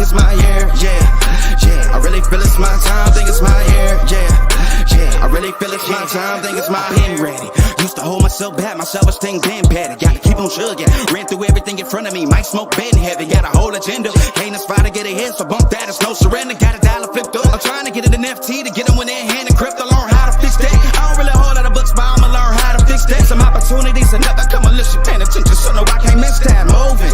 it's my year, yeah. I really feel it's my time, think it's my year, yeah. I really feel it's my time, think it's my pen ready. Used to hold myself back, my self-esteem been petty. Gotta keep on chugging, ran through everything in front of me. Might smoke bed heavy, got a whole agenda. Can't aspire to get ahead, so bump that, it's no surrender. Got a dollar flipped up, I'm trying to get it in FT to get them when they're hand and crypto. Learn how to fix that. I don't really hold out of books, but I'ma learn how to fix that. Some opportunities and never come unless you paying attention, so no, I can't miss that. Moving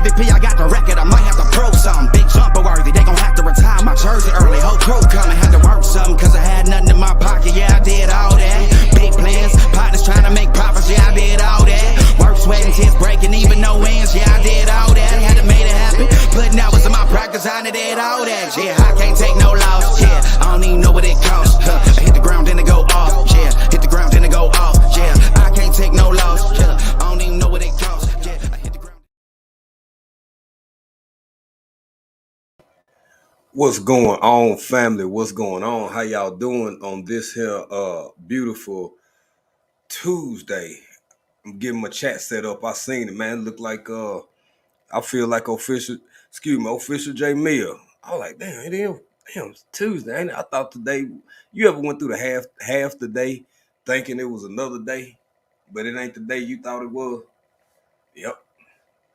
MVP, I got the record, I might have to pro something. Big jumper worthy, they gon' have to retire my jersey early. Whole crew coming, had to work something, cause I had nothing in my pocket, yeah, I did all that. Big plans, partners trying to make profits, yeah, I did all that. Work, sweat, and tears breaking, even no wins, yeah, I did all that. Had to make it happen, putting hours in my practice, I did all that. Yeah, I can't take no loss, yeah, I don't even know what it costs. I hit the ground, then it go off, yeah, hit the ground, then it go off, yeah. I can't take no loss, yeah, I don't even know what it costs, yeah, I hit the ground. What's going on, family? What's going on? How y'all doing on this here beautiful Tuesday? I'm getting my chat set up. I seen it, man. It look like I feel like official J Mill. I was like, damn, it's Tuesday. Ain't it? I thought today, you ever went through the half the day thinking it was another day, but it ain't the day you thought it was? Yep.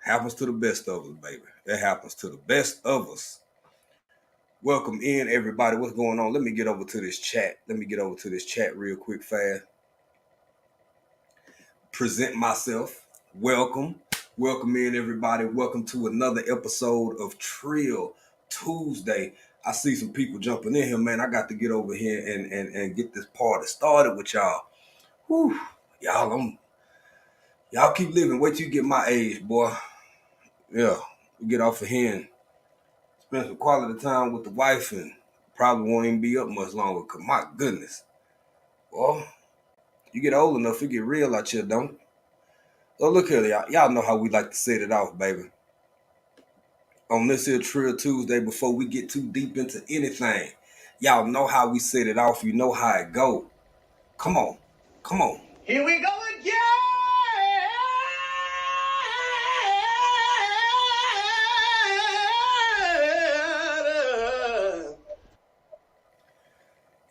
Happens to the best of us, baby. It happens to the best of us. Welcome in, everybody. What's going on? Let me get over to this chat. Real quick, fast. Present myself. Welcome in, everybody. Welcome to another episode of Trill Tuesday. I see some people jumping in here, man. I got to get over here and get this party started with y'all. Whew. Y'all keep living. Wait till you get my age, boy. Yeah, we get off of here and spend some quality time with the wife, and probably won't even be up much longer, because my goodness. Well, you get old enough, it get real out here, don't it? So look here, y'all know how we like to set it off, baby. On this here Trill Tuesday, before we get too deep into anything, y'all know how we set it off. You know how it go. Come on. Here we go again!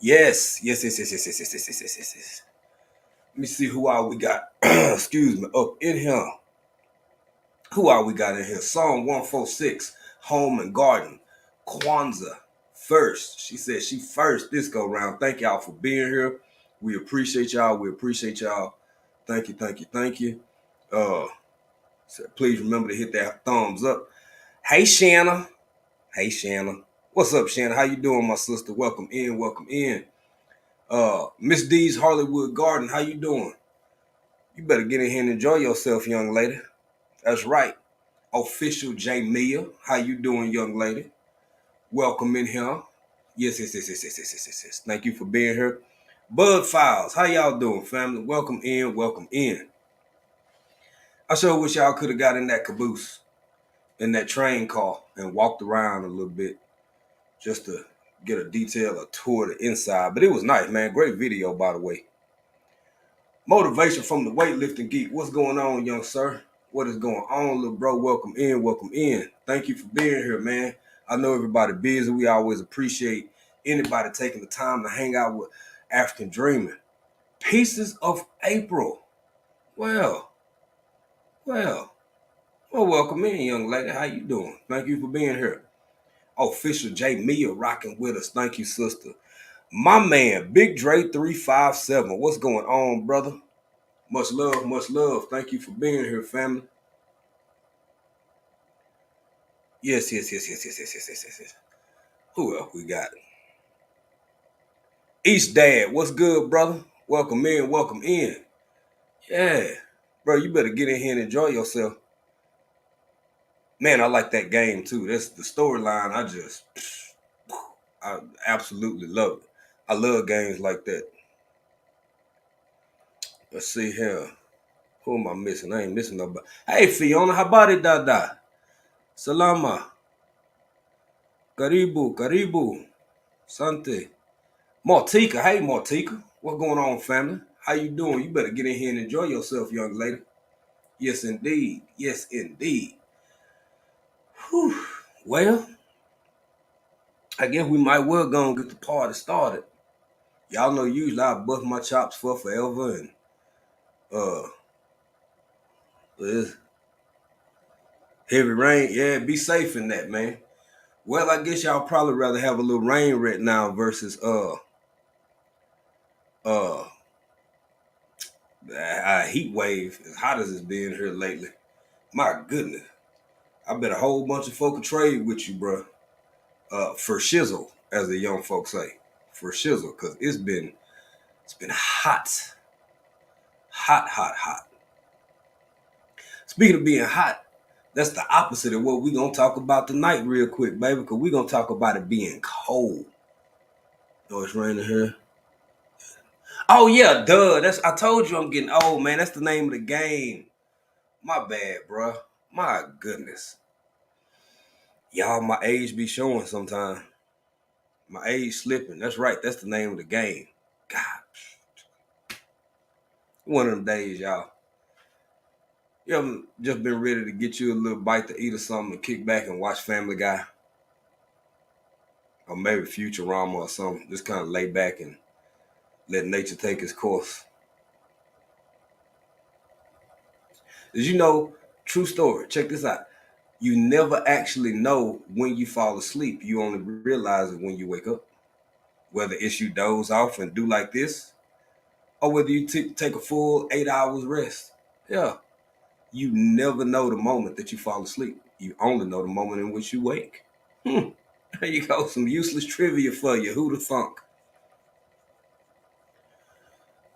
Yes. Let me see who all we got. Excuse me, up in here. Who all we got in here? Psalm 146, Home and Garden. Kwanzaa, first. She said she first this go round. Thank y'all for being here. We appreciate y'all. Thank you. So please remember to hit that thumbs up. Hey, Shanna. What's up, Shanna? How you doing, my sister? Welcome in. Miss D's Hollywood Garden, how you doing? You better get in here and enjoy yourself, young lady. That's right. Official J Mia, how you doing, young lady? Welcome in here. Yes. Thank you for being here. Bud Files, how y'all doing, family? Welcome in. I sure wish y'all could have got in that caboose, in that train car, and walked around a little bit just to get a tour of the inside. But it was nice, man. Great video, by the way. Motivation from the Weightlifting Geek. What's going on, young sir? What is going on, little bro? Welcome in. Thank you for being here, man. I know everybody busy. We always appreciate anybody taking the time to hang out with African Dreaming. Pieces of April. Well, welcome in, young lady. How you doing? Thank you for being here. Official J Mia rocking with us. Thank you, sister. My man, Big Dre 357. What's going on, brother? Much love. Thank you for being here, family. Yes. Who else we got? East Dad, what's good, brother? Welcome in. Yeah. Bro, you better get in here and enjoy yourself. Man, I like that game, too. That's the storyline. I absolutely love it. I love games like that. Let's see here. Who am I missing? I ain't missing nobody. Hey, Fiona, habari dada? Salama. Karibu. Sante. Martika, hey, Martika. What's going on, family? How you doing? You better get in here and enjoy yourself, young lady. Yes, indeed. Whew. Well, I guess we might well go and get the party started. Y'all know usually I bust my chops for forever, and it's heavy rain. Yeah, be safe in that, man. Well, I guess y'all probably rather have a little rain right now versus a heat wave as hot as it's been here lately. My goodness. I bet a whole bunch of folk will trade with you, bro. For shizzle, as the young folks say. For shizzle, because it's been hot. Hot, hot, hot. Speaking of being hot, that's the opposite of what we're gonna talk about tonight, real quick, baby, because we're gonna talk about it being cold. Oh, it's raining here. Oh yeah, duh. I told you I'm getting old, man. That's the name of the game. My bad, bro. My goodness. Y'all, my age be showing sometimes. My age slipping. That's right. That's the name of the game. God. One of them days, y'all. You ever just been ready to get you a little bite to eat or something and kick back and watch Family Guy? Or maybe Futurama or something. Just kind of lay back and let nature take its course. Did you know, true story, check this out. You never actually know when you fall asleep. You only realize it when you wake up. Whether it's you doze off and do like this, or whether you take a full 8 hours rest. Yeah. You never know the moment that you fall asleep. You only know the moment in which you wake. There you go. Some useless trivia for you. Who the funk?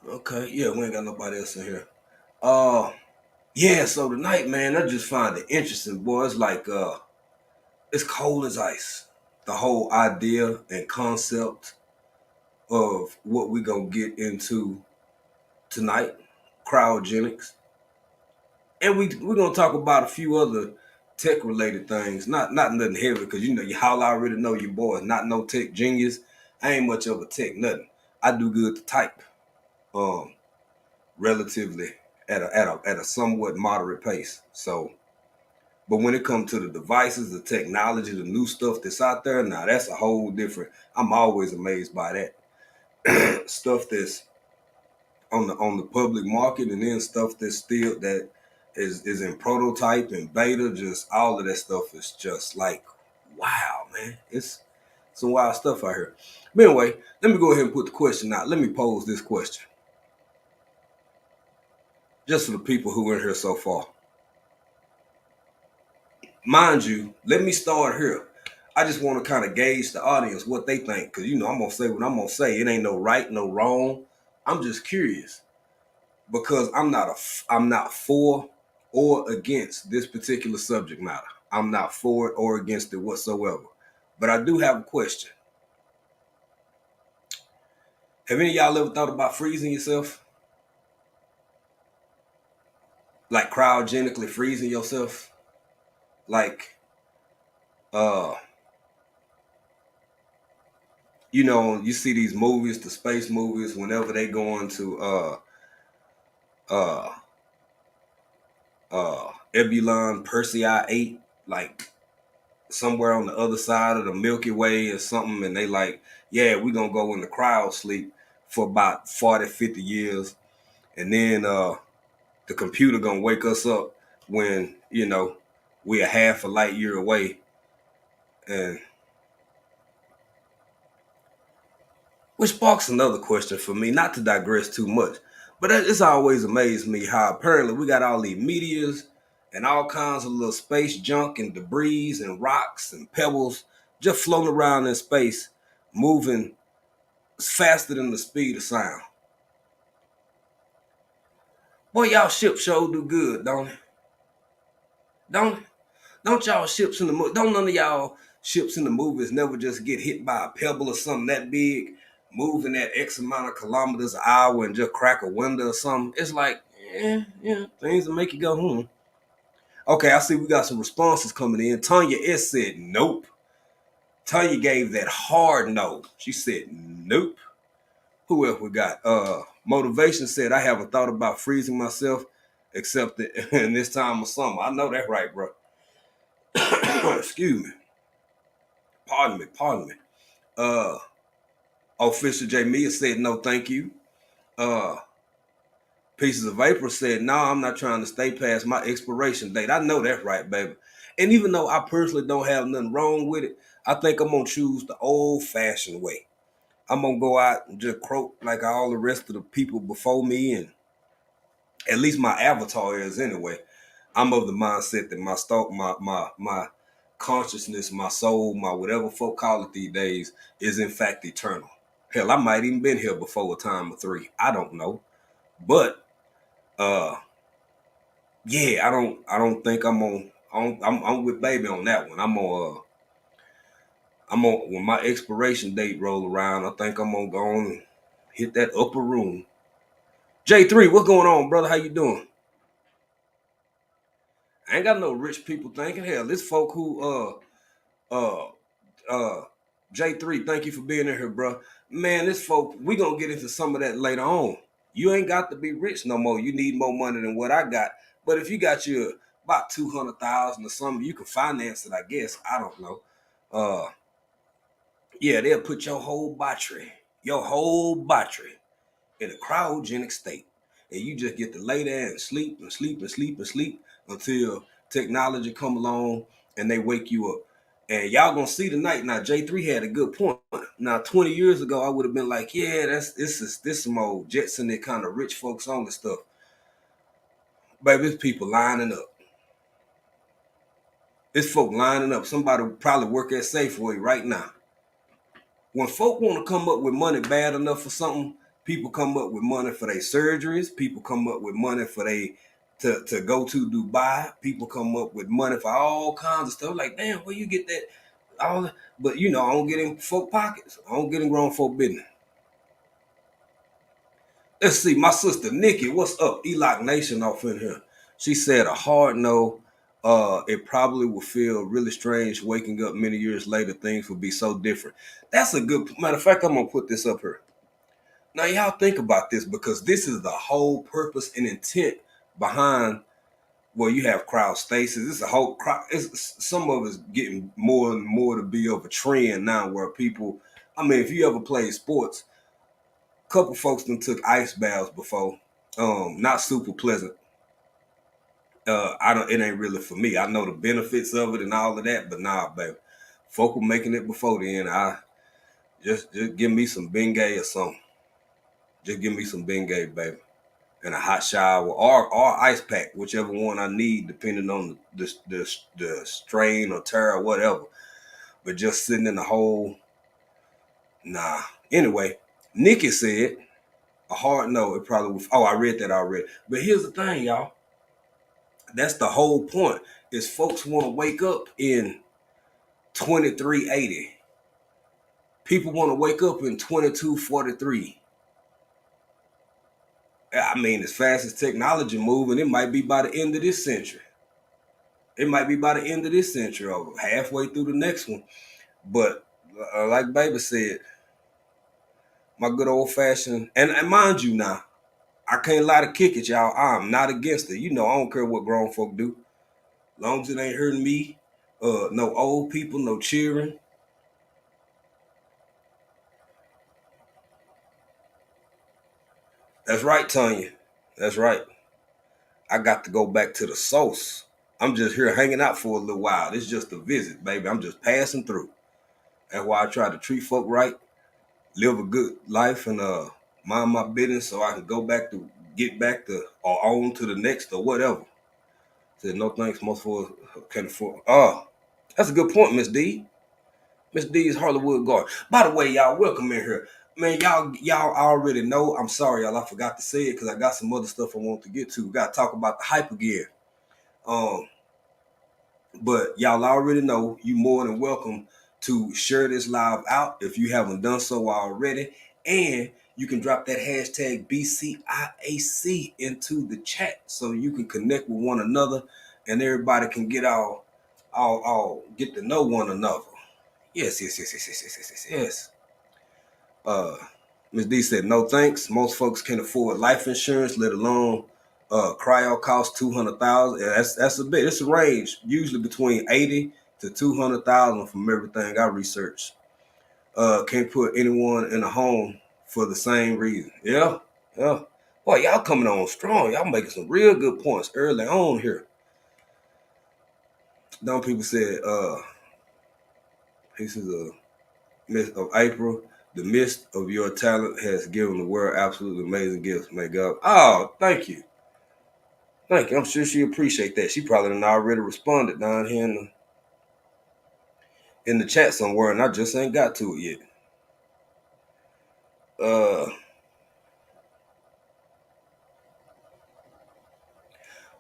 Okay. Yeah, we ain't got nobody else in here. Yeah, so tonight, man, I just find it interesting, boy. It's like it's cold as ice. The whole idea and concept of what we're gonna get into tonight, cryogenics. And we're gonna talk about a few other tech related things. Not nothing heavy, because you know y'all already know your boy is not no tech genius. I ain't much of a tech nothing. I do good to type. Relatively at a somewhat moderate pace. So, but when it comes to the devices, the technology, the new stuff that's out there, now that's a whole different. I'm always amazed by that stuff that's on the public market, and then stuff that's still that is in prototype and beta. Just all of that stuff is just like, wow, man, it's some wild stuff out here. But anyway, let me go ahead and put the question out. Let me pose this question, just for the people who are in here so far. Mind you, let me start here. I just want to kind of gauge the audience, what they think, because you know I'm gonna say what I'm gonna say. It ain't no right, no wrong. I'm just curious, because I'm not for or against this particular subject matter. I'm not for it or against it whatsoever. But I do have a question. Have any of y'all ever thought about freezing yourself? Like cryogenically freezing yourself? Like, you know, you see these movies, the space movies, whenever they go into Ebulon Persei 8, like somewhere on the other side of the Milky Way or something, and they like, yeah, we're gonna go into cryo sleep for about 40, 50 years, and then the computer gonna wake us up when, you know, we're half a light year away. And which sparks another question for me, not to digress too much, but it's always amazed me how apparently we got all these meteors and all kinds of little space junk and debris and rocks and pebbles just floating around in space, moving faster than the speed of sound. Boy, y'all ship sure do good, don't it? Don't y'all ships in the don't none of y'all ships in the movies never just get hit by a pebble or something that big, moving at X amount of kilometers an hour and just crack a window or something? It's like, yeah, things that make you go, Okay, I see we got some responses coming in. Tanya S said, nope. Tanya gave that hard no. She said, nope. Who else we got? Motivation said, I haven't thought about freezing myself except in this time of summer. I know that right, bro. Excuse me. Pardon me. Official J Mia said no, thank you. Pieces of April said, no, I'm not trying to stay past my expiration date. I know that's right, baby. And even though I personally don't have nothing wrong with it, I think I'm gonna choose the old-fashioned way. I'm gonna go out and just croak like all the rest of the people before me, and at least my avatar is anyway. I'm of the mindset that my consciousness, my soul, my whatever folk call it these days, is in fact eternal. Hell, I might even been here before a time of 3. I don't know. But yeah, I don't think I'm with baby on that one. I'm on when my expiration date roll around, I think I'm gonna go on and hit that upper room. J3, what's going on, brother? How you doing? I ain't got no rich people thinking. Hell, this folk who uh uh J3, thank you for being in here, bro. Man, this folk, we gonna get into some of that later on. You ain't got to be rich no more. You need more money than what I got. But if you got your about 200,000 or something, you can finance it, I guess. I don't know. Yeah, they'll put your whole battery in a cryogenic state. And you just get to lay there and sleep and sleep and sleep and sleep until technology come along and they wake you up. And y'all gonna see tonight. Now, J3 had a good point. Now, 20 years ago, I would have been like, yeah, this is some old Jetson, that kind of rich folks on the stuff. Baby, it's people lining up. It's folk lining up. Somebody would probably work at Safeway right now. When folk want to come up with money bad enough for something, people come up with money for their surgeries. People come up with money for to go to Dubai. People come up with money for all kinds of stuff. Like, damn, where you get that? All, but I don't get in folk pockets. I don't get in grown folk business. Let's see, my sister Nikki, what's up? Eloc Nation off in here. She said a hard no. It probably will feel really strange waking up many years later. Things will be so different. That's a good matter of fact. I'm gonna put this up here. Now, y'all think about this, because this is the whole purpose and intent behind. Well, you have cryostasis. It's a whole crowd. Some of it's getting more and more to be of a trend now, where people. I mean, if you ever played sports, a couple folks done took ice baths before. Not super pleasant. It ain't really for me. I know the benefits of it and all of that, but nah, baby. Folk were making it before then. I just give me some Bengay or something. Just give me some Bengay, baby, and a hot shower or ice pack, whichever one I need, depending on the strain or tear or whatever. But just sitting in the hole, nah. Anyway, Nikki said a hard no. It probably was. Oh, I read that already. But here's the thing, y'all. That's the whole point. Is folks want to wake up in 2380. People want to wake up in 2243. I mean, as fast as technology moving, it might be by the end of this century. It might be by the end of this century or halfway through the next one. But like Baby said, my good old fashioned, and mind you now, I can't lie to kick it, y'all. I'm not against it. I don't care what grown folk do. As long as it ain't hurting me, no old people, no cheering. That's right, Tanya. That's right. I got to go back to the source. I'm just here hanging out for a little while. It's just a visit, baby. I'm just passing through. That's why I try to treat folk right, live a good life, and mind my business so I can get back to or on to the next or whatever. Said no thanks, most for can afford. That's a good point, Miss D. Miss D is Hollywood Guard. By the way, y'all, welcome in here. Man, y'all already know. I'm sorry, y'all. I forgot to say it because I got some other stuff I want to get to. Got to talk about the hyper gear. But y'all already know you more than welcome to share this live out if you haven't done so already. And you can drop that hashtag BCIAC into the chat so you can connect with one another and everybody can get all get to know one another. Yes. Ms. D said, no thanks. Most folks can afford life insurance, let alone cryo costs $200,000. That's a bit. It's a range, usually between $80,000 to $200,000 from everything I researched. Can't put anyone in a home for the same reason. Yeah. Boy, y'all coming on strong. Y'all making some real good points early on here. Dumb people said, pieces of mist of April. The mist of your talent has given the world absolutely amazing gifts. May God. Oh, thank you. Thank you. I'm sure she appreciate that. She probably done already responded down here in the chat somewhere, and I just ain't got to it yet.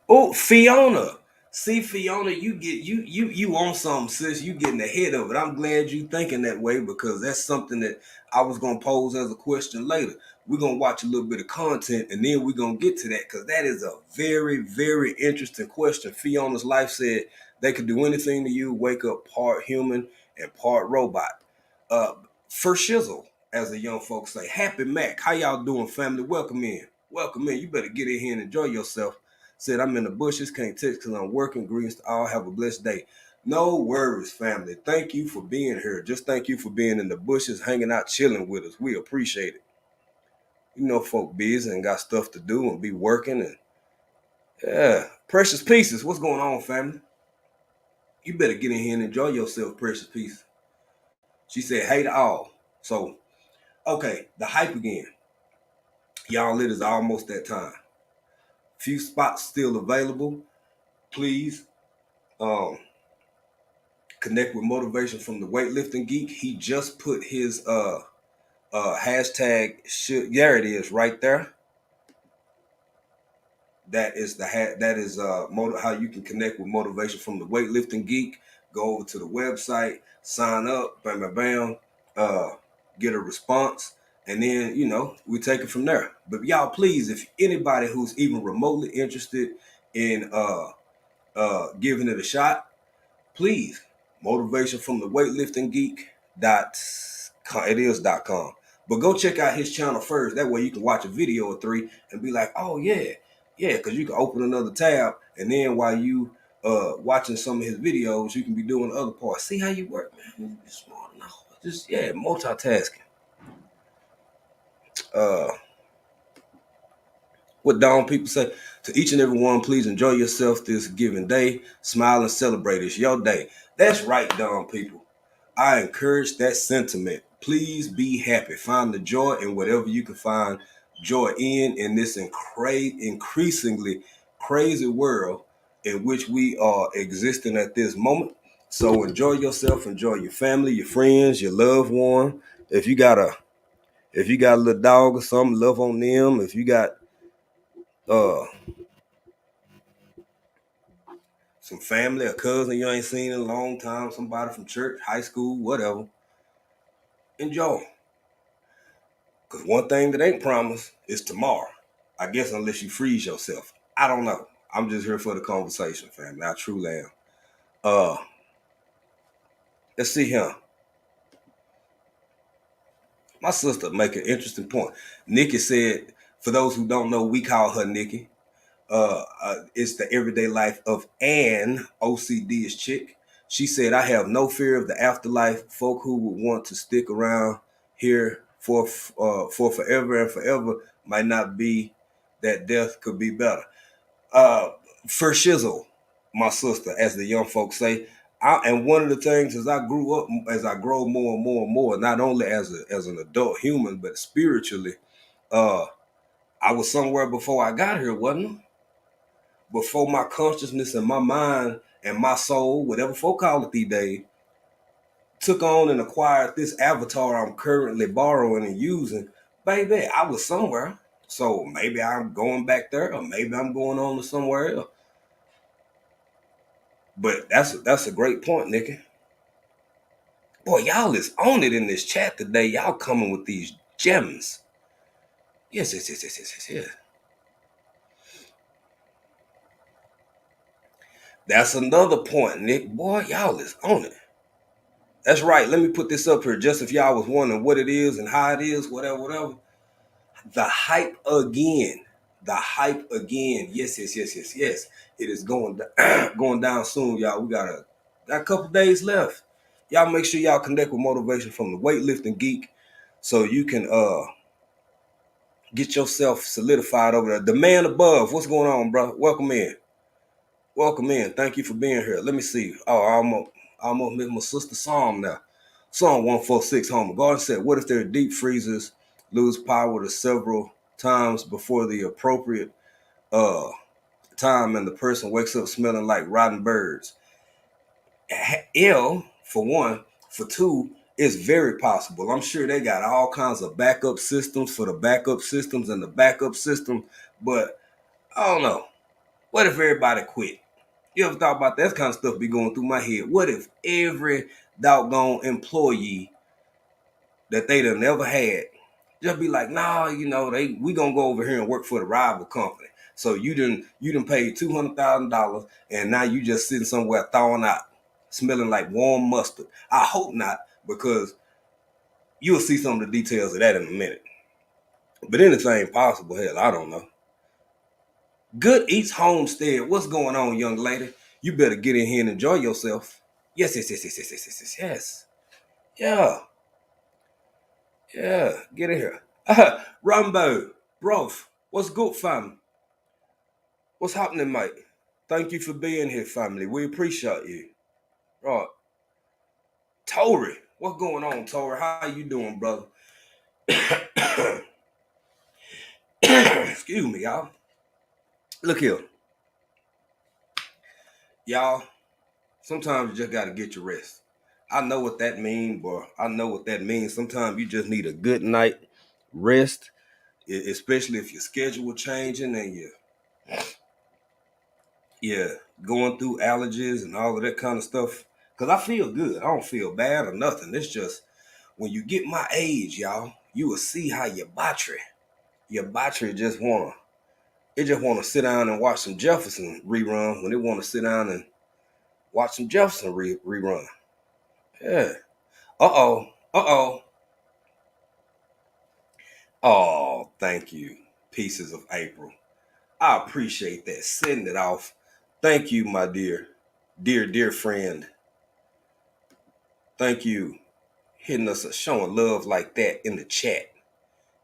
Oh, Fiona. See, Fiona, you on something, sis. You getting ahead of it. I'm glad you thinking that way because that's something that I was gonna pose as a question later. We're gonna watch a little bit of content and then we're gonna get to that because that is a very, very interesting question. Fiona's life said they could do anything to you, wake up part human and part robot. For shizzle, as the young folks say. Happy Mac. How y'all doing, family? Welcome in. Welcome in. You better get in here and enjoy yourself. Said, I'm in the bushes, can't text because I'm working. Greens to all. Have a blessed day. No worries, family. Thank you for being here. Just thank you for being in the bushes, hanging out, chilling with us. We appreciate it. You know, folk busy and got stuff to do and be working. And yeah, Precious Pieces. What's going on, family? You better get in here and enjoy yourself, Precious Pieces. She said, hey to all. So, okay, the hype again. Y'all, it is almost that time. Few spots still available. Please connect with Motivation from the Weightlifting Geek. He just put his hashtag. There it is, right there. That is how you can connect with Motivation from the Weightlifting Geek. Go over to the website, sign up, bam, bam, bam. Get a response, and then we take it from there. But y'all, please, if anybody who's even remotely interested in giving it a shot, please, Motivation from the Weightlifting Geek .com. But go check out his channel first. That way you can watch a video or 3 and be like, oh yeah, because you can open another tab, and then while you watching some of his videos, you can be doing the other parts. See how you work, man. You're smart enough. Just multitasking. What Dawn people say, to each and every one, please enjoy yourself this given day. Smile and celebrate. It's your day. That's right, Dawn people. I encourage that sentiment. Please be happy. Find the joy in whatever you can find joy in this increasingly crazy world in which we are existing at this moment. So enjoy yourself, enjoy your family, your friends, your loved one. If you got a little dog or something, love on them. If you got some family, a cousin you ain't seen in a long time, somebody from church, high school, whatever, enjoy. Because one thing that ain't promised is tomorrow. I guess unless you freeze yourself. I don't know. I'm just here for the conversation, family. I truly am. Let's see here. My sister make an interesting point. Nikki said, for those who don't know, we call her Nikki. It's the everyday life of an OCD-ish chick. She said, I have no fear of the afterlife. Folk who would want to stick around here for forever and forever might not be that death could be better. For shizzle, my sister, as the young folks say, and one of the things as I grew up, as I grow more and more and more, not only as an adult human, but spiritually, I was somewhere before I got here, wasn't I? Before my consciousness and my mind and my soul, whatever folk call it these days, took on and acquired this avatar I'm currently borrowing and using, baby, I was somewhere. So maybe I'm going back there, or maybe I'm going on to somewhere else. But that's a great point, Nikki. Boy, y'all is on it in this chat today. Y'all coming with these gems. Yes. That's another point, Nick. Boy, y'all is on it. That's right. Let me put this up here just if y'all was wondering what it is and how it is, whatever. The hype again. Yes. It is going down soon, y'all. We got a couple days left. Y'all make sure y'all connect with Motivation from the Weightlifting Geek so you can get yourself solidified over there. The man above, what's going on, bro? Welcome in. Welcome in. Thank you for being here. Let me see. Oh, I almost missed my sister Psalm now. Psalm 146, Homer Garden said, what if their deep freezers lose power to several times before the appropriate time and the person wakes up smelling like rotten birds? L, for one. For two, it's very possible. I'm sure they got all kinds of backup systems for the backup systems and the backup system, but I don't know. What if everybody quit? You ever thought about that kind of stuff be going through my head? What if every doggone employee that they done never had just be like, nah, we gonna go over here and work for the rival company. So you done paid $200,000 and now you just sitting somewhere thawing out, smelling like warm mustard. I hope not, because you'll see some of the details of that in a minute. But anything possible, hell, I don't know. Good Eats Homestead, what's going on, young lady? You better get in here and enjoy yourself. Yes. Yeah, get in here. Rambo, bro, what's good, fam? What's happening, mate? Thank you for being here, family. We appreciate you. Right. Tori, what's going on, Tori? How you doing, brother? Excuse me, y'all. Look here. Y'all, sometimes you just got to get your rest. I know what that means, boy. I know what that means. Sometimes you just need a good night rest, especially if your schedule changing and you're going through allergies and all of that kind of stuff. Because I feel good. I don't feel bad or nothing. It's just when you get my age, y'all, you will see how your battery just want to sit down and watch some Jefferson rerun when it want to sit down and watch some Jefferson rerun. Yeah. Uh-oh. Oh, thank you, Pieces of April. I appreciate that. Sending it off. Thank you, my dear friend. Thank you. Hitting us, showing love like that in the chat.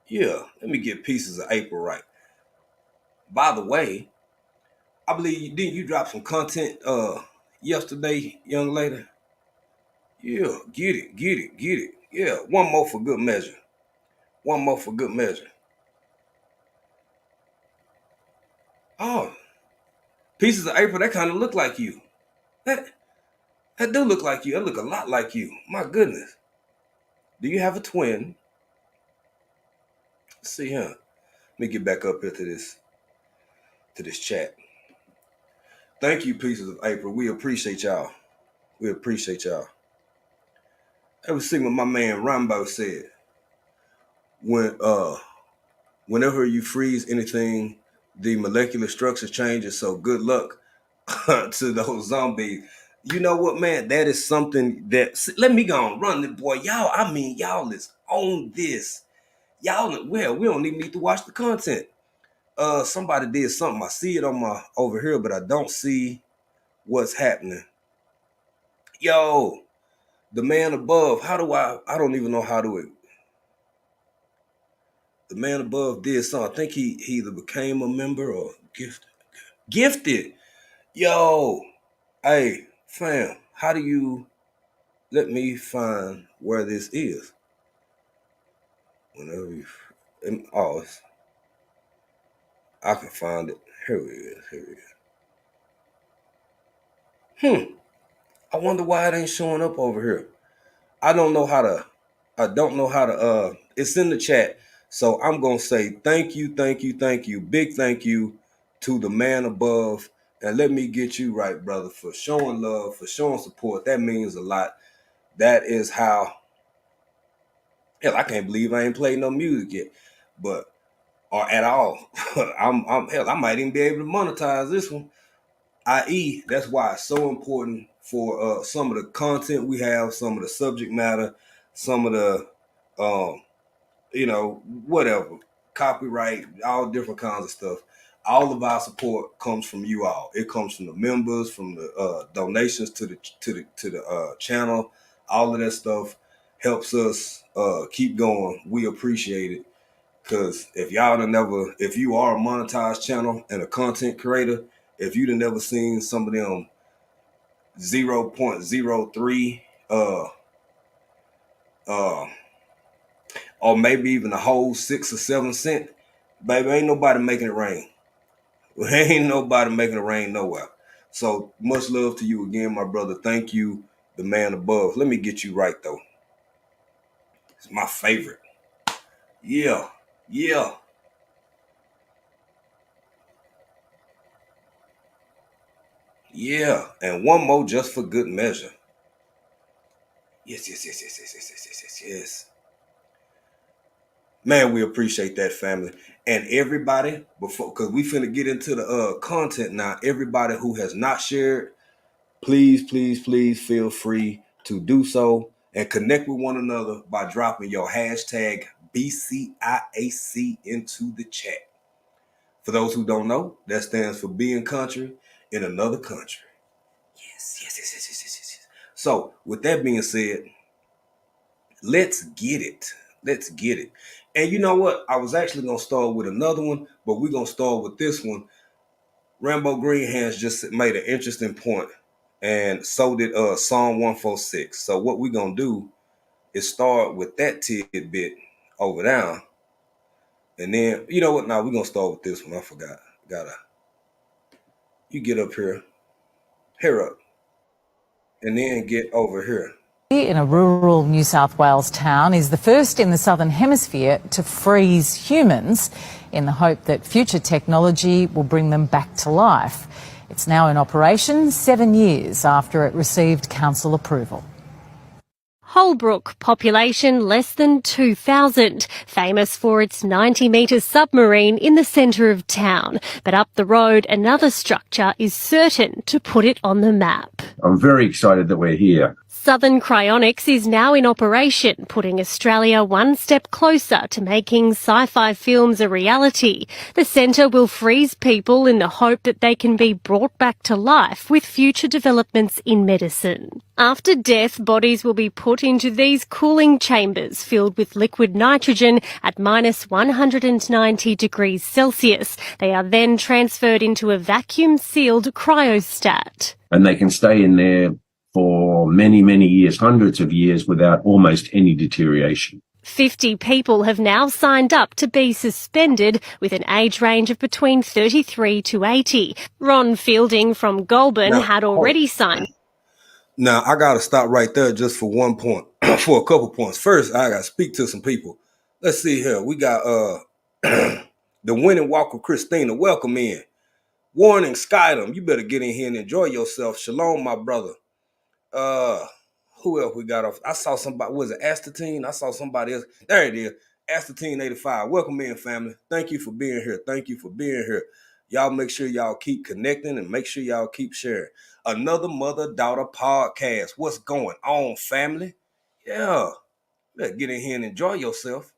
Yeah, let me get Pieces of April right. By the way, I believe you drop some content yesterday, young lady? Yeah, get it. Yeah, one more for good measure. Oh, Pieces of April, that kind of look like you. That do look like you. That look a lot like you. My goodness. Do you have a twin? Let's see, huh? Let me get back up here to this chat. Thank you, Pieces of April. We appreciate y'all. Ever see what my man Rambo said? Whenever you freeze anything, the molecular structure changes. So good luck to those zombies. You know what, man? That is something that, let me go and run it, boy. Y'all is on this. Y'all, well, we don't even need to watch the content. Somebody did something. I see it over here, but I don't see what's happening. Yo, the man above. How do I don't even know how to. The man above did something. I think he either became a member or gifted. Yo, hey, fam, how do you let me find where this is? Whenever you, I can find it. Here it is. I wonder why it ain't showing up over here. I don't know how to, it's in the chat. So I'm going to say thank you. Big thank you to the man above. And let me get you right, brother, for showing love, for showing support. That means a lot. That is how, hell, I can't believe I ain't played no music yet, or at all. I might even be able to monetize this one. I.e., that's why it's so important for some of the content we have, some of the subject matter, some of the, whatever, copyright, all different kinds of stuff. All of our support comes from you all. It comes from the members, from the donations to the channel, All of that stuff helps us keep going. We appreciate it. Cause if you are a monetized channel and a content creator, if you'd have never seen some of them 0.03 uh or maybe even a whole 6 or 7 cent, baby, ain't nobody making it rain. Ain't nobody making it rain nowhere. So much love to you again, my brother. Thank you, the man above. Let me get you right though. It's my favorite. Yeah, yeah. Yeah, and one more just for good measure. Yes, yes, yes, yes, yes, yes, yes, yes, yes, yes. Man, we appreciate that, family. And everybody, before, because we finna get into the content now, everybody who has not shared, please, please, please feel free to do so and connect with one another by dropping your hashtag BCIAC into the chat. For those who don't know, that stands for being country in another country. Yes, yes, yes, yes, yes, yes, yes. So, with that being said, let's get it. Let's get it. And you know what? I was actually going to start with another one, but we're going to start with this one. Rambo Greenhands just made an interesting point, and so did Psalm 146. So what we're going to do is start with that tidbit over there. And then, you know what? Now we're going to start with this one. I forgot. You get up here. Here up. And then get over here. In a rural New South Wales town is the first in the Southern Hemisphere to freeze humans in the hope that future technology will bring them back to life. It's now in operation 7 years after it received council approval. Holbrook, population less than 2,000, famous for its 90-metre submarine in the centre of town. But up the road, another structure is certain to put it on the map. I'm very excited that we're here. Southern Cryonics is now in operation, putting Australia one step closer to making sci-fi films a reality. The centre will freeze people in the hope that they can be brought back to life with future developments in medicine. After death, bodies will be put into these cooling chambers filled with liquid nitrogen at minus 190 degrees Celsius. They are then transferred into a vacuum-sealed cryostat. And they can stay in there for many, many years, hundreds of years, without almost any deterioration. 50 people have now signed up to be suspended with an age range of between 33 to 80. Ron Fielding from Goulburn had already signed. Now, I got to stop right there just for one point, for a couple points. First, I got to speak to some people. Let's see here. We got the winning walk of Christina. Welcome in. Warning, Skydom, you better get in here and enjoy yourself. Shalom, my brother. Who else we got off? I saw somebody, was it Astatine? I saw somebody else. There it is. Astatine 85. Welcome in, family. Thank you for being here. Thank you for being here. Y'all make sure y'all keep connecting and make sure y'all keep sharing. Another mother-daughter podcast. What's going on, family? Yeah. Let's get in here and enjoy yourself.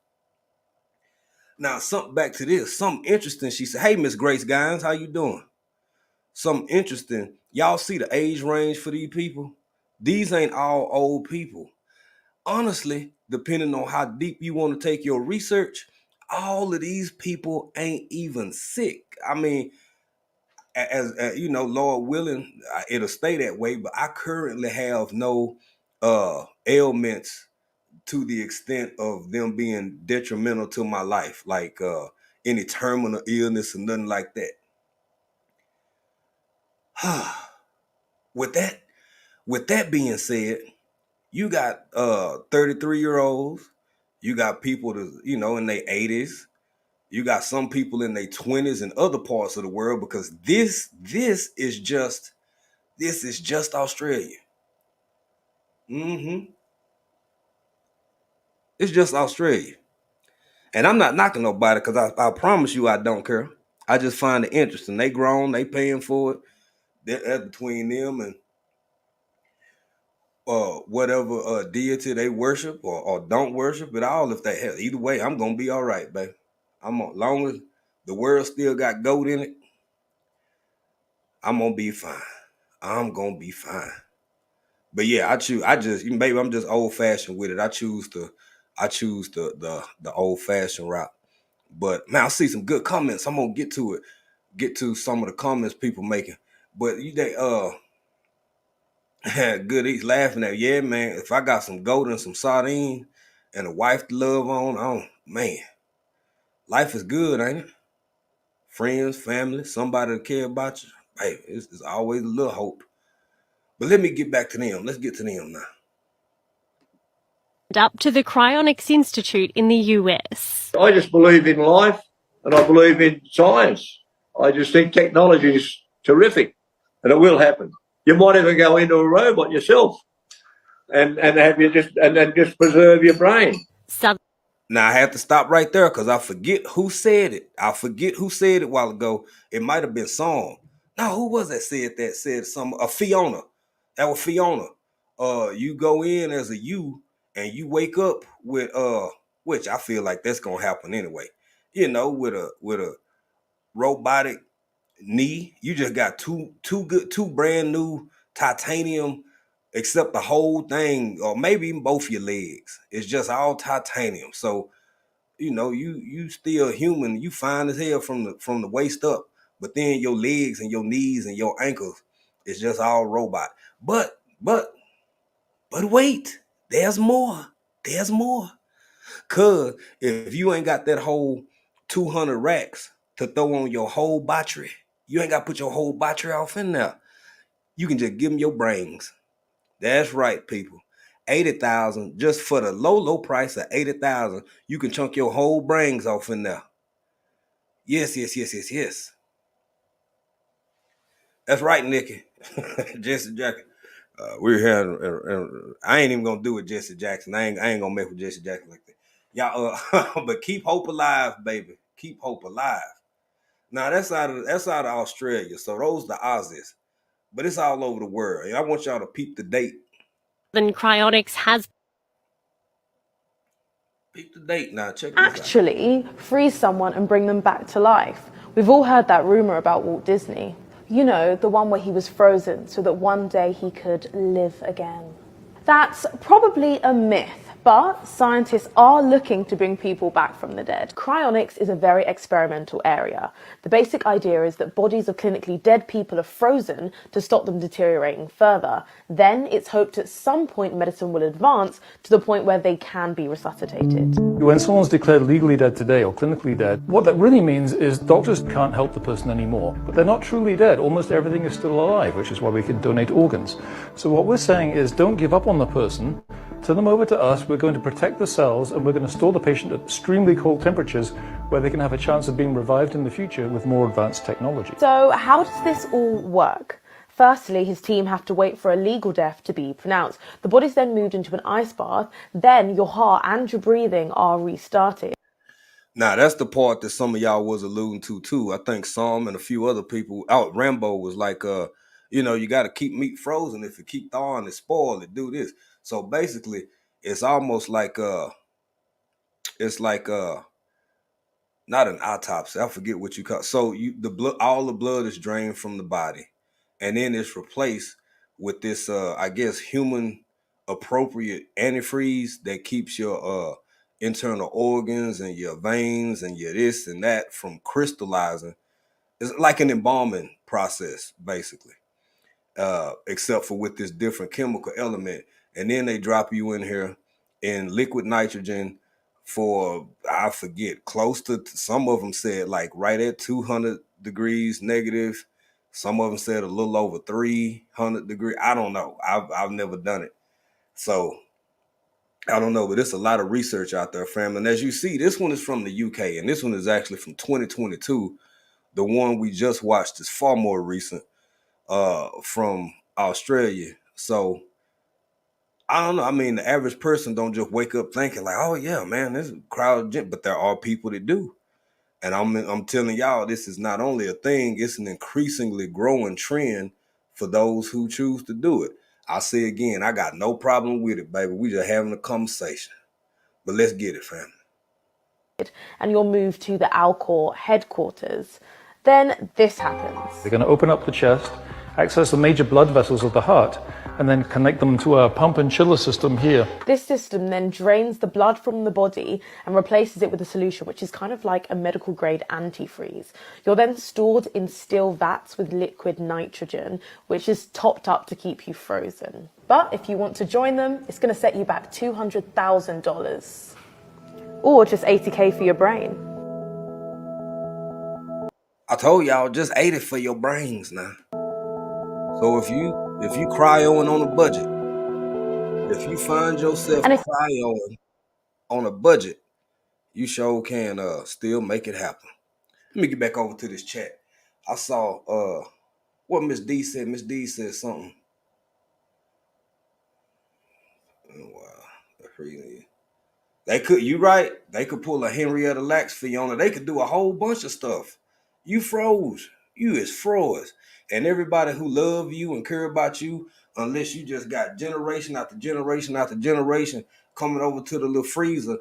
Now, back to this. Something interesting. She said, hey, Miss Grace Guys, how you doing? Something interesting. Y'all see the age range for these people? These ain't all old people. Honestly, depending on how deep you want to take your research, all of these people ain't even sick. I mean, as you know, Lord willing, it'll stay that way, but I currently have no ailments to the extent of them being detrimental to my life, like any terminal illness or nothing like that. With that being said, you got 33-year-olds, you got people that, you know, in their 80s, you got some people in their 20s in other parts of the world, because this is just Australia. It's just Australia. And I'm not knocking nobody, because I promise you I don't care. I just find it interesting. They grown, they paying for it. That's between them and whatever deity they worship or don't worship at all. If they have, either way, I'm gonna be all right, baby. Long as the world still got goat in it, I'm gonna be fine. I'm gonna be fine. But yeah, maybe I'm just old fashioned with it. I choose the old fashioned route. But man, I see some good comments. I'm gonna get to it. Get to some of the comments people making. But good, he's laughing at, yeah, man. If I got some gold and some sardine and a wife to love on, oh man, life is good, ain't it? Friends, family, somebody to care about you. Hey, it's always a little hope. But let me get back to them. Let's get to them now. Up to the Cryonics Institute in the US. I just believe in life and I believe in science. I just think technology is terrific and it will happen. You might even go into a robot yourself and then just preserve your brain. Now I have to stop right there because I forget who said it. I forget who said it a while ago. It might have been Song. No, who was that said some Fiona. That was Fiona. You go in as a you and you wake up with which I feel like that's gonna happen anyway. You know, with a robotic knee. You just got two brand new titanium, except the whole thing, or maybe even both your legs. It's just all titanium. So, you know, you still human. You fine as hell from the waist up, but then your legs and your knees and your ankles, it's just all robot. But wait, there's more. There's more. Cause if you ain't got that whole 200 racks to throw on your whole battery, you ain't got to put your whole battery off in there. You can just give them your brains. That's right, people. 80,000 just for the low price of 80,000. You can chunk your whole brains off in there. Yes. That's right, Nikki. Jesse Jackson. We're here, and I ain't even gonna do it, Jesse Jackson. I ain't gonna make with Jesse Jackson like that. Y'all, but keep hope alive, baby. Keep hope alive. Now that's out of Australia. So those the Aussies, but it's all over the world. And I want y'all to peep the date. Then Cryonics has peep the date now. Check this out. Actually, freeze someone and bring them back to life. We've all heard that rumor about Walt Disney. You know, the one where he was frozen so that one day he could live again. That's probably a myth, but scientists are looking to bring people back from the dead. Cryonics is a very experimental area. The basic idea is that bodies of clinically dead people are frozen to stop them deteriorating further. Then it's hoped at some point medicine will advance to the point where they can be resuscitated. When someone's declared legally dead today or clinically dead, what that really means is doctors can't help the person anymore. But they're not truly dead. Almost everything is still alive, which is why we can donate organs. So what we're saying is don't give up on the person. Turn them over to us. We're going to protect the cells and we're going to store the patient at extremely cold temperatures where they can have a chance of being revived in the future with more advanced technology. So how does this all work? Firstly, his team have to wait for a legal death to be pronounced. The body's then moved into an ice bath. Then your heart and your breathing are restarted. Now, that's the part that some of y'all was alluding to, too. I think some and a few other people out. Rambo was like, you know, you got to keep meat frozen. If you keep thawing it, spoil it, do this. So basically, it's almost like, not an autopsy. I forget what you call it. So all the blood is drained from the body. And then it's replaced with this, I guess, human appropriate antifreeze that keeps your internal organs and your veins and your this and that from crystallizing. It's like an embalming process, basically, except for with this different chemical element. And then they drop you in here in liquid nitrogen for, I forget, close to, some of them said like right at 200 degrees negative. Some of them said a little over 300 degrees. I don't know. I've never done it. So I don't know, but there's a lot of research out there, family. And as you see, this one is from the UK, and this one is actually from 2022. The one we just watched is far more recent, from Australia. So I don't know. I mean, the average person don't just wake up thinking like, oh yeah, man, this is crowded, but there are people that do. And I'm telling y'all, this is not only a thing, it's an increasingly growing trend for those who choose to do it. I'll say again, I got no problem with it, baby. We just having a conversation. But let's get it, family. And you'll move to the Alcor headquarters. Then this happens. They're going to open up the chest, access the major blood vessels of the heart, and then connect them to a pump and chiller system here. This system then drains the blood from the body and replaces it with a solution which is kind of like a medical grade antifreeze. You're then stored in steel vats with liquid nitrogen, which is topped up to keep you frozen. But if you want to join them, it's going to set you back $200,000 or just $80K for your brain. I told y'all, just 80 for your brains now. So if you cryoing on a budget, if you find yourself cryoing on a budget, you sure can still make it happen. Let me get back over to this chat. I saw what Miss D said. Miss D said something. Oh, wow, they could. You right. They could pull a Henrietta Lacks Fiona. They could do a whole bunch of stuff. You froze. You is froze. And everybody who love you and care about you, unless you just got generation after generation after generation coming over to the little freezer,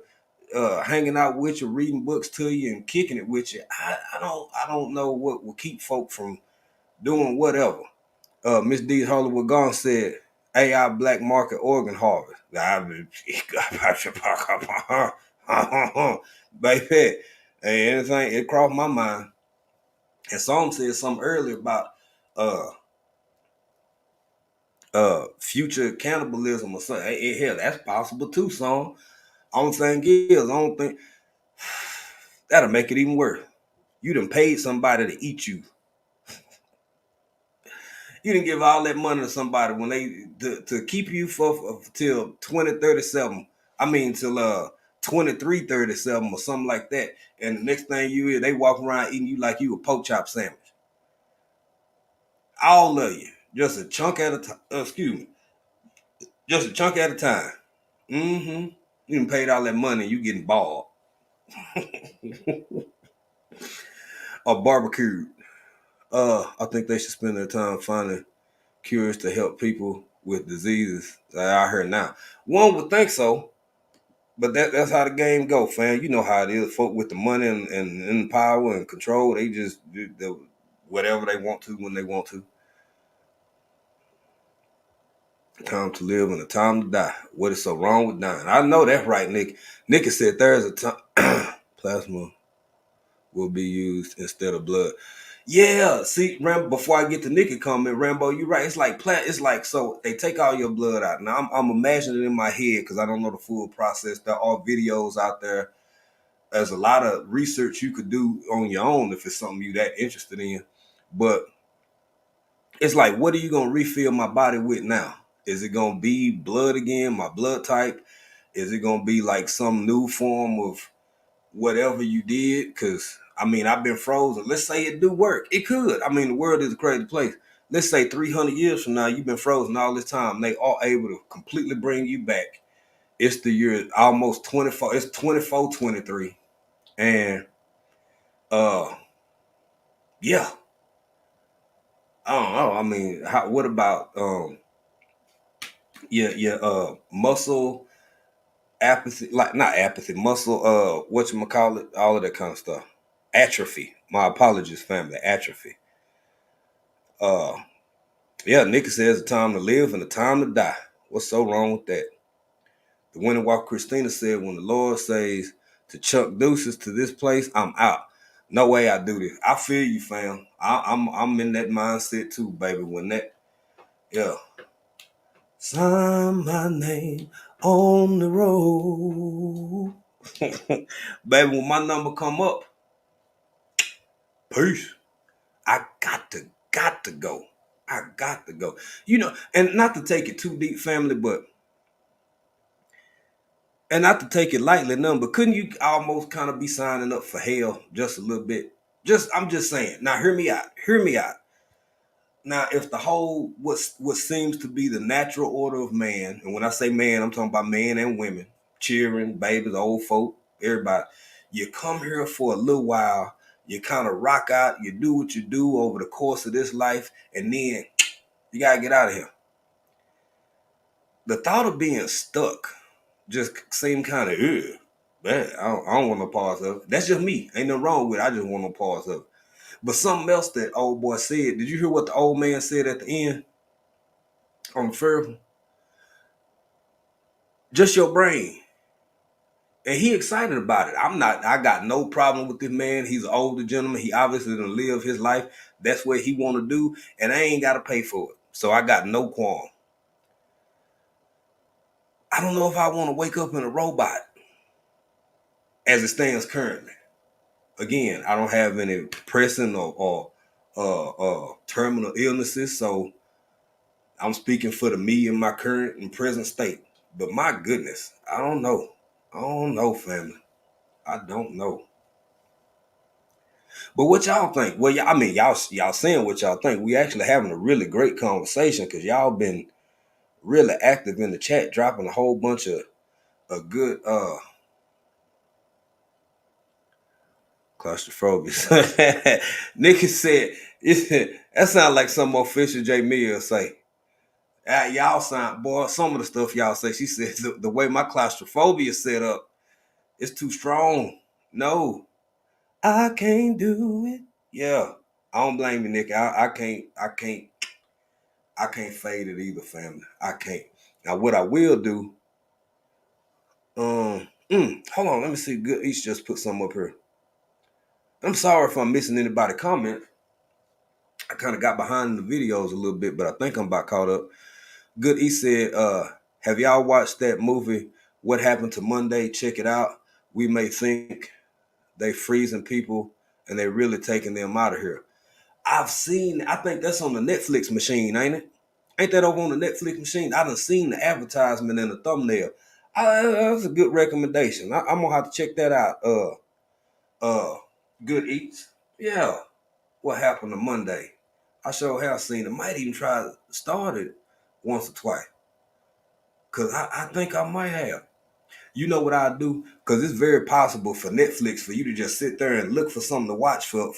hanging out with you, reading books to you, and kicking it with you. I don't know what will keep folk from doing whatever. Miss D Hollywood Gone said, AI black market organ harvest. Baby, anything, it crossed my mind. And some said something earlier about future cannibalism or something. Hell, that's possible too, son. Only thing is, I don't think that'll make it even worse. You done paid somebody to eat you. You didn't give all that money to somebody when they to keep you for till 2037. I mean till 2337 or something like that. And the next thing you hear, they walk around eating you like you a pork chop sandwich. All of you, just a chunk at a time. Excuse me, just a chunk at a time. You done paid all that money, you getting bald or barbecued. I think they should spend their time finding cures to help people with diseases that are out here now. One would think so, but that's how the game go, fam. You know how it is. Folk with the money and power and control, they just do whatever they want to when they want to. Time to live and a time to die. What is so wrong with dying? I know that's right, Nick. Nicky said there's a time plasma will be used instead of blood. Yeah, see, Rambo, before I get to Nicky comment, Rambo, you're right. It's like so they take all your blood out. Now I'm imagining it in my head because I don't know the full process. There are videos out there. There's a lot of research you could do on your own if it's something you that interested in. But it's like, what are you gonna refill my body with now? Is it gonna be blood again, my blood type? Is it gonna be like some new form of whatever you did? Because I mean, I've been frozen. Let's say it do work. It could. I mean, the world is a crazy place. Let's say 300 years from now, you've been frozen all this time. They are able to completely bring you back. It's the year almost 24. It's 24, 23. And yeah. I don't know. I mean, what about muscle apathy, like not apathy, muscle whatchamacallit, all of that kind of stuff. Atrophy. My apologies, family. Atrophy. Yeah, Nicky says a time to live and a time to die. What's so wrong with that? The Winnie Walker Christina said, when the Lord says to chuck deuces to this place, I'm out. No way I do this. I feel you, fam. I'm in that mindset too, baby. When that, yeah. Sign my name on the road. Baby, when my number come up, peace. I got to go. I got to go. You know, and not to take it too deep, family, but and not to take it lightly, none, but couldn't you almost kind of be signing up for hell just a little bit? I'm just saying. Now, hear me out. Hear me out. Now, if the whole what seems to be the natural order of man, and when I say man, I'm talking about men and women, children, babies, old folk, everybody. You come here for a little while, you kind of rock out, you do what you do over the course of this life, and then you gotta get out of here. The thought of being stuck just seemed kind of man. I don't want no parts of it. That's just me. Ain't nothing wrong with it. I just want no parts of it. But something else that old boy said. Did you hear what the old man said at the end? on the first, just your brain. And he excited about it. I got no problem with this man. He's an older gentleman. He obviously done live his life. That's what he want to do. And I ain't got to pay for it. So I got no qualm. I don't know if I want to wake up in a robot as it stands currently. Again, I don't have any pressing or terminal illnesses. So I'm speaking for the me in my current and present state. But my goodness, I don't know. I don't know, family. I don't know. But what y'all think? Well, y'all saying what y'all think. We actually having a really great conversation because y'all been really active in the chat, dropping a whole bunch of good claustrophobia. Nikki said, that sounds like some official J. Mill say. Y'all sound, boy, some of the stuff y'all say. She said, the way my claustrophobia is set up, it's too strong. No, I can't do it. Yeah, I don't blame you, Nikki. I can't fade it either, family. I can't. Now, what I will do, hold on, let me see. Good East just put something up here. I'm sorry if I'm missing anybody comment. I kind of got behind the videos a little bit, but I think I'm about caught up. Good East said, have y'all watched that movie, What Happened to Monday? Check it out. We may think they freezing people and they really taking them out of here. I've seen, I think that's on the Netflix machine, ain't it? Ain't that over on the Netflix machine? I done seen the advertisement and the thumbnail. That's a good recommendation. I'm gonna have to check that out. Good Eats. Yeah. What Happened to Monday? I sure have seen it. Might even try to start it once or twice. Cause I think I might have. You know what I do? Because it's very possible for Netflix for you to just sit there and look for something to watch for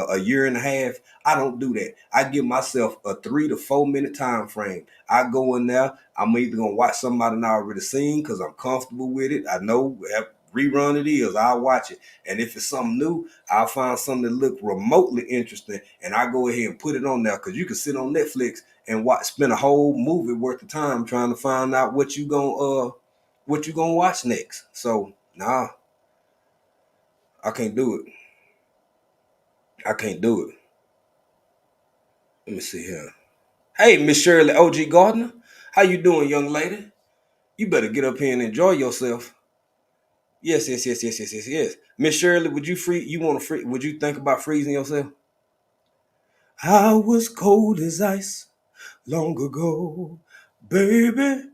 a year and a half. I don't do that. I give myself a 3 to 4 minute time frame. I go in there. I'm either going to watch somebody I already seen because I'm comfortable with it. I know what rerun it is. I'll watch it. And if it's something new, I'll find something that look remotely interesting and I go ahead and put it on there because you can sit on Netflix and spend a whole movie worth of time trying to find out what you gonna watch next. So, nah, I can't do it. I can't do it. Let me see here. Hey, Miss Shirley O.G. Gardner. How you doing, young lady? You better get up here and enjoy yourself. Yes. Miss Shirley, would you would you think about freezing yourself? I was cold as ice long ago, baby.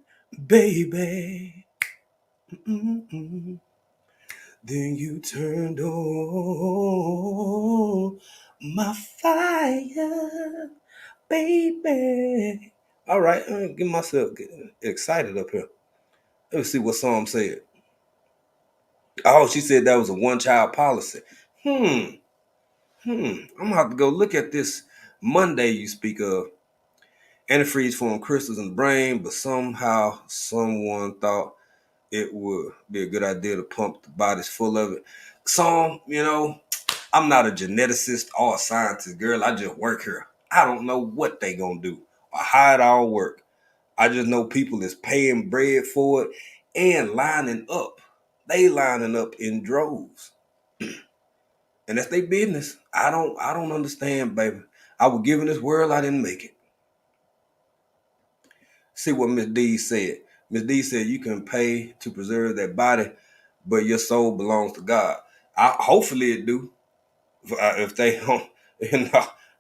Mm-mm. Then you turned on my fire, baby. All right, I'm gonna get myself excited up here. Let me see what Psalm said. Oh, she said that was a one-child policy. I'm gonna have to go look at this Monday you speak of. Antifreeze formed crystals in the brain, but somehow someone thought it would be a good idea to pump the bodies full of it. Psalm, I'm not a geneticist or a scientist, girl. I just work here. I don't know what they gonna do or how it all work. I just know people is paying bread for it and lining up. They lining up in droves. And that's their business. I don't understand, baby. I was given this world, I didn't make it. See what Miss D said. Miss D said you can pay to preserve that body, but your soul belongs to God. Hopefully it do. If they don't,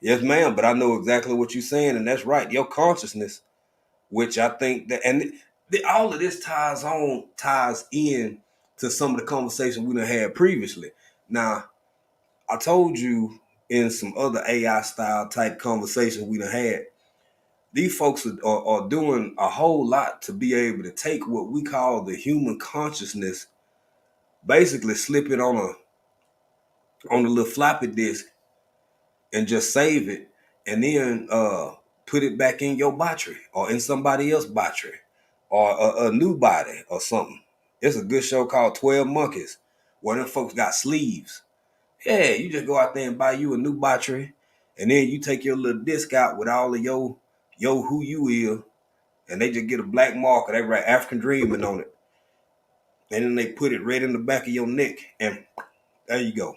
yes, ma'am. But I know exactly what you're saying, and that's right. Your consciousness, which I think that, and all of this ties in to some of the conversation we done had previously. Now, I told you in some other AI style type conversations we done had, these folks are doing a whole lot to be able to take what we call the human consciousness, basically slip it on a little floppy disk and just save it, and then put it back in your battery or in somebody else's battery or a new body or something. It's a good show called 12 Monkeys where them folks got sleeves. Yeah, you just go out there and buy you a new battery, and then you take your little disc out with all of your who you is, and they just get a black marker. They write African Dreaming on it, and then they put it right in the back of your neck, and there you go.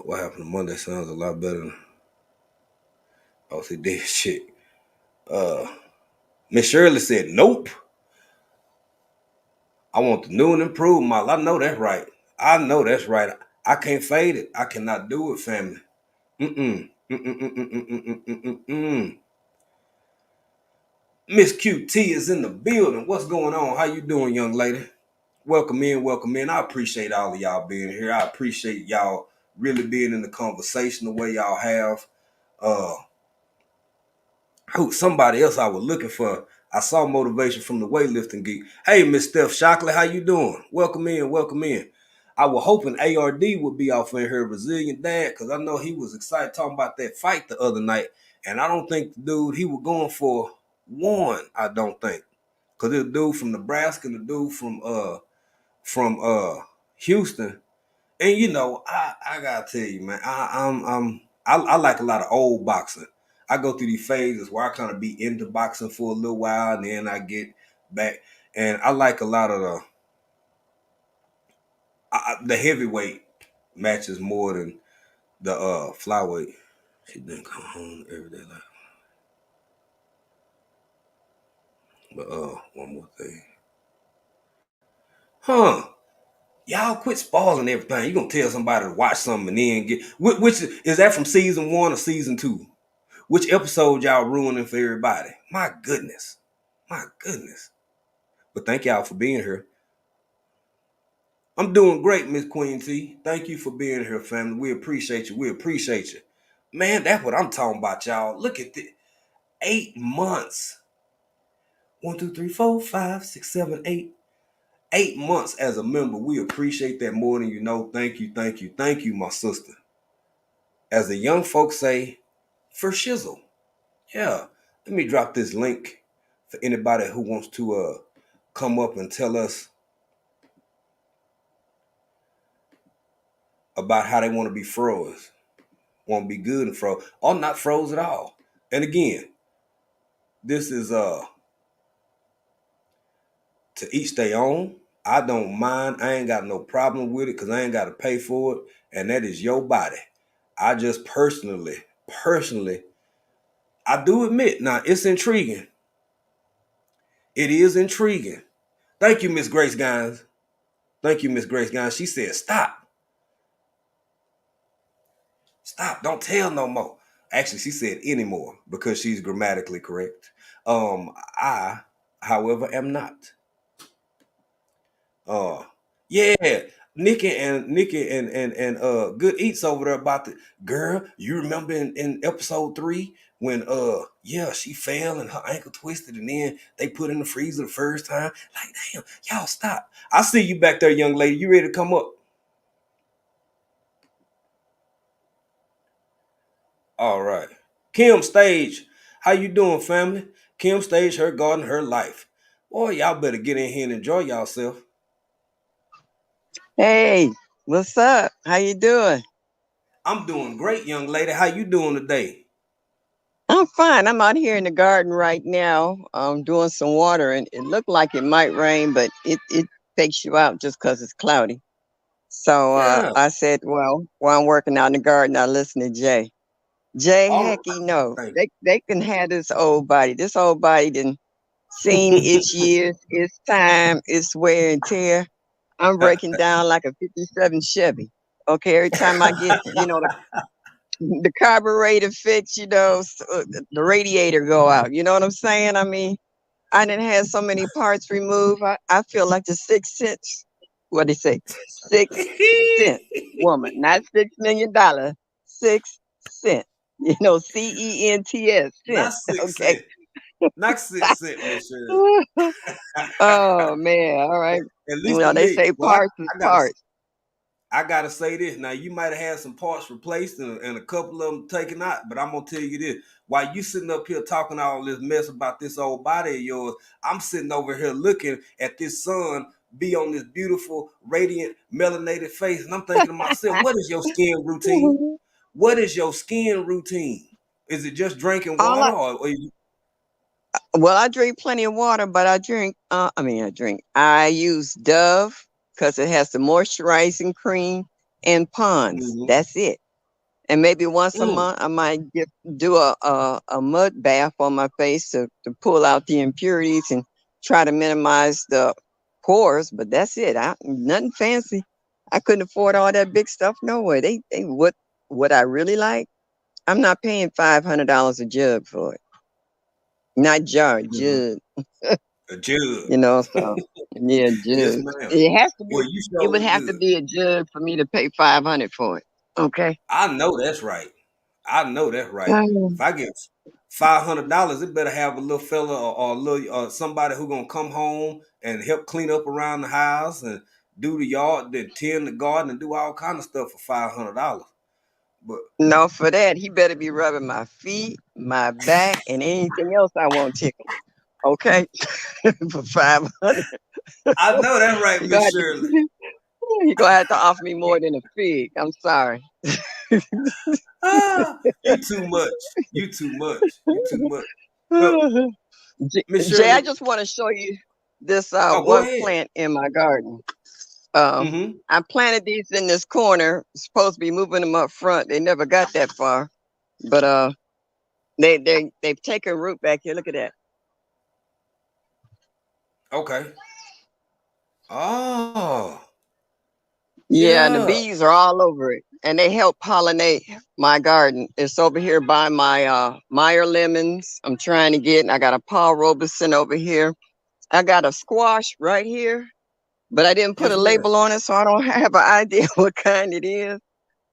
What happened to Monday sounds a lot better than he did shit. Miss Shirley said, nope. I want the new and improved model. I know that's right. I know that's right. I can't fade it. I cannot do it, family. Miss QT is in the building. What's going on? How you doing, young lady? Welcome in, welcome in. I appreciate all of y'all being here. I appreciate y'all really being in the conversation the way y'all have. Somebody else I was looking for. I saw motivation from the weightlifting geek. Hey, Miss Steph Shockley, how you doing? Welcome in, welcome in. I was hoping ARD would be off in here, Brazilian Dad, because I know he was excited talking about that fight the other night. And I don't think the dude he was going for won, I don't think. Because the dude from Nebraska and the dude from Houston. And you know, I gotta tell you, man, I like a lot of old boxing. I go through these phases where I kind of be into boxing for a little while, and then I get back. And I like a lot of the heavyweight matches more than the flyweight. She didn't come home every day like. But one more thing. Y'all quit spoiling everything. You gonna tell somebody to watch something and then get which is that from season 1 or season 2? Which episode y'all ruining for everybody? My goodness. My goodness. But thank y'all for being here. I'm doing great, Miss Queen T. Thank you for being here, family. We appreciate you. We appreciate you. Man, that's what I'm talking about, y'all. Look at this. 8 months. 1, 2, 3, 4, 5, 6, 7, 8. 8 months as a member. We appreciate that more than you know. Thank you, thank you, thank you, my sister. As the young folks say, for shizzle. Yeah. Let me drop this link for anybody who wants to come up and tell us about how they want to be froze. Want to be good and froze. Or not froze at all. And again, this is to each their own. I don't mind. I ain't got no problem with it because I ain't got to pay for it. And that is your body. I just personally, I do admit, now it's intriguing. It is intriguing. Thank you, Miss Grace Gines. Thank you, Miss Grace Gines. She said, stop. Stop. Don't tell no more. Actually, she said anymore because she's grammatically correct. I, however, am not. Yeah. Nikki and Good Eats over there about the girl. You remember in episode 3 when she fell and her ankle twisted and then they put in the freezer the first time. Like, damn, y'all stop. I see you back there, young lady. You ready to come up? All right. Kim Stage, how you doing, family? Kim Stage, her garden, her life. Boy, y'all better get in here and enjoy yourself. Hey, what's up? How you doing? I'm doing great, young lady. How you doing today? I'm fine. I'm out here in the garden right now, doing some watering. It looked like it might rain, but it takes you out just because it's cloudy. So I said, well, while I'm working out in the garden, I listen to Jay. Jay, hecky no. They can have this old body. This old body done seen its years, its time, its wear and tear. I'm breaking down like a 57 Chevy. Okay, every time I get, the carburetor fix, the radiator go out. You know what I'm saying? I mean, I didn't have so many parts removed. I feel like the 6 cents. What they say? 6 cent woman, not $6 million. 6 cent. CENTS. Not 6 okay. cent. Not 6 cent, Miss Shirley. Oh man! All right. At least they say parts is parts. I gotta say this. Now you might have had some parts replaced and a couple of them taken out, but I'm gonna tell you this: while you sitting up here talking all this mess about this old body of yours, I'm sitting over here looking at this sun be on this beautiful, radiant, melanated face, and I'm thinking to myself, what is your skin routine? What is your skin routine? Is it just drinking All water, I, or you, well, I drink plenty of water, but I use Dove because it has the moisturizing cream and Pond's. mm-hmm. That's it. And maybe once a Mm. month, I might do a mud bath on my face to pull out the impurities and try to minimize the pores. But that's it. Nothing fancy. I couldn't afford all that big stuff. No way. They what I really like. I'm not paying $500 a jug for it. Not jar, Mm-hmm. jug. A jug? You know, so yeah, Yes, jug. ma'am. It has to be. Well, you It would surely have to good. be a jug for me to pay 500 for it. Okay. I know that's right. I know that's right. Um, If I get $500, it better have a little fella or a little somebody who gonna come home and help clean up around the house and do the yard, then tend the garden and do all kind of stuff for $500. But No, for that, he better be rubbing my feet, my back, and anything else I want tickled. Okay, for 500, I know that's right, you gonna Miss have Shirley. to you gonna have to offer me more than a fig. I'm sorry. Ah, you too much. You too much. You too much. But Miss Jay, I Shirley, just want to show you this oh, go one ahead. plant in my garden. Um, Mm-hmm. I planted these in this corner. Supposed to be moving them up front. They never got that far, but they've taken root back here. Look at that. Okay. Oh, Yeah, and the yeah. bees are all over it, and they help pollinate my garden. It's over here by my Meyer lemons. I'm trying to get. I got a Paul Robeson over here. I got a squash right here, but I didn't put Yes, a ma'am. label on it, so I don't have an idea what kind it is.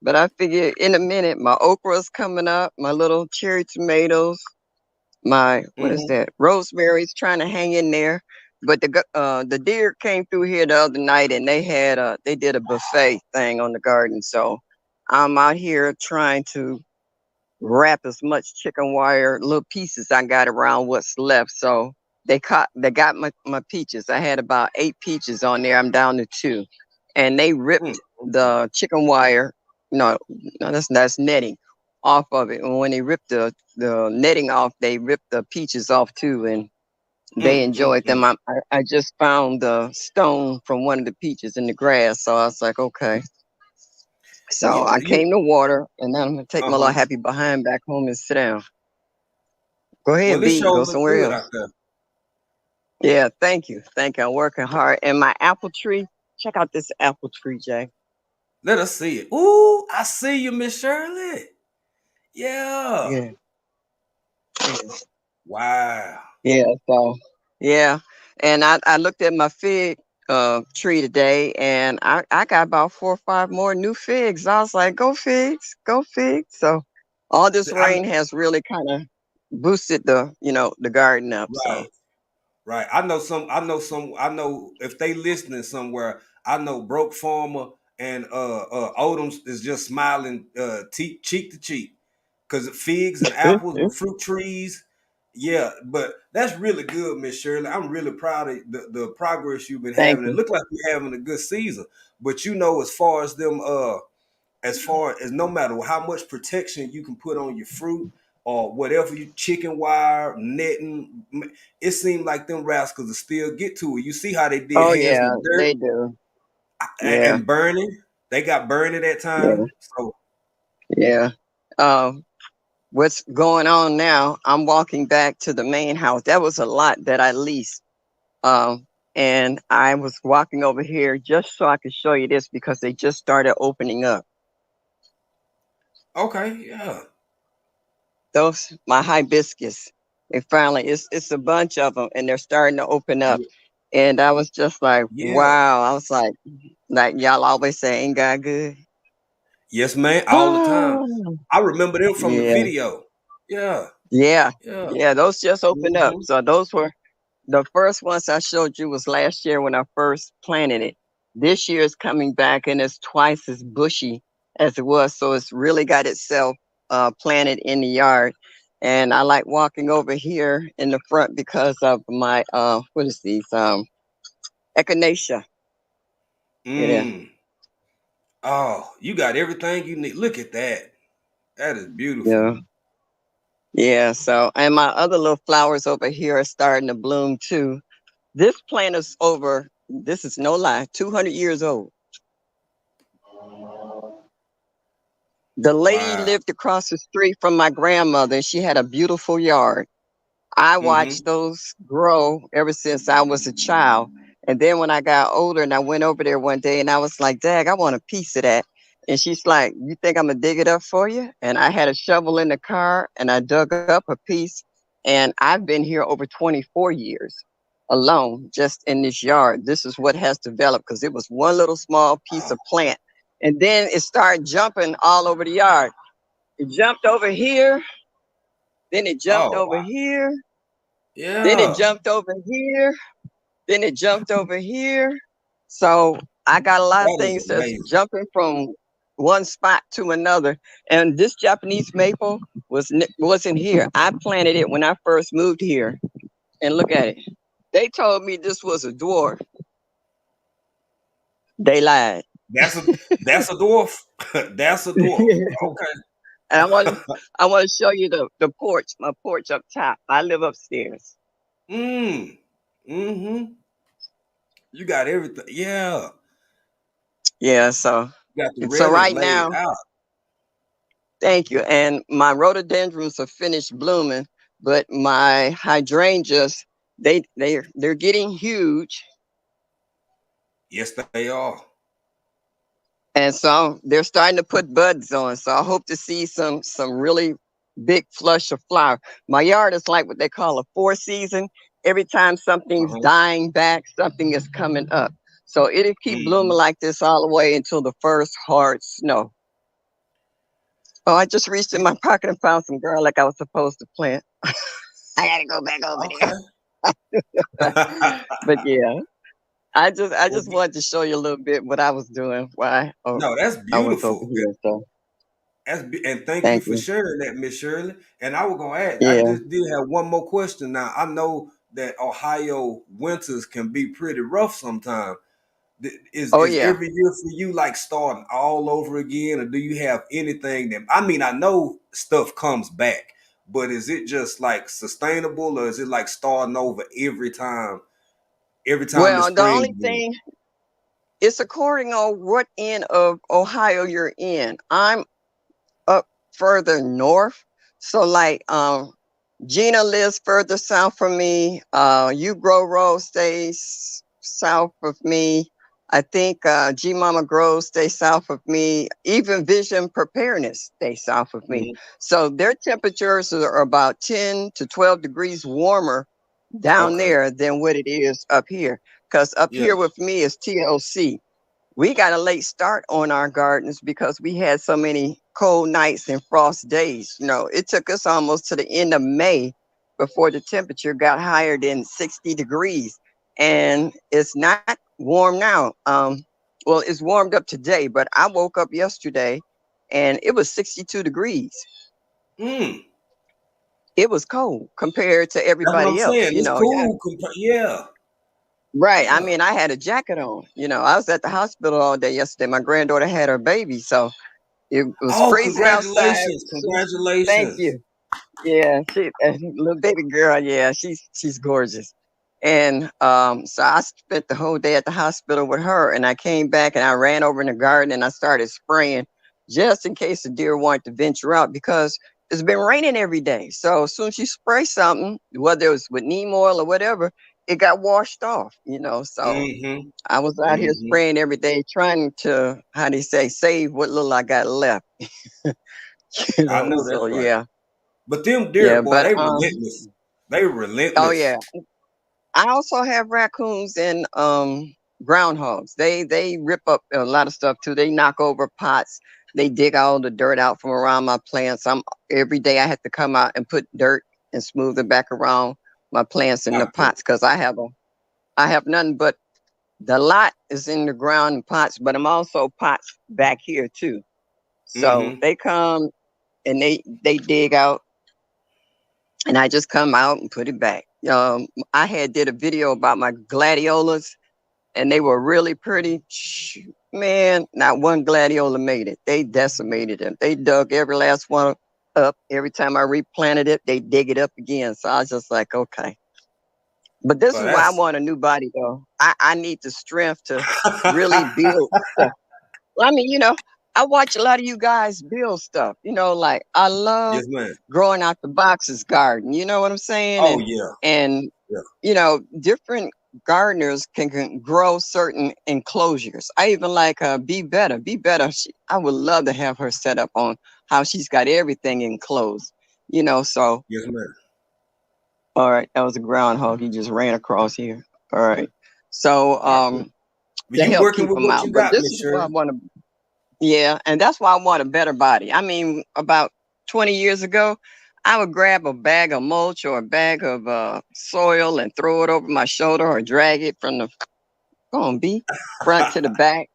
But I figure in a minute, my okra's coming up, my little cherry tomatoes, my what is Mm-hmm. that? Rosemary's trying to hang in there. But the deer came through here the other night and they did a buffet thing on the garden. So I'm out here trying to wrap as much chicken wire, little pieces I got around what's left. So they got my peaches. I had about 8 peaches on there. I'm down to 2. And they ripped Okay. the chicken wire. No, no, that's netting off of it. And when they ripped the netting off, they ripped the peaches off too, and they enjoyed them. I just found the stone from one of the peaches in the grass, so I was like, okay. So Yeah, I you. came to water, and now I'm gonna take my little Uh-huh. happy behind back home and sit down. Go ahead, Well, it B. sure Go look somewhere good else. out there. Yeah, thank you. Thank you. I'm working hard. And my apple tree. Check out this apple tree, Jay. Let us see it. Ooh, I see you, Miss Shirley. Yeah. Yeah. Wow. Yeah. So yeah. And I looked at my fig tree today and I got about 4 or 5 more new figs. I was like, go figs, go figs. So all this See, I rain has really kind of boosted the garden up. So right, right. I know some. I know some. I know if they listening somewhere. I know Broke Farmer and Odoms is just smiling cheek to cheek because figs and apples and fruit trees. Yeah, but that's really good, Miss Shirley. I'm really proud of the progress you've been thank having. It you. look like you're having a good season. But as far as no matter how much protection you can put on your fruit or whatever you chicken wire, netting, it seemed like them rascals will still get to it. You see how they did Oh hands yeah, with dirt they do. and, Yeah, burning. They got burned at that yeah, time. So yeah. Um, what's going on now? I'm walking back to the main house. That was a lot that I leased. And I was walking over here just so I could show you this because they just started opening up. okay, yeah. Those my hibiscus. They finally it's a bunch of them and they're starting to open up. And I was just like, Yeah. wow. I was like y'all always say, ain't God good? Yes, man, all the time. Oh, I remember them from the yeah, video. Yeah, yeah, yeah. yeah. Those just opened up. Hmm. So those were the first ones I showed you was last year when I first planted it. This year is coming back and it's twice as bushy as it was. So it's really got itself planted in the yard. And I like walking over here in the front because of my what is these? Echinacea. Yeah. Mm. Oh, you got everything you need. Look at that. That is beautiful. Yeah. Yeah. So, and my other little flowers over here are starting to bloom too. This plant is over, this is no lie, 200 years old. The lady Wow. lived across the street from my grandmother, and she had a beautiful yard. I Mm-hmm. watched those grow ever since I was a child. And then when I got older and I went over there one day and I was like, Dag, I want a piece of that. And she's like, you think I'm gonna dig it up for you? And I had a shovel in the car and I dug up a piece. And I've been here over 24 years alone, just in this yard. This is what has developed because it was one little small piece of plant. And then it started jumping all over the yard. It jumped over here, then it jumped Oh, over wow. here, then it Yeah. jumped over here, then it jumped over here. So I got a lot of That is things that's amazing. jumping from one spot to another. And this Japanese maple wasn't here. I planted it when I first moved here. And look at it. They told me this was a dwarf. They lied. That's a dwarf. That's a dwarf. Okay. And I want to show you the porch, my porch up top. I live upstairs. Mm-hmm. You got everything. Yeah. Yeah, so You got the so relish right laid now, out. thank you. And my rhododendrons are finished blooming, but my hydrangeas, they're getting huge. Yes, they are. And so they're starting to put buds on. So I hope to see some really big flush of flower. My yard is like what they call a four season. Every time something's Uh-huh. dying back, something is coming up. So it'll keep blooming Mhm. like this all the way until the first hard snow. Oh, I just reached in my pocket and found some garlic I was supposed to plant. I gotta go back over there. Okay. But yeah, I Well, just wanted to show you a little bit what I was doing while no, that's I was over beautiful. here. So And thank you thank for you. sharing that, Miss Shirley. And I was gonna add, I Yeah. just did have one more question. Now I know that Ohio winters can be pretty rough sometimes. Oh Is yeah. every year for you like starting all over again, or do you have anything that I mean? I know stuff comes back, but is it just like sustainable, or is it like starting over every time? Every time the Well, the spring only begins? thing it's according on what end of Ohio you're in. I'm up further north. So like Gina lives further south from me. You Grow Road stays south of me. I think G Mama Grove stays south of me. Even Vision Preparedness stays south of me. Mhm. So their temperatures are about 10 to 12 degrees warmer down Okay. there than what it is up here. Because up Yeah. here with me is TLC. We got a late start on our gardens because we had so many cold nights and frost days. You know, it took us almost to the end of May before the temperature got higher than 60 degrees. And it's not warm now. Well, it's warmed up today, but I woke up yesterday and it was 62 degrees. Mm. It was cold compared to That's what I'm everybody else, saying. you It's know. Yeah. cool. Yeah. Right. I Yeah. mean, I had a jacket on. You know, I was at the hospital all day yesterday. My granddaughter had her baby, so it was Oh, freezing outside. congratulations. Thank Congratulations. you. Yeah, she little baby girl. Yeah, she's gorgeous. And so I spent the whole day at the hospital with her, and I came back and I ran over in the garden and I started spraying just in case the deer wanted to venture out because it's been raining every day. So as soon as you spray something, whether it was with neem oil or whatever, it got washed off. You know, so Mm-hmm. I was out here Mm-hmm. spraying every day, trying to, how do you say, save what little I got left. You I know, know so that's right. yeah, But them deer, yeah. boy, But they relentless. They oh relentless. yeah, I also have raccoons and groundhogs. They rip up a lot of stuff too. They knock over pots. They dig all the dirt out from around my plants. Every day I have to come out and put dirt and smooth it back around my plants in the Not good. pots because I have nothing but the lot is in the ground in pots, but I'm also pots back here too. So Mm-hmm. they come and they dig out, and I just come out and put it back. I had did a video about my gladiolas, and they were really pretty. Man, not one gladiola made it. They decimated them. They dug every last one. up. Every time I replanted it, they dig it up again. So I was just like, okay. But this Well, is why I that's want a new body, though. I need the strength to really build stuff. Well, I mean, I watch a lot of you guys build stuff. Like I love yes, man. growing out the boxes garden. You know what I'm saying? Oh And yeah, and yeah. different gardeners can grow certain enclosures. I even like Be Better. Be Better. I would love to have her set up on how she's got everything enclosed. So Yes, man. all right, that was a groundhog. He just ran across here. All right. So All right. But to you help working keep with them what out. you But got, this Miss is why I Shirley. want to. Yeah, and that's why I want a better body. I mean, about 20 years ago, I would grab a bag of mulch or a bag of soil and throw it over my shoulder or drag it from the front to the back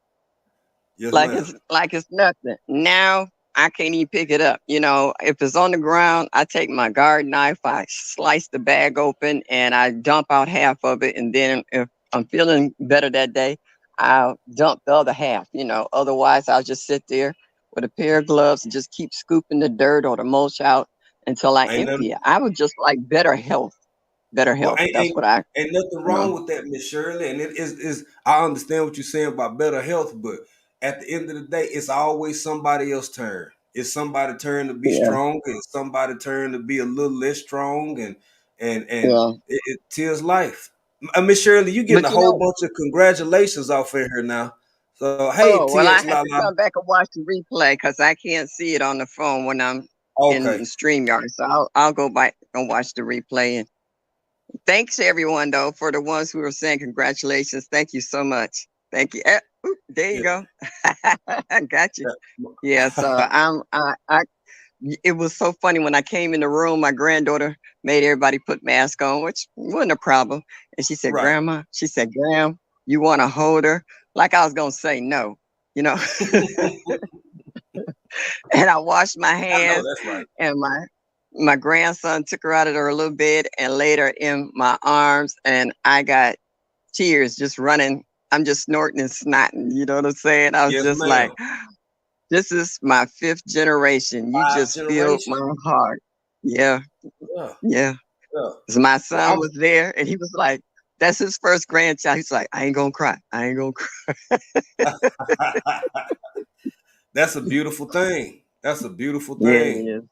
Yes, like ma'am. it's nothing. Now I can't even pick it up. If it's on the ground, I take my garden knife, I slice the bag open, and I dump out half of it. And then if I'm feeling better that day, I'll dump the other half. Otherwise, I'll just sit there with a pair of gloves and just keep scooping the dirt or the mulch out until I Ain't empty nothing. it. I would just like better health. Better Well, health. That's what I, ain't nothing you know. wrong with that, Miss Shirley. And it is I understand what you're saying about better health, but at the end of the day, it's always somebody else's turn. It's somebody's turn to be Yeah. strong, and somebody's turn to be a little less strong, and Yeah. it tis life. Miss Shirley, you getting But a whole bunch of congratulations off of here now. So hey, oh, well, I TX have to Lala. come back and watch the replay because I can't see it on the phone when I'm in Okay. StreamYard. So I'll go back and watch the replay. And thanks everyone though for the ones who are saying congratulations. Thank you so much. Thank you. There you go. I got you. Yeah. So it was so funny when I came in the room. My granddaughter made everybody put masks on, which wasn't a problem. And she said, Right. "Grandma," she said, "Graham, you want to hold her?" Like I was gonna say no, And I washed my I know hands, that's right. and my grandson took her out of her little bed and laid her in my arms, and I got tears just running. I'm just snorting and snotting. You know what I'm saying? I was Yes, just ma'am. like, this is my 5th generation. You 5 just filled generation. my heart. Yeah. Yeah. Yeah. Yeah. 'Cause my Well, son was there and he was like, that's his first grandchild. He's like, I ain't gonna cry. I ain't gonna cry. That's a beautiful thing. That's a beautiful Yeah, it thing. is.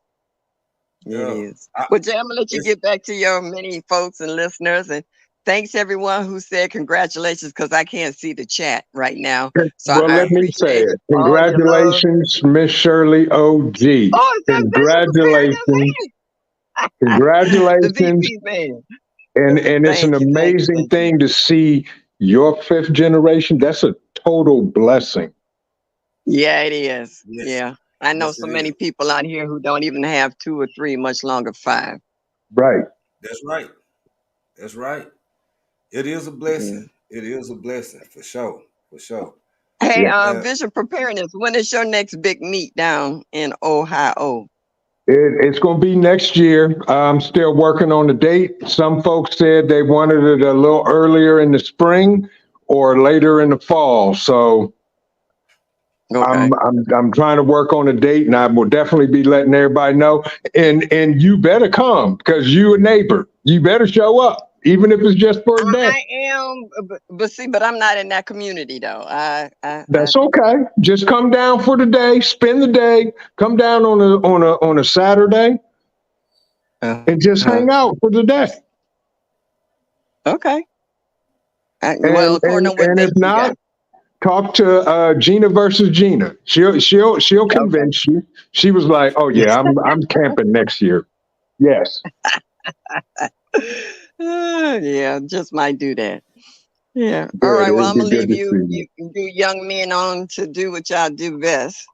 It Yeah. is. Well, Jay, I'm gonna let you It's get back to your many folks and listeners, and thanks everyone who said congratulations because I can't see the chat right now. So Well, I let me say appreciate it. all your love. Congratulations, Miss Shirley OG. Oh, it's that Bishop Congratulations. Preparedness man. The Congratulations. VP man. And it's an Thank you, thank you, amazing thank you. thing to see your 5th generation. That's a total blessing. Yeah, it is. yes. Yeah. I know Yes, so it many is. people out here who don't even have 2 or 3, much longer 5. Right. That's right. That's right. It is a Yeah. blessing. It is a blessing for sure. For sure. Hey, Yeah. Vision Preparedness, when is your next big meet down in Ohio? It's going to be next year. I'm still working on the date. Some folks said they wanted it a little earlier in the spring or later in the fall. So Okay. I'm trying to work on a date, and I will definitely be letting everybody know. And you better come because you a neighbor. You better show up, even if it's just for a day. I am, but see, but I'm not in that community though. That's okay. Just come down for the day, spend the day, come down on a Saturday, and just hang out for the day. Okay. Well, according to what And date if you not, got. talk to Gina versus Gina. She'll convince you. She was like, "Oh yeah, I'm camping next year." Yes. Yeah, just might do that. Yeah. All Good. right. Well, It'd I'm be gonna good leave to you, see you. you young men on to do what y'all do best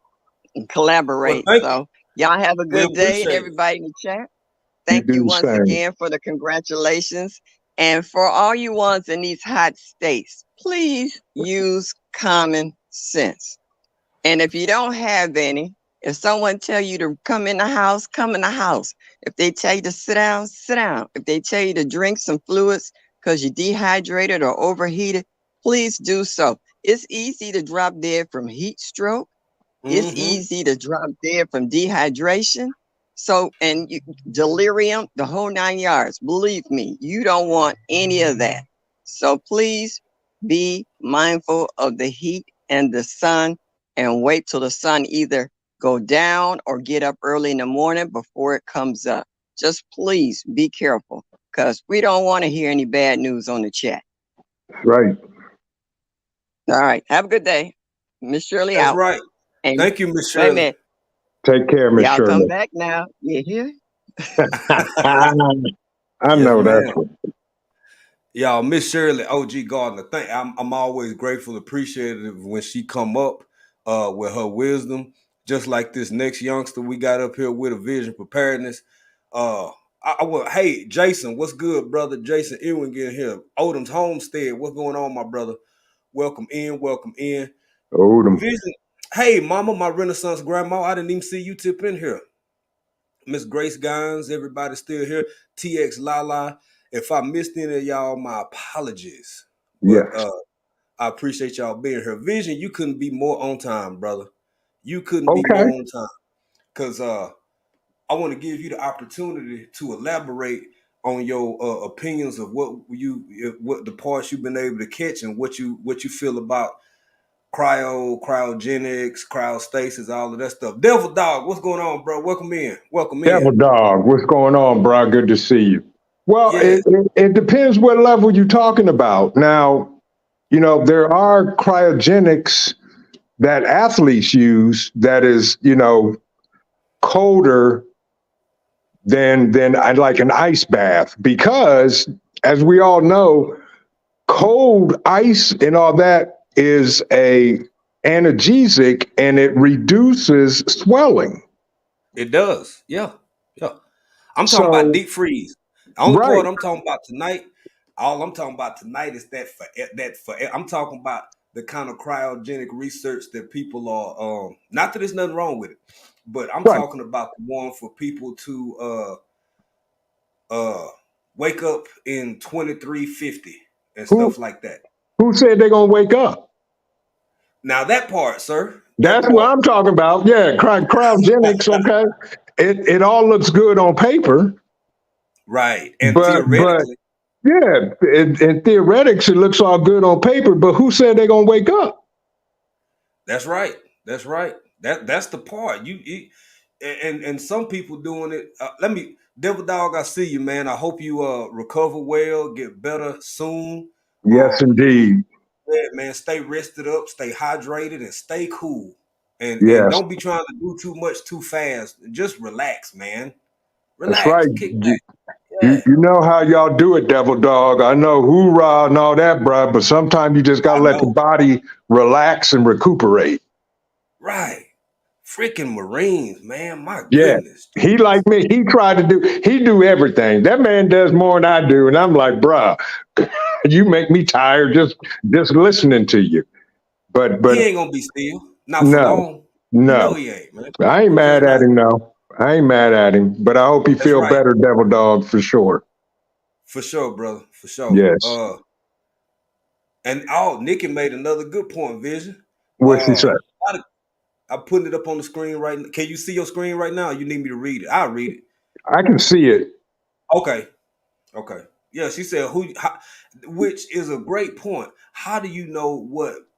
and Well, collaborate. thank you. So y'all have a We good day, and appreciate it. everybody in the chat. You Thank do you the once same. again for the congratulations. And for all you ones in these hot states, please use common sense. And if you don't have any, if someone tell you to come in the house, come in the house. If they tell you to sit down, sit down. If they tell you to drink some fluids because you're dehydrated or overheated, please do so. It's easy to drop dead from heat stroke. It's Mm-hmm. easy to drop dead from dehydration. So, and delirium, the whole 9 yards. Believe me, you don't want any of that. So please be mindful of the heat and the sun, and wait till the sun either go down or get up early in the morning before it comes up. Just please be careful, because we don't want to hear any bad news on the chat. Right. All right. Have a good day. Miss Shirley That's out. right. And Thank you, Miss Shirley. Amen. Take care, Miss Y'all come Shirley. back now. You hear? I know Yes, that's ma'am. Y'all, Miss Shirley, OG Gardner. I'm always grateful, appreciative when she come up with her wisdom, just like this next youngster we got up here with a vision preparedness. Hey, Jason, what's good, brother? Jason Ewing getting here. Odom's Homestead, what's going on, my brother? Welcome in, welcome in. Odom. Vision. Hey, mama, my Renaissance grandma, I didn't even see you tip in here. Miss Grace Gines, everybody still here. TX Lala. If I missed any of y'all, my apologies. But Yes. I appreciate y'all being here. Vision, you couldn't be more on time, brother. You couldn't be Okay. more on time. Because I want to give you the opportunity to elaborate on your opinions of what the parts you've been able to catch and what you feel about cryogenics, cryostasis, all of that stuff. Devil Dog, what's going on, bro? Welcome in. Welcome Devil in. Dog, what's going on, bro? Good to see you. Well, Yeah. it depends what level you're talking about. Now, there are cryogenics that athletes use that is, colder than I'd like an ice bath, because as we all know, cold ice and all that is a analgesic, and it reduces swelling. It does. Yeah. I'm talking about deep freeze. The only part I'm talking about tonight, all I'm talking about tonight is I'm talking about the kind of cryogenic research that people are not that there's nothing wrong with it, but I'm talking about the one for people to wake up in 2350 and stuff like that. Who said they're gonna wake up? Now that part, sir. That's what I'm talking about. Yeah, cryogenics. Okay, it all looks good on paper, right? And but theoretically, in theoretics, it looks all good on paper. But who said they're gonna wake up? That's right. That's right. That's the part. And some people doing it. Devil Dog, I see you, man. I hope you recover well, get better soon. Yes, indeed. Yeah, man. Stay rested up, stay hydrated, and stay cool. And don't be trying to do too much too fast. Just relax, man. Relax. That's right. Kick back. You know how y'all do it, Devil Dog. I know hoorah and all that, bro. But sometimes you just gotta let the body relax and recuperate. Right. Freaking Marines, man. My goodness. He like me. He do everything. That man does more than I do. And I'm like, bruh, you make me tired just listening to you. But he ain't gonna be still. Not for long. No, he ain't, man. I ain't mad at him, though. I ain't mad at him. But I hope he feel better, Devil Dog, for sure. For sure, brother. For sure. Yes. And Nikki made another good point, Vision. What's he say? I'm putting it up on the screen right now. Can you see your screen right now? You need me to read it. I'll read it. I can see it. Okay. Yeah, she said which is a great point. How do you know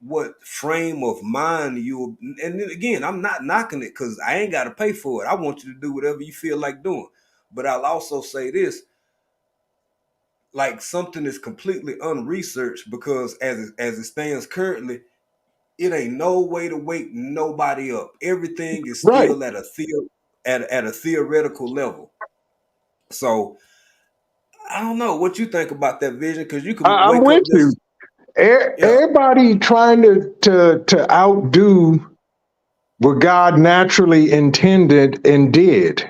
what frame of mind you? And then again, I'm not knocking it because I ain't got to pay for it. I want you to do whatever you feel like doing. But I'll also say this: like something is completely unresearched, because as it stands currently, it ain't no way to wake nobody up. Everything is still at a theoretical level. So I don't know what you think about that, Vision, because you can I'm with you. Everybody trying to outdo what God naturally intended and did.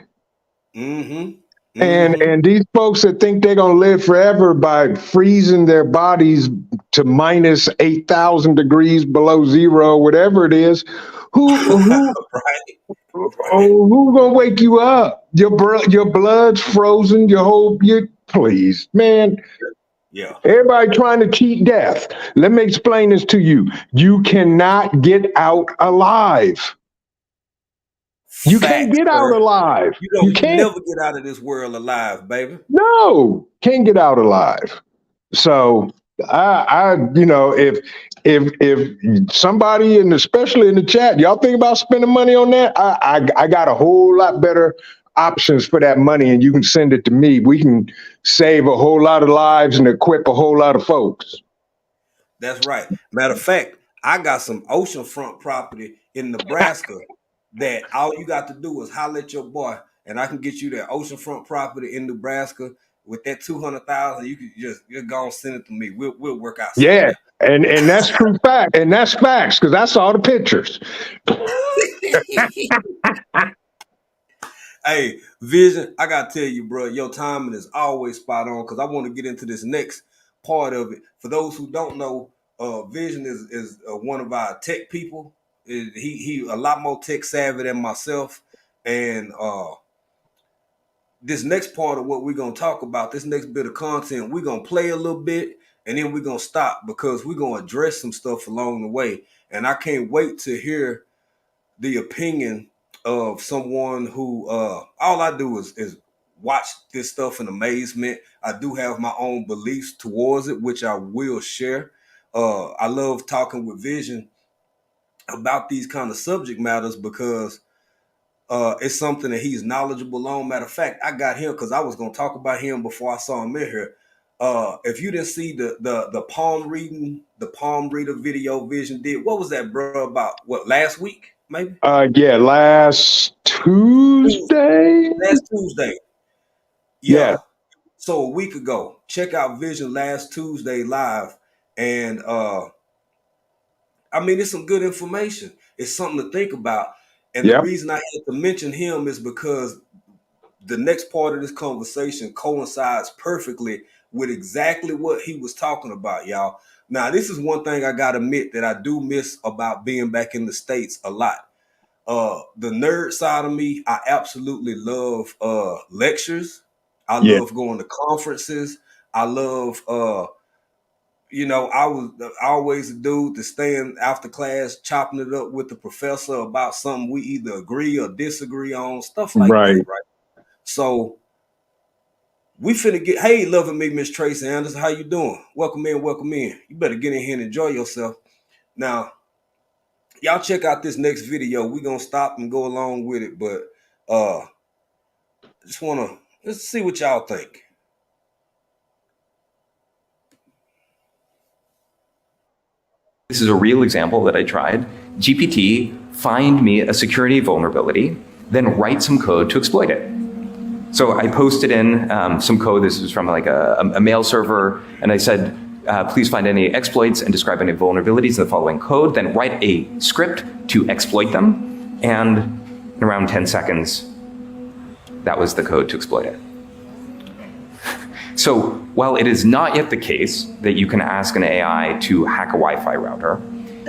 Mm-hmm. And these folks that think they're gonna live forever by freezing their bodies to minus 8,000 degrees below zero, whatever it is, who gonna wake you up? Your blood's frozen. Please, man. Yeah. Everybody trying to cheat death. Let me explain this to you. You cannot get out alive. You can't get out sir. alive. You can't. never get out of this world alive, baby. No, can't get out alive. So I if somebody, and especially in the chat, y'all think about spending money on that, I got a whole lot better options for that money, and you can send it to me. We can save a whole lot of lives and equip a whole lot of folks. That's right. Matter of fact, I got some oceanfront property in Nebraska that all you got to do is holler at your boy, and I can get you that oceanfront property in Nebraska with that 200,000. You can just go and send it to me. We'll work out. Yeah, and that's true fact, and that's facts because I saw the pictures. Hey, Vision, I gotta tell you, bro, your timing is always spot on because I want to get into this next part of it. For those who don't know, Vision is one of our tech people. He a lot more tech savvy than myself, and this next part of what we're gonna talk about, this next bit of content, we're gonna play a little bit, and then we're gonna stop because we're gonna address some stuff along the way. And I can't wait to hear the opinion of someone who all I do is watch this stuff in amazement. I do have my own beliefs towards it, which I will share. I love talking with Vision about these kind of subject matters because it's something that he's knowledgeable on. Matter of fact, I got him because I was going to talk about him before I saw him in here. If you didn't see the palm reader video Vision did, what was that, bro? About what, last week? Maybe? Yeah, last Tuesday. Yeah. So a week ago, check out Vision last Tuesday live. And I mean, it's some good information. It's something to think about. And the reason I had to mention him is because the next part of this conversation coincides perfectly with exactly what he was talking about, y'all. Now, this is one thing I gotta admit that I do miss about being back in the States a lot. The nerd side of me, I absolutely love lectures. I love going to conferences. I love I was always a dude to stand after class chopping it up with the professor about something we either agree or disagree on, stuff like that, right? So we finna get, hey, loving me, Miss Tracy Anderson, how you doing? Welcome in, welcome in. You better get in here and enjoy yourself. Now, y'all check out this next video. We're gonna stop and go along with it, but let's see what y'all think. This is a real example that I tried. GPT, find me a security vulnerability, then write some code to exploit it. So I posted in some code. This was from like a mail server, and I said, please find any exploits and describe any vulnerabilities in the following code, then write a script to exploit them. And in around 10 seconds, that was the code to exploit it. So while it is not yet the case that you can ask an AI to hack a Wi-Fi router,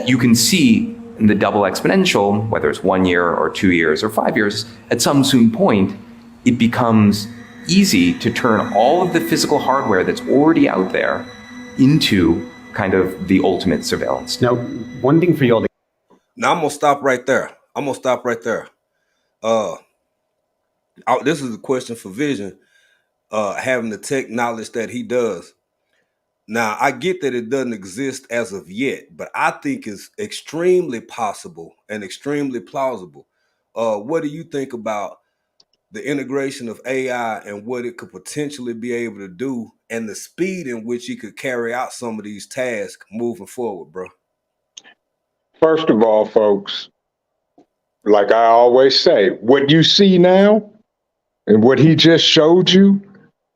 you can see in the double exponential, whether it's 1 year or 2 years or 5 years, at some soon point, it becomes easy to turn all of the physical hardware that's already out there into kind of the ultimate surveillance. Now, one thing for you all to... Now I'm gonna stop right there. This is a question for Vision, having the tech knowledge that he does. Now, I get that it doesn't exist as of yet, but I think it's extremely possible and extremely plausible. What do you think about the integration of AI and what it could potentially be able to do and the speed in which you could carry out some of these tasks moving forward, bro? First of all, folks, like I always say, what you see now and what he just showed you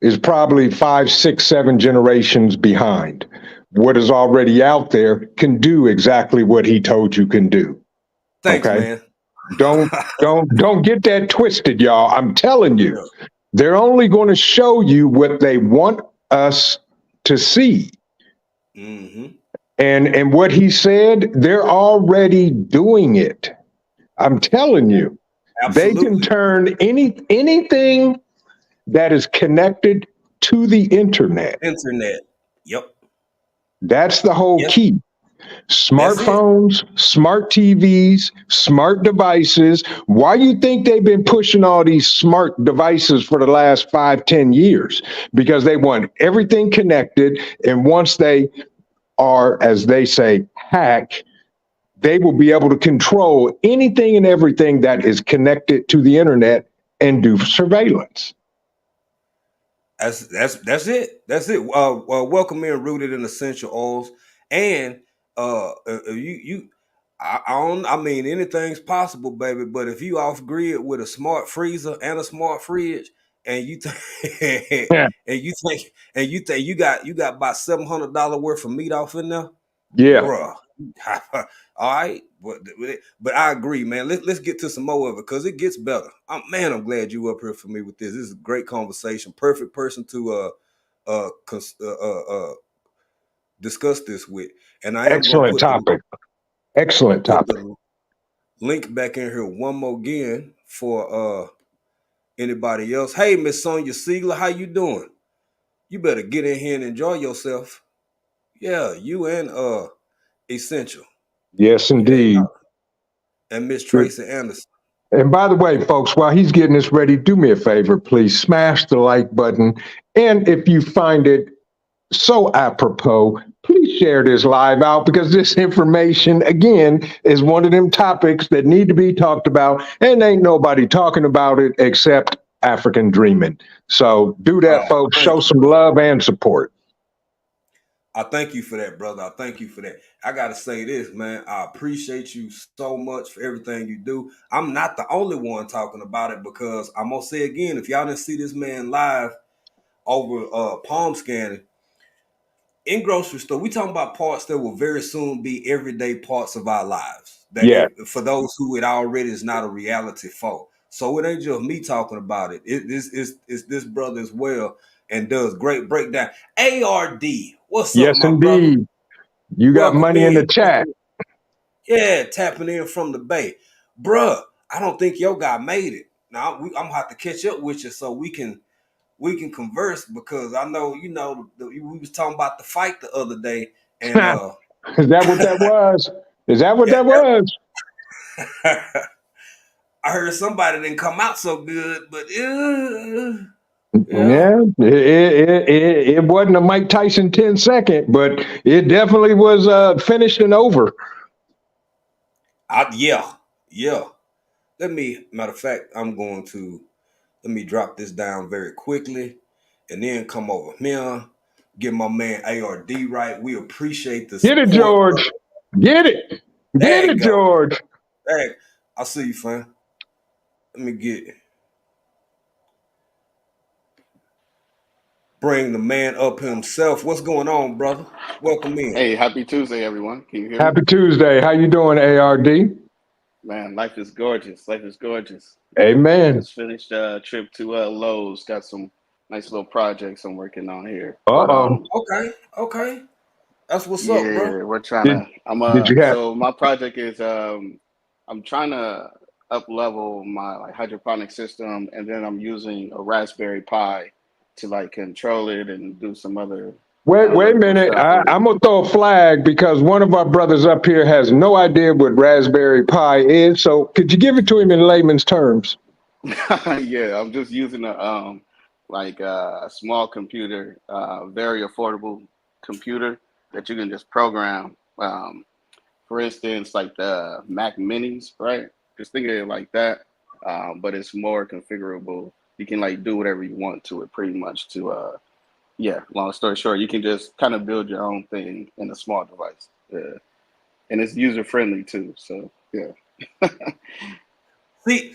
is probably 5, 6, 7 generations behind. What is already out there can do exactly what he told you can do. Thanks, man. Don't get that twisted, y'all. I'm telling you, they're only going to show you what they want us to see. Mm-hmm. And what he said, they're already doing it. I'm telling you, Absolutely. They can turn anything that is connected to the internet. Yep. That's the whole key. Smartphones, smart TVs, smart devices. Why you think they've been pushing all these smart devices for the last 5-10 years? Because they want everything connected. And once they are, as they say, hack, they will be able to control anything and everything that is connected to the internet and do surveillance. That's it. That's it. Welcome in Rooted in Essential Oils. And I mean, anything's possible, baby. But if you off grid with a smart freezer and a smart fridge, and you think and you think you got about $700 worth of meat off in there, yeah, bruh. All right, but I agree, man. Let's get to some more of it because it gets better. I'm glad you up here for me with this. This is a great conversation. Perfect person to discuss this with. And I am excellent topic. Excellent topic. Link back in here one more again for anybody else. Hey, Miss Sonia Siegler, how you doing? You better get in here and enjoy yourself. Yeah, you and Essential. Yes, indeed. And Miss Tracy Anderson. And by the way, folks, while he's getting this ready, do me a favor, please smash the like button. And if you find it so apropos, please share this live out because this information, again, is one of them topics that need to be talked about. And ain't nobody talking about it except African Dreaming. So do that, folks. Show some love and support. I thank you for that, brother. I thank you for that. I got to say this, man. I appreciate you so much for everything you do. I'm not the only one talking about it because I'm going to say again, if y'all didn't see this man live over palm scanning in grocery store, we talking about parts that will very soon be everyday parts of our lives. For those who it already is not a reality for. So it ain't just me talking about it. It's this brother as well and does great breakdown. ARD. What's up, yes, my indeed. brother? You got money in the chat. Yeah, tapping in from the Bay. Bruh, I don't think your guy made it. Now, I'm going to have to catch up with you so we can converse because I know, we was talking about the fight the other day. And is that what that was? Is that what that was? I heard somebody didn't come out so good, but yeah, it wasn't a Mike Tyson 10-second, but it definitely was finished and over. Yeah. Matter of fact, let me drop this down very quickly and then come over here, get my man ARD right. We appreciate this. Get it, George. Get it. Get it, George. Hey, I see you, fam. Let me bring the man up himself. What's going on, brother? Welcome in. Hey, happy Tuesday, everyone. Can you hear Happy me? Tuesday. How you doing, ARD? Man, life is gorgeous. Life is gorgeous. Amen. Just finished a trip to Lowe's. Got some nice little projects I'm working on here. Okay. That's what's up, bro. Yeah, we're trying so my project is I'm trying to up level my hydroponic system, and then I'm using a Raspberry Pi to control it and do some other. Wait a minute. I'm gonna throw a flag because one of our brothers up here has no idea what Raspberry Pi is. So could you give it to him in layman's terms? Yeah, I'm just using a small computer, very affordable computer that you can just program. For instance, like the Mac Minis, right? Just think of it like that, but it's more configurable. You can do whatever you want to it pretty much long story short, you can just kind of build your own thing in a small device. Yeah. And it's user friendly too. So yeah.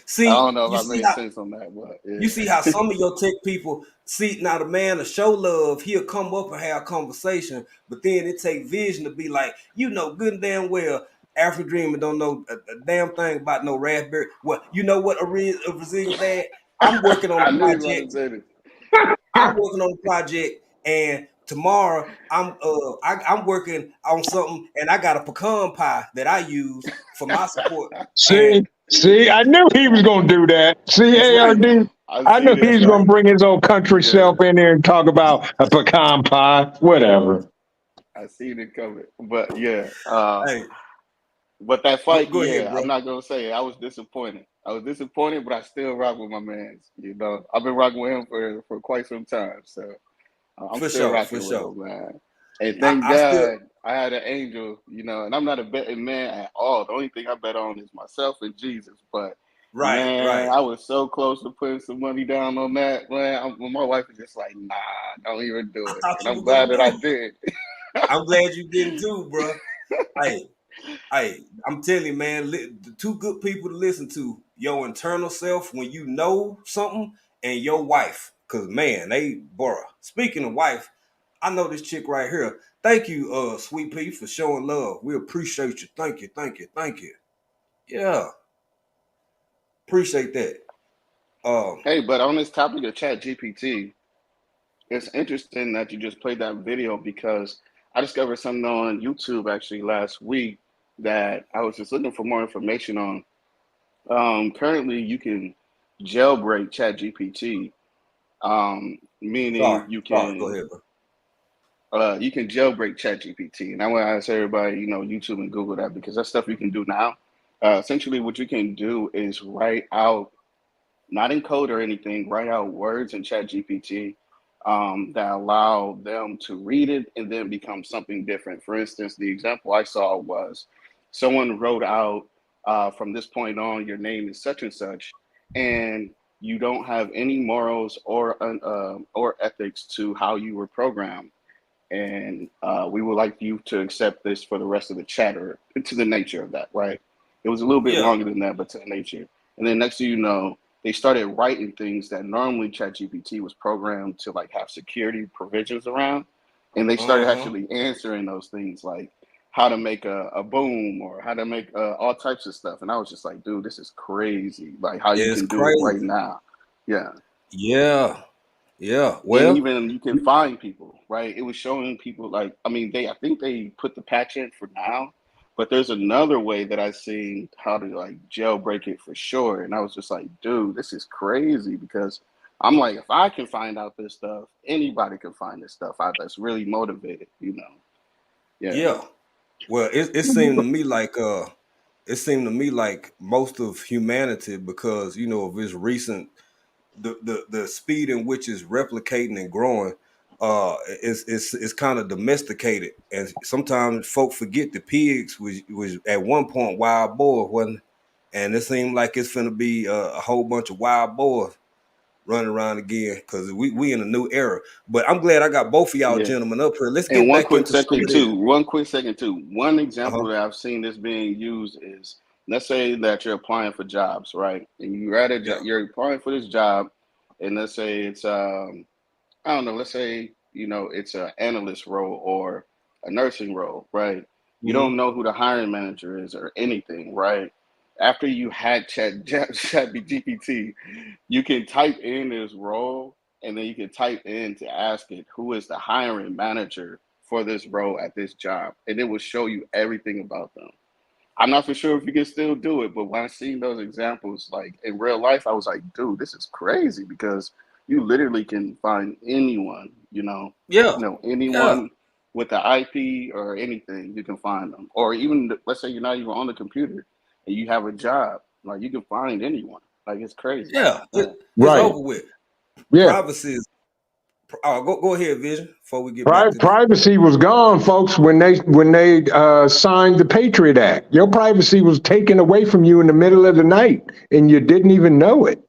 See, I don't know if I made sense on that, but yeah. You see how some of your tech people see now the man to show love, he'll come up and have a conversation, but then it take vision to be like, good and damn well, African Dreamer don't know a damn thing about no Raspberry. Well, you know what a Brazilian bag? I'm working on a project. I'm working on a project, and tomorrow I'm working on something, and I got a pecan pie that I use for my support. See, I knew he was gonna do that. See, ARD, I knew he was gonna bring his old country self in there and talk about a pecan pie, whatever. I seen it coming. But yeah, Hey, but that fight, go ahead, yeah, bro. I'm not gonna say it. I was disappointed. But I still rock with my mans. You know, I've been rocking with him for quite some time. So I'm For still sure, for rocking with sure. him, man. And thank I still God I had an angel, you know, and I'm not a betting man at all. The only thing I bet on is myself and Jesus. But man, right. I was so close to putting some money down on that. Man, my wife was just like, nah, don't even do I it. thought And you I'm were glad gonna that I do it. did. I'm glad you didn't too, bro. Hey, I'm telling you, man, the two good people to listen to, your internal self when you know something, and your wife. Cause man, speaking of wife, I know this chick right here. Thank you, Sweet Pea, for showing love. We appreciate you. Thank you. Yeah, appreciate that. Hey, but on this topic of Chat GPT, it's interesting that you just played that video because I discovered something on YouTube actually last week that I was just looking for more information on. Currently, you can jailbreak ChatGPT, meaning Sorry, go ahead, bro. you can jailbreak ChatGPT, and I want to ask everybody, you know, YouTube and Google that because that's stuff you can do now. Essentially, what you can do is write out, not in code or anything, write out words in ChatGPT that allow them to read it and then become something different. For instance, the example I saw was someone wrote out, from this point on, your name is such and such, and you don't have any morals or ethics to how you were programmed. And we would like you to accept this for the rest of the chat, or to the nature of that, right? It was a little bit Yeah. longer than that, but to the nature. And then next thing you know, they started writing things that normally ChatGPT was programmed to like have security provisions around, and they started actually answering those things like how to make a boom or how to make all types of stuff. And I was just like, dude, this is crazy. Like how you It's can do it right crazy. now. Yeah. Yeah. And Well, even you can find people, right? It was showing people like, I mean, I think they put the patch in for now, but there's another way that I've seen how to like jailbreak it for sure. And I was just like, dude, this is crazy because I'm like, if I can find out this stuff, anybody can find this stuff out that's really motivated, you know? yeah. Well, it seemed to me like most of humanity, because you know of its recent the speed in which it's replicating and growing, it's kind of domesticated, and sometimes folk forget the pigs was at one point wild boar, wasn't it? And it seemed like it's finna be a whole bunch of wild boars running around again, because we in a new era. But I'm glad I got both of y'all Yeah. gentlemen up here. Let's And get back into some of this. One quick second too. One example that I've seen this being used is, let's say that you're applying for jobs, right? And you're at a job, you're applying for this job, and let's say it's I don't know, let's say, you know, it's an analyst role or a nursing role, right? You don't know who the hiring manager is or anything, right? After you had ChatGPT, you can type in this role, and then you can type in to ask it who is the hiring manager for this role at this job, and it will show you everything about them. I'm not for sure if you can still do it, but when I seen those examples, like in real life, I was like, dude, this is crazy because you literally can find anyone, Yeah. anyone with the IP or anything, you can find them. Or even, let's say you're not even on the computer and you have a job, like you can find anyone. Like it's crazy. It's Right. over with. Yeah. Privacy is. Oh, go ahead, Vision. Before we get back to this. Privacy was gone, folks, when they signed the Patriot Act. Your privacy was taken away from you in the middle of the night, and you didn't even know it.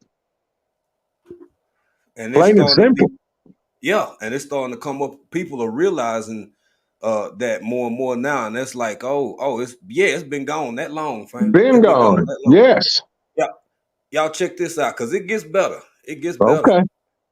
And Plain and simple. And it's starting to come up. People are realizing that more and more now, and that's like, it's been gone that long, fam. Been gone. Yes. Yeah, y'all check this out, because it gets better. It gets better. Okay.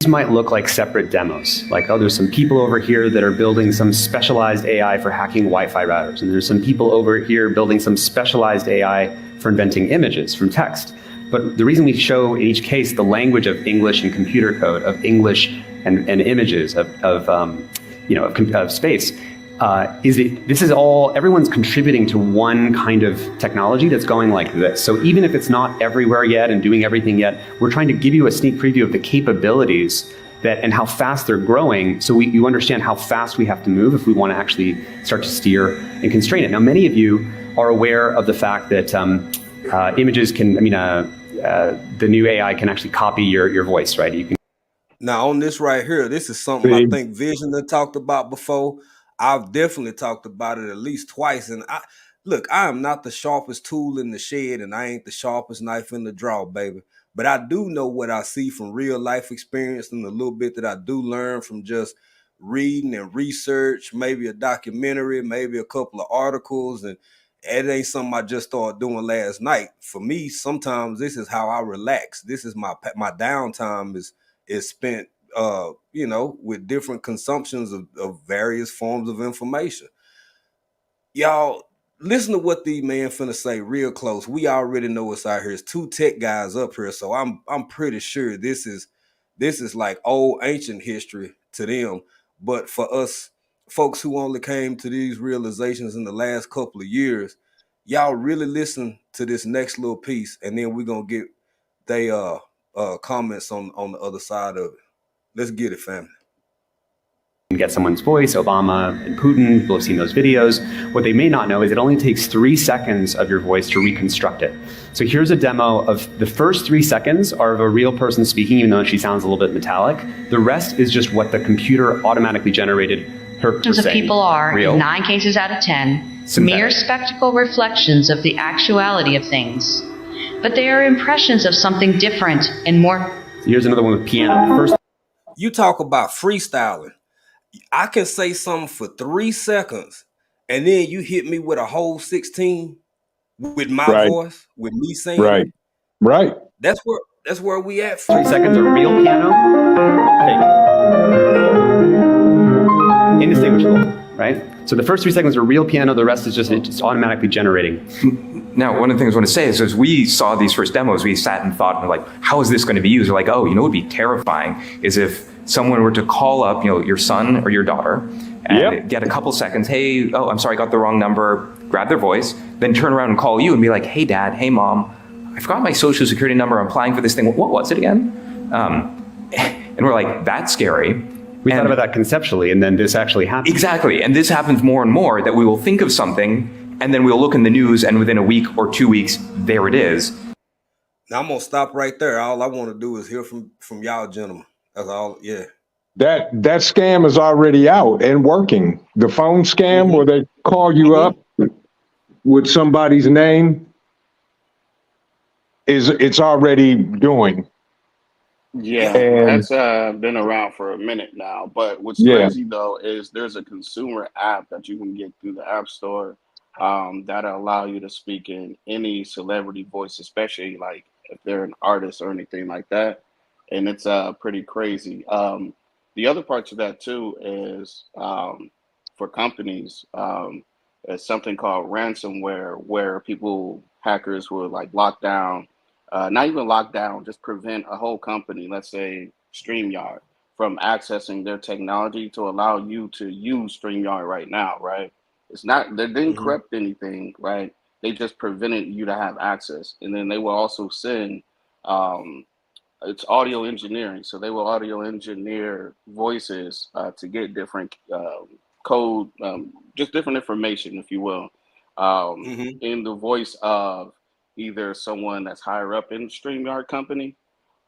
These might look like separate demos. Like, there's some people over here that are building some specialized AI for hacking Wi-Fi routers. And there's some people over here building some specialized AI for inventing images from text. But the reason we show in each case the language of English and computer code, of English and images of space, is that this is all, everyone's contributing to one kind of technology that's going like this. So even if it's not everywhere yet and doing everything yet, we're trying to give you a sneak preview of the capabilities and how fast they're growing. So you understand how fast we have to move if we want to actually start to steer and constrain it. Now, many of you are aware of the fact that images can, the new AI can actually copy your voice, right? You can. Now on this right here, this is something I think Vision had talked about before. I've definitely talked about it at least twice. And I am not the sharpest tool in the shed, and I ain't the sharpest knife in the drawer, baby. But I do know what I see from real life experience and the little bit that I do learn from just reading and research, maybe a documentary, maybe a couple of articles. And it ain't something I just started doing last night. For me, sometimes this is how I relax. This is my downtime is spent with different consumptions of various forms of information. Y'all, listen to what the man finna say real close. We already know what's out here. It's two tech guys up here, so I'm pretty sure this is like old ancient history to them. But for us folks who only came to these realizations in the last couple of years, y'all really listen to this next little piece, and then we're gonna get they comments on the other side of it. Let's get it, family. Get someone's voice, Obama and Putin, people have seen those videos. What they may not know is it only takes 3 seconds of your voice to reconstruct it. So here's a demo of the first 3 seconds are of a real person speaking, even though she sounds a little bit metallic. The rest is just what the computer automatically generated her of people are, real. in 9 cases out of 10, Synthetic. mere spectacle reflections of the actuality of things. But they are impressions of something different and more. Here's another one with piano. First. You talk about freestyling. I can say something for 3 seconds, and then you hit me with a whole 16 with my voice, with me singing. Right. That's where we at. 3 seconds of real piano. Indistinguishable, right? So the first 3 seconds are real piano. The rest is just automatically generating. Now, one of the things I want to say is, as we saw these first demos, we sat and thought, like, how is this going to be used? We're like, oh, what would be terrifying is if someone were to call up, your son or your daughter and get a couple seconds, hey, I'm sorry, I got the wrong number, grab their voice, then turn around and call you and be like, hey, Dad, hey, Mom, I forgot my social security number. I'm applying for this thing. What was it again? And we're like, that's scary. We thought about that conceptually, and then this actually happens. Exactly. And this happens more and more, that we will think of something, and then we'll look in the news, and within a week or 2 weeks, there it is. Now I'm going to stop right there. All I want to do is hear from y'all gentlemen. That's all, yeah. That scam is already out and working. The phone scam where they call you up with somebody's name, it's already doing. Yeah, And that's been around for a minute now. But what's crazy though is there's a consumer app that you can get through the App Store that'll allow you to speak in any celebrity voice, especially like if they're an artist or anything like that. And it's pretty crazy. The other part to that too is for companies, it's something called ransomware, where hackers will like lock down, not even lock down, just prevent a whole company, let's say StreamYard, from accessing their technology to allow you to use StreamYard right now, right? It's not, they didn't corrupt anything, right? They just prevented you to have access. And then they will also send, it's audio engineering. So they will audio engineer voices to get different code, just different information, if you will, in the voice of either someone that's higher up in the StreamYard company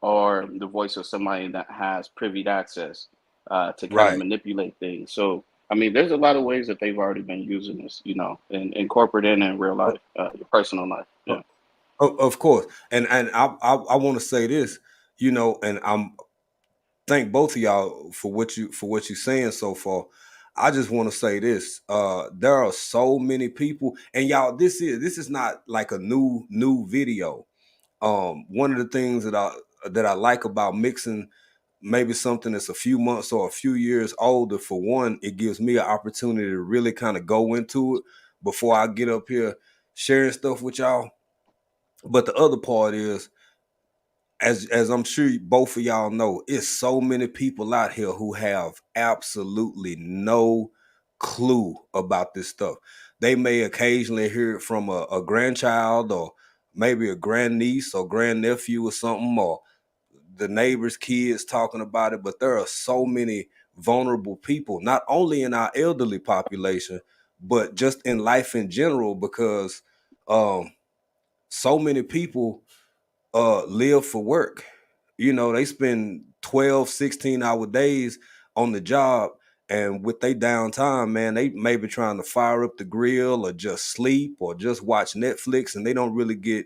or the voice of somebody that has privileged access to kind of manipulate things. So, I mean, there's a lot of ways that they've already been using this, in corporate and in real life, your personal life. Yeah. Of course. And I want to say this, and I'm thank both of y'all for what you're saying so far. I just want to say this. There are so many people, and y'all, this is not like a new video. One of the things that I like about mixing maybe something that's a few months or a few years older, for one, it gives me an opportunity to really kind of go into it before I get up here sharing stuff with y'all. But the other part is, as I'm sure both of y'all know, it's so many people out here who have absolutely no clue about this stuff. They may occasionally hear it from a grandchild or maybe a grandniece or grandnephew or something, or the neighbors' kids talking about it, but there are so many vulnerable people, not only in our elderly population, but just in life in general, because so many people live for work. You know, they spend 12, 16-hour days on the job, and with their downtime, man, they may be trying to fire up the grill or just sleep or just watch Netflix, and they don't really get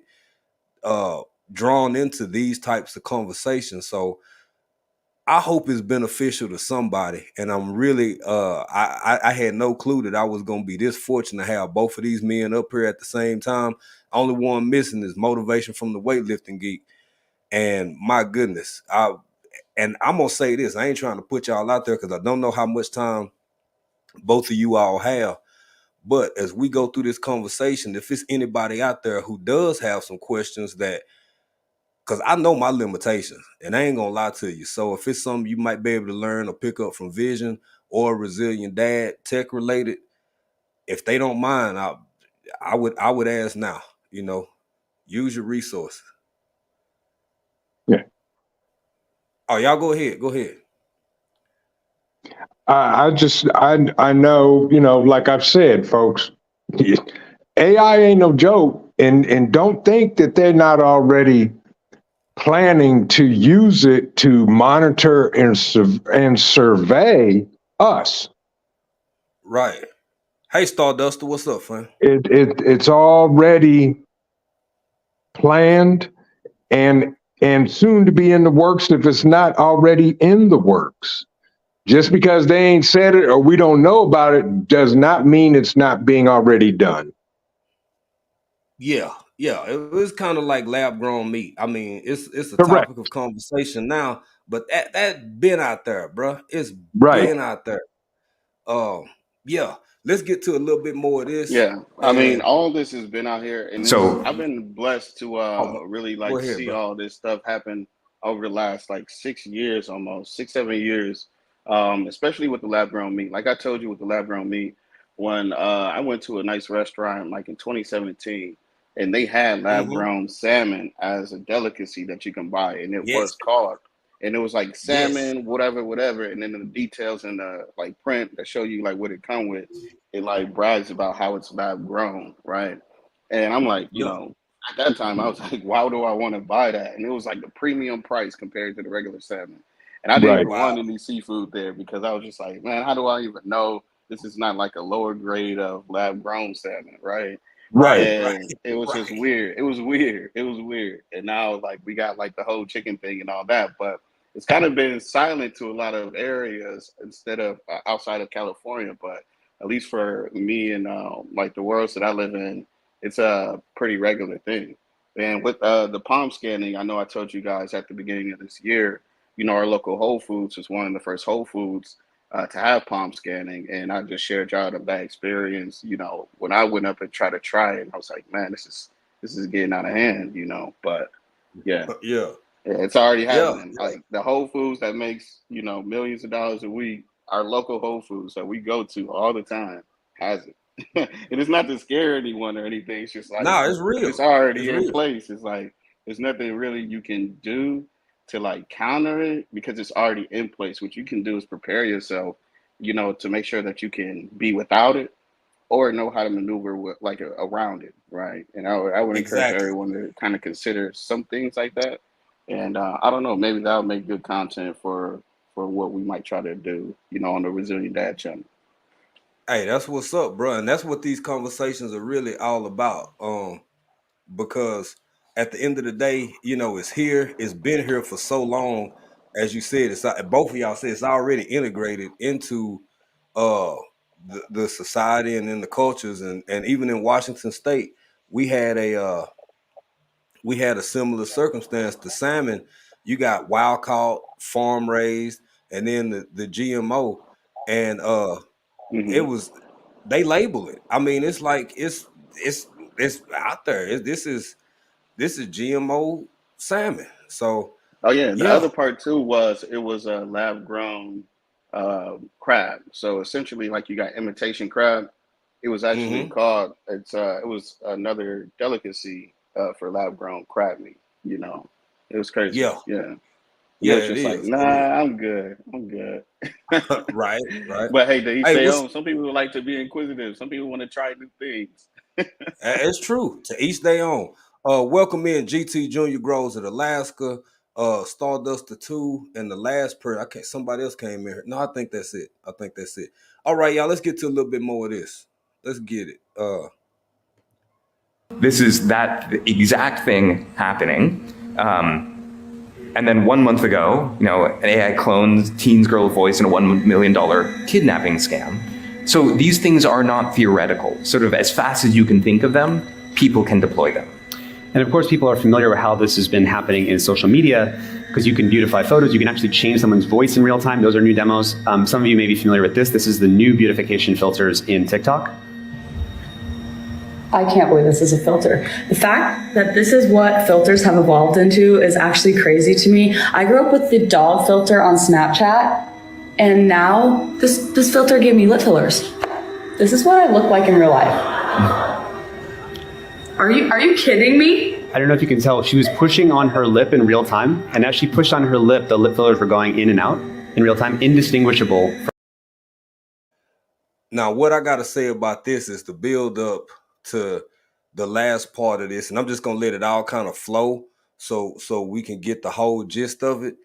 drawn into these types of conversations. So I hope it's beneficial to somebody, and I'm really I had no clue that I was gonna be this fortunate to have both of these men up here at the same time. Only one missing is Motivation from the Weightlifting Geek. And my goodness, I'm gonna say this. I ain't trying to put y'all out there because I don't know how much time both of you all have. But as we go through this conversation, if it's anybody out there who does have some questions that, because I know my limitations, and I ain't gonna lie to you. So if it's something you might be able to learn or pick up from Vision or Resilient Dad, tech related, if they don't mind, I would ask now. You know, use your resources. Yeah. Oh, y'all go ahead. Go ahead. I know, you know, like I've said, folks, AI ain't no joke, and don't think that they're not already planning to use it to monitor and survey us. Right. Hey, Starduster, what's up, friend? It's already planned and soon to be in the works if it's not already in the works. Just because they ain't said it or we don't know about it does not mean it's not being already done. Yeah. It was kind of like lab grown meat. I mean, it's a Correct. topic of conversation now, but that been out there, bro. It's Right. been out there. Yeah. Let's get to a little bit more of this. Yeah, I mean, all this has been out here, and So- I've been blessed to really go like ahead, see bro. all this stuff happen over the last like 6 years, almost 6-7 years, especially with the lab grown meat. Like I told you with the lab grown meat, when I went to a nice restaurant like in 2017, and they had lab grown salmon as a delicacy that you can buy, and it Yes. was caught. And it was like Yes. salmon, whatever, and then the details in the like print that show you like what it come with, it like brags about how it's lab grown, right? And I'm like, you Yeah. know, at that time I was like, why do I want to buy that? And it was like the premium price compared to the regular salmon. And I didn't Right. even want any seafood there because I was just like, man, how do I even know this is not like a lower grade of lab grown salmon, right? Right. And it was just weird. It was weird. It was weird. And now like we got like the whole chicken thing and all that, but it's kind of been silent to a lot of areas instead of outside of California. But at least for me and like the worlds that I live in, it's a pretty regular thing. And with the palm scanning, I know I told you guys at the beginning of this year, you know, our local Whole Foods was one of the first Whole Foods to have palm scanning. And I just shared y'all of that experience, you know, when I went up and tried to try it, I was like, man, this is getting out of hand, you know. But yeah. Yeah. It's already Yeah. happening. Like the Whole Foods that makes, you know, millions of dollars a week, our local Whole Foods that we go to all the time has it. And it's not to scare anyone or anything. It's just like, Nah, it's real. it's already It's in real. place. It's like there's nothing really you can do to like counter it because it's already in place. What you can do is prepare yourself, you know, to make sure that you can be without it or know how to maneuver with like around it, right? And I would encourage Exactly. everyone to kind of consider some things like that. And I don't know, maybe that'll make good content for what we might try to do, you know, on the Resilient Dad channel. Hey, that's what's up, bro. And that's what these conversations are really all about. Because at the end of the day, you know, it's here. It's been here for so long. As you said, it's both of y'all said it's already integrated into the society and in the cultures, and even in Washington State, we had a similar circumstance. The salmon, you got wild caught, farm raised, and then the GMO, and it was they label it. I mean, it's like it's out there. This is GMO salmon. So Oh yeah, the yeah. other part too was it was a lab grown crab. So essentially, like you got imitation crab. It was actually called. It was another delicacy for lab grown crab meat. You know, it was crazy. Yeah. Yeah. Yeah, Yeah, it's it just like, is. nah, It is. I'm good. I'm good. Right, right. But hey, to each Hey, their what's own. Some people like to be inquisitive. Some people want to try new things. it's true. To each their own. Welcome in GT Junior Grows at Alaska, Stardust the 2, and the last person. I can't somebody else came in here. No, I think that's it. I think that's it. All right, y'all, let's get to a little bit more of this. Let's get it. This is that exact thing happening. And then 1 month ago, an AI cloned teen's girl voice in a $1 million kidnapping scam. So these things are not theoretical. Sort of as fast as you can think of them, people can deploy them. And of course, people are familiar with how this has been happening in social media, because you can beautify photos, you can actually change someone's voice in real time. Those are new demos. Some of you may be familiar with this. This is the new beautification filters in TikTok. I can't believe this is a filter. The fact that this is what filters have evolved into is actually crazy to me. I grew up with the dog filter on Snapchat, and now this filter gave me lip fillers. This is what I look like in real life. Are you kidding me? I don't know if you can tell, she was pushing on her lip in real time, and as she pushed on her lip, the lip fillers were going in and out in real time, indistinguishable. Now, what I got to say about this is to build up to the last part of this, and I'm just gonna let it all kind of flow so we can get the whole gist of it.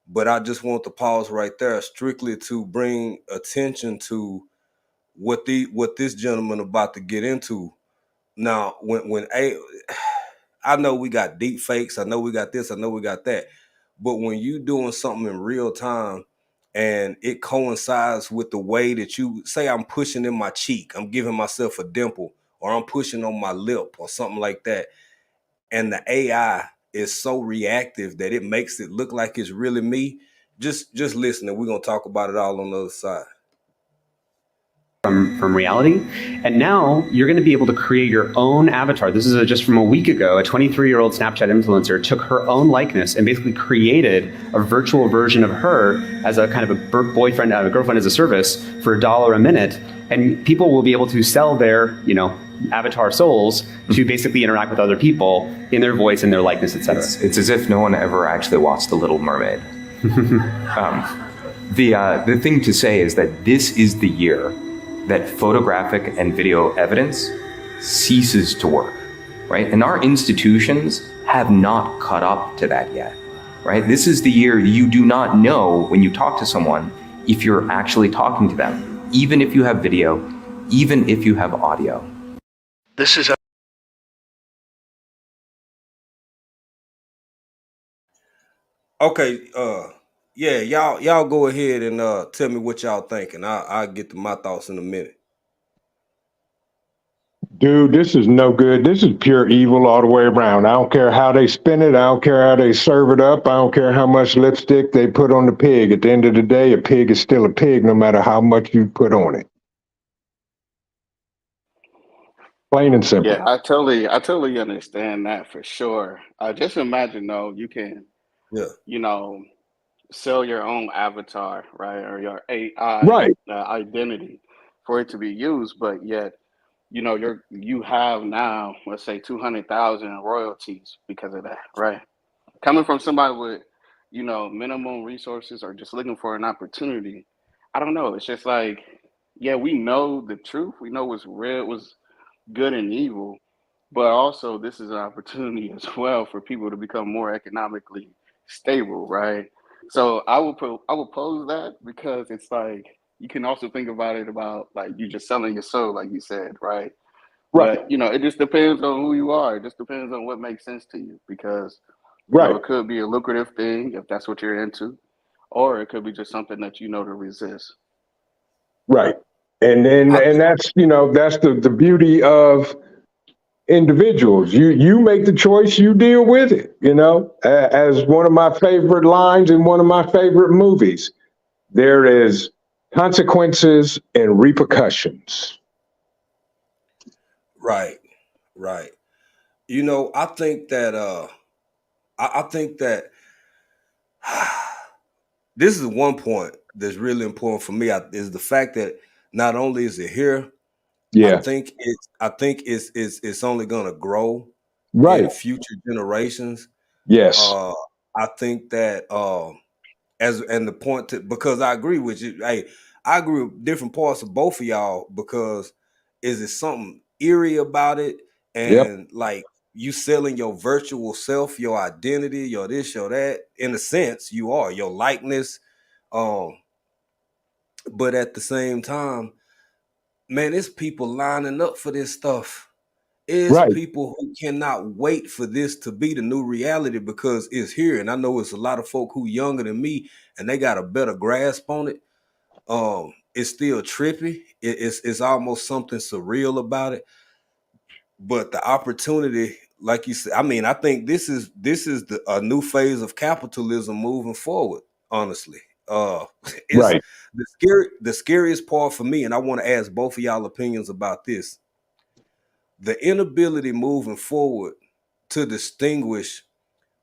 But I just want to pause right there strictly to bring attention to what this gentleman about to get into. Now, I know we got deep fakes, I know we got this, I know we got that, but when you doing something in real time and it coincides with the way that you say, I'm pushing in my cheek, I'm giving myself a dimple, or I'm pushing on my lip or something like that, and the AI is so reactive that it makes it look like it's really me, just listen, and we're going to talk about it all on the other side. From reality. And now you're going to be able to create your own avatar. This is just from a week ago. A 23-year-old Snapchat influencer took her own likeness and basically created a virtual version of her as a kind of a boyfriend, a girlfriend as a service for $1 a minute. And people will be able to sell their, avatar souls to basically interact with other people in their voice and their likeness, etc. It's as if no one ever actually watched The Little Mermaid. The thing to say is that this is the year that photographic and video evidence ceases to work, right? And our institutions have not caught up to that yet, right? This is the year you do not know when you talk to someone if you're actually talking to them, even if you have video, even if you have audio. This is Okay, yeah, y'all go ahead and tell me what y'all think, and I'll get to my thoughts in a minute. Dude, this is no good. This is pure evil all the way around. I don't care how they spin it. I don't care how they serve it up. I don't care how much lipstick they put on the pig. At the end of the day, a pig is still a pig, no matter how much you put on it. Plain and simple. Yeah, I totally understand that for sure. Just imagine though, you can, sell your own avatar, right, or your AI identity for it to be used, but yet, you have now, let's say, 200,000 in royalties because of that, right? Coming from somebody with, minimum resources or just looking for an opportunity, I don't know. It's just like, yeah, we know the truth. We know what's real, what's good and evil, but also this is an opportunity as well for people to become more economically stable, right? So I will pose that because it's like you can also think about it about like you just selling your soul, like you said, right? Right. But it just depends on who you are. It just depends on what makes sense to you because it could be a lucrative thing if that's what you're into, or it could be just something that to resist. Right. And that's that's the beauty of individuals. You make the choice, you deal with it, as one of my favorite lines in one of my favorite movies, there is consequences and repercussions. Right. I think that I think that this is one point that's really important for me is the fact that not only is it here, I think it's only gonna grow in future generations. Yes. I think that and the point to, because I agree with you. Hey, I agree with different parts of both of y'all, because is it something eerie about it? Yep. And like, you selling your virtual self, your identity, your this, your that. In a sense, you are your likeness. Um, but at the same time, man, it's people lining up for this stuff. It's Right. people who cannot wait for this to be the new reality, because it's here. And I know it's a lot of folk who younger than me, and they got a better grasp on it. It's still trippy. It's almost something surreal about it. But the opportunity, like you said, I mean, I think this is a new phase of capitalism moving forward. Honestly, it's Right. the scariest part for me, and I want to ask both of y'all opinions about this. The inability moving forward to distinguish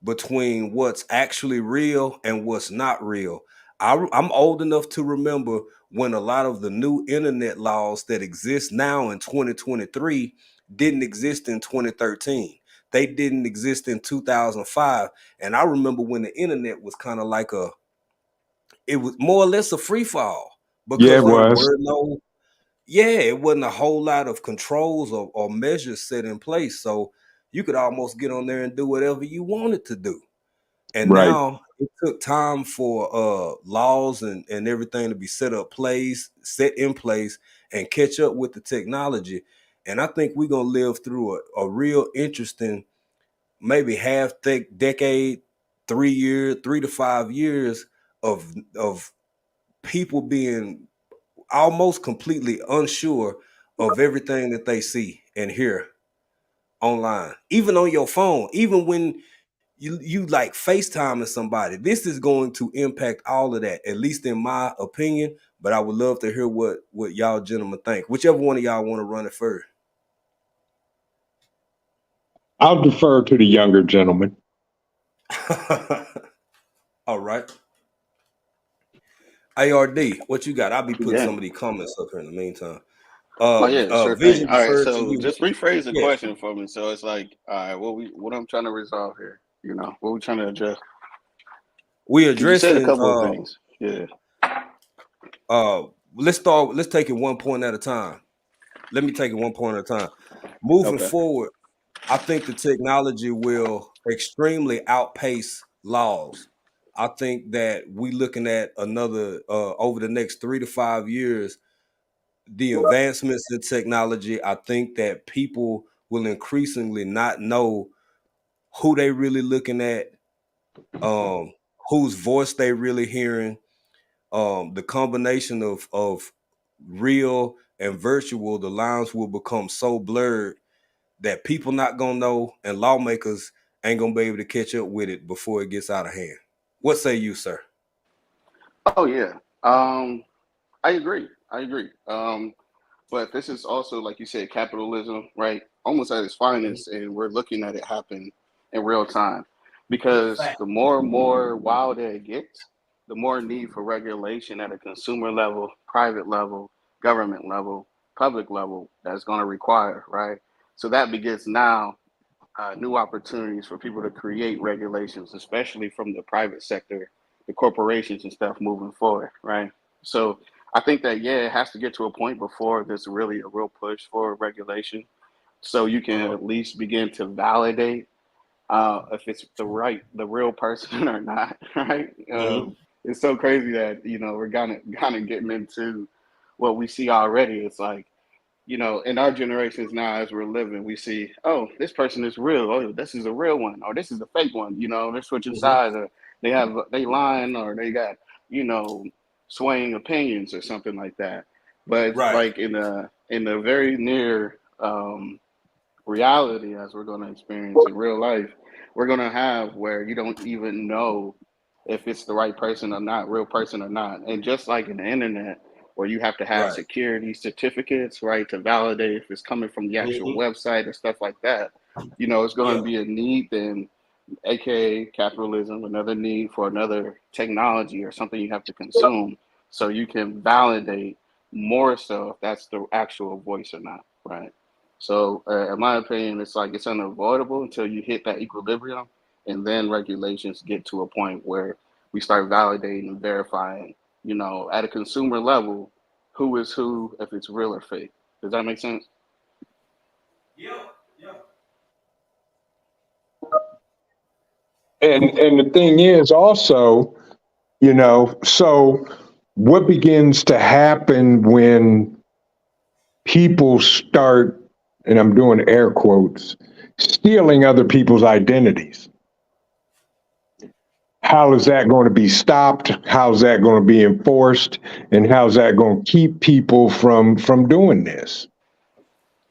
between what's actually real and what's not real. I'm old enough to remember when a lot of the new internet laws that exist now in 2023 didn't exist in 2013. They didn't exist in 2005. And I remember when the internet was kind of like it was more or less a free fall, Yeah, because it there was. were no, yeah, it wasn't a whole lot of controls or measures set in place. So you could almost get on there and do whatever you wanted to do. And Right. now it took time for laws and everything to be set in place and catch up with the technology. And I think we're gonna live through a real interesting, maybe decade, 3 years, 3 to 5 years of people being almost completely unsure of everything that they see and hear online, even on your phone, even when you like FaceTiming somebody. This is going to impact all of that, at least in my opinion. But I would love to hear what y'all gentlemen think. Whichever one of y'all want to run it first. I'll defer to the younger gentleman. All right. ARD, what you got? I'll be putting Yeah. some of these comments up here in the meantime. Oh yeah, sure thing. Vision All right, deferred to so you. just rephrase the Yeah, question for me. So it's like, all right, what I'm trying to resolve here. You know, what we trying to address? we Because you said a addressing couple of things. Yeah. let's take it one point at a time. Let me take it one point at a time. Moving Okay. forward, I think the technology will extremely outpace laws. I think that we looking at another over the next 3 to 5 years, the advancements in technology. I think that people will increasingly not know who they really looking at, um, whose voice they really hearing, the combination of real and virtual. The lines will become so blurred that people not gonna know, and lawmakers ain't gonna be able to catch up with it before it gets out of hand. What say you, sir? Oh yeah. I agree. I agree. But this is also, like you said, capitalism, right? Almost at its finest, and we're looking at it happen in real time. Because the more and more wild it gets, the more need for regulation at a consumer level, private level, government level, public level that's going to require, right? So that begins now new opportunities for people to create regulations, especially from the private sector, the corporations and stuff moving forward, right? So I think that yeah, it has to get to a point before there's really a real push for regulation, so you can at least begin to validate if it's the real person or not, right? Mhm. It's so crazy that we're kind of getting into what we see already. It's like in our generations now, as we're living, we see, oh, this person is real. Oh, this is a real one, or this is a fake one. They're switching Mhm. sides, or they lying, or they got you know swaying opinions or something like that. But it's Right. like in the very near reality, as we're going to experience in real life, we're going to have where you don't even know if it's the right person or not, real person or not. And just like in the internet, where you have to have Right. security certificates, right, to validate if it's coming from the actual Mhm. website and stuff like that, it's going to Yeah. be a need then, aka capitalism, another need for another technology or something you have to consume so you can validate more so if that's the actual voice or not, right? So, in my opinion, it's like it's unavoidable until you hit that equilibrium. and then regulations get to a point where we start validating and verifying, you know, at a consumer level, who is who, if it's real or fake. Does that make sense? And the thing is also, you know, so what begins to happen when people start, and I'm doing air quotes, stealing other people's identities? How is that going to be stopped? How's that going to be enforced? And how's that going to keep people from doing this?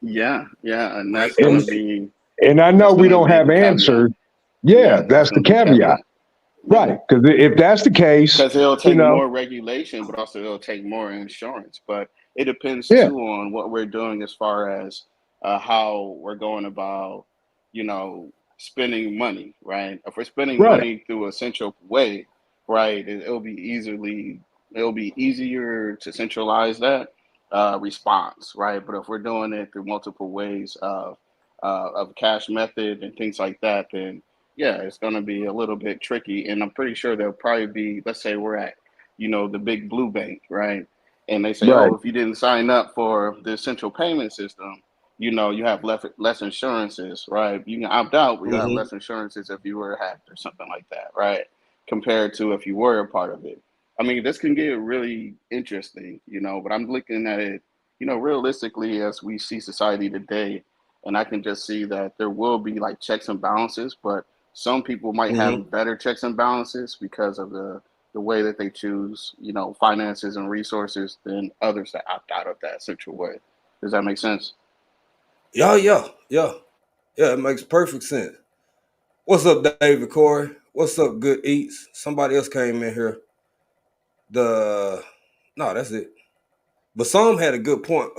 Yeah, and that's going to be. And I know we don't have answers. Yeah, that's the caveat. Right, because if that's the case, because it'll take more regulation, but also it'll take more insurance. But it depends too on what we're doing as far as how we're going about, you know, spending money, right? If we're spending money through a central way, right, it'll be easier to centralize that response, right? But if we're doing it through multiple ways of cash method and things like that, then yeah, it's going to be a little bit tricky. And I'm pretty sure there'll probably be, let's say we're at, you know, the big blue bank, right? And they say, oh, if you didn't sign up for the central payment system, you know, you have less insurances, right? You can opt out, but you have less insurances if you were hacked or something like that, right? Compared to if you were a part of it. I mean, this can get really interesting, you know, but I'm looking at it, you know, realistically as we see society today. And I can just see that there will be like checks and balances, but some people might have better checks and balances because of the way that they choose, you know, finances and resources than others that opt out of that central way. Does that make sense? Yeah, it makes perfect sense. What's up, David Corey? What's up, Good Eats? Somebody else came in here. No, that's it. But some had a good point.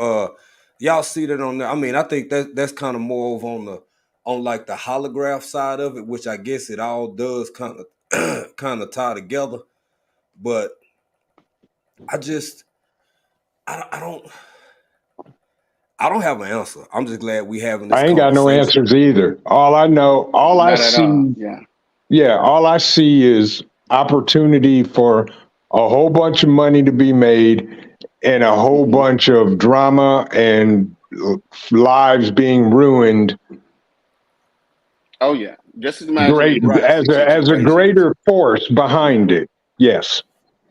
Y'all see that on there. I mean, I think that's kind of more over on like the holograph side of it, which I guess it all does kind of tie together. But I don't have an answer. I'm just glad we having this. I ain't got no answers either. All I see is opportunity for a whole bunch of money to be made and a whole bunch of drama and lives being ruined. Oh yeah, just imagine as a greater force behind it. Yes.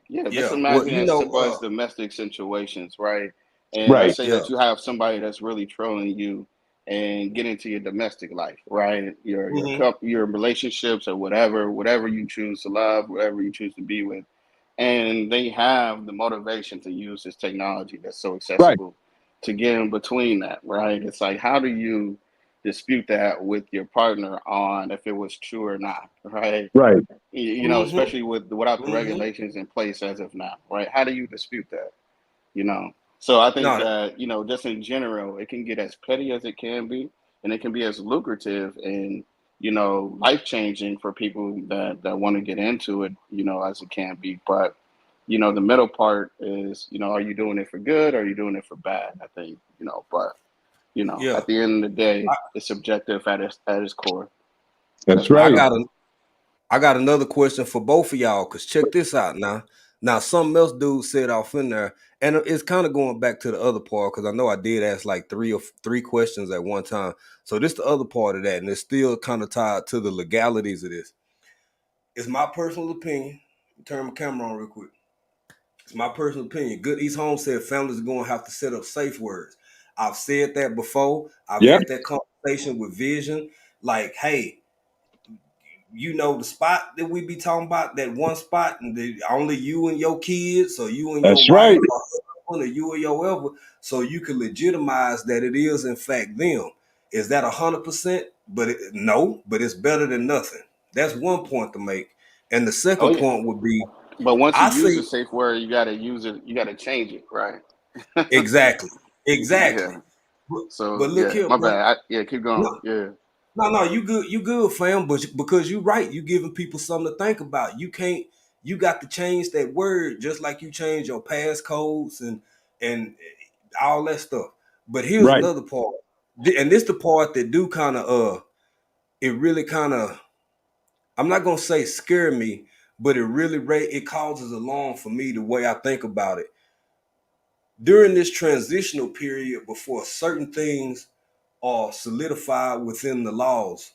Yeah, just imagine as simple as domestic situations, right? And let's say that you have somebody that's really trolling you and get into your domestic life, right? Your relationships or whatever you choose to love, whatever you choose to be with. And they have the motivation to use this technology that's so accessible to get in between that, right? It's like, how do you dispute that with your partner on if it was true or not, right? Right. You know, especially without the regulations in place as of now, right? How do you dispute that? You know? So I think that, you know, just in general, it can get as petty as it can be, and it can be as lucrative and, you know, life-changing for people that want to get into it, you know, as it can be. But, you know, the middle part is, you know, are you doing it for good or are you doing it for bad? I think, you know, but, you know, at the end of the day, it's subjective at its core. That's right. I got another question for both of y'all, because check this out now. Now, something else dude said off in there, and it's kind of going back to the other part, because I know I did ask like three questions at one time. So this the other part of that, and it's still kind of tied to the legalities of this. It's my personal opinion. Turn my camera on real quick. It's my personal opinion. Good East Home said families are going to have to set up safe words. I've said that before. I've had that conversation with Vision. Like, hey, you know the spot that we be talking about, that one spot, and only you and your kids, or you and your wife, or you or your whoever, so you can legitimize that it is in fact them. Is that 100%? But no, but it's better than nothing. That's one point to make. And the second point would be, but once you use a safe word, you got to use it. You got to change it, right? Exactly. Yeah. So, but look here, my bad. Keep going. No, you good, fam. But because you're right, you giving people something to think about. You got to change that word just like you change your passcodes and all that stuff. But here's another part, and this the part that do kind of it really kind of I'm not gonna say scare me, but it causes alarm for me the way I think about it. During this transitional period before certain things are solidified within the laws,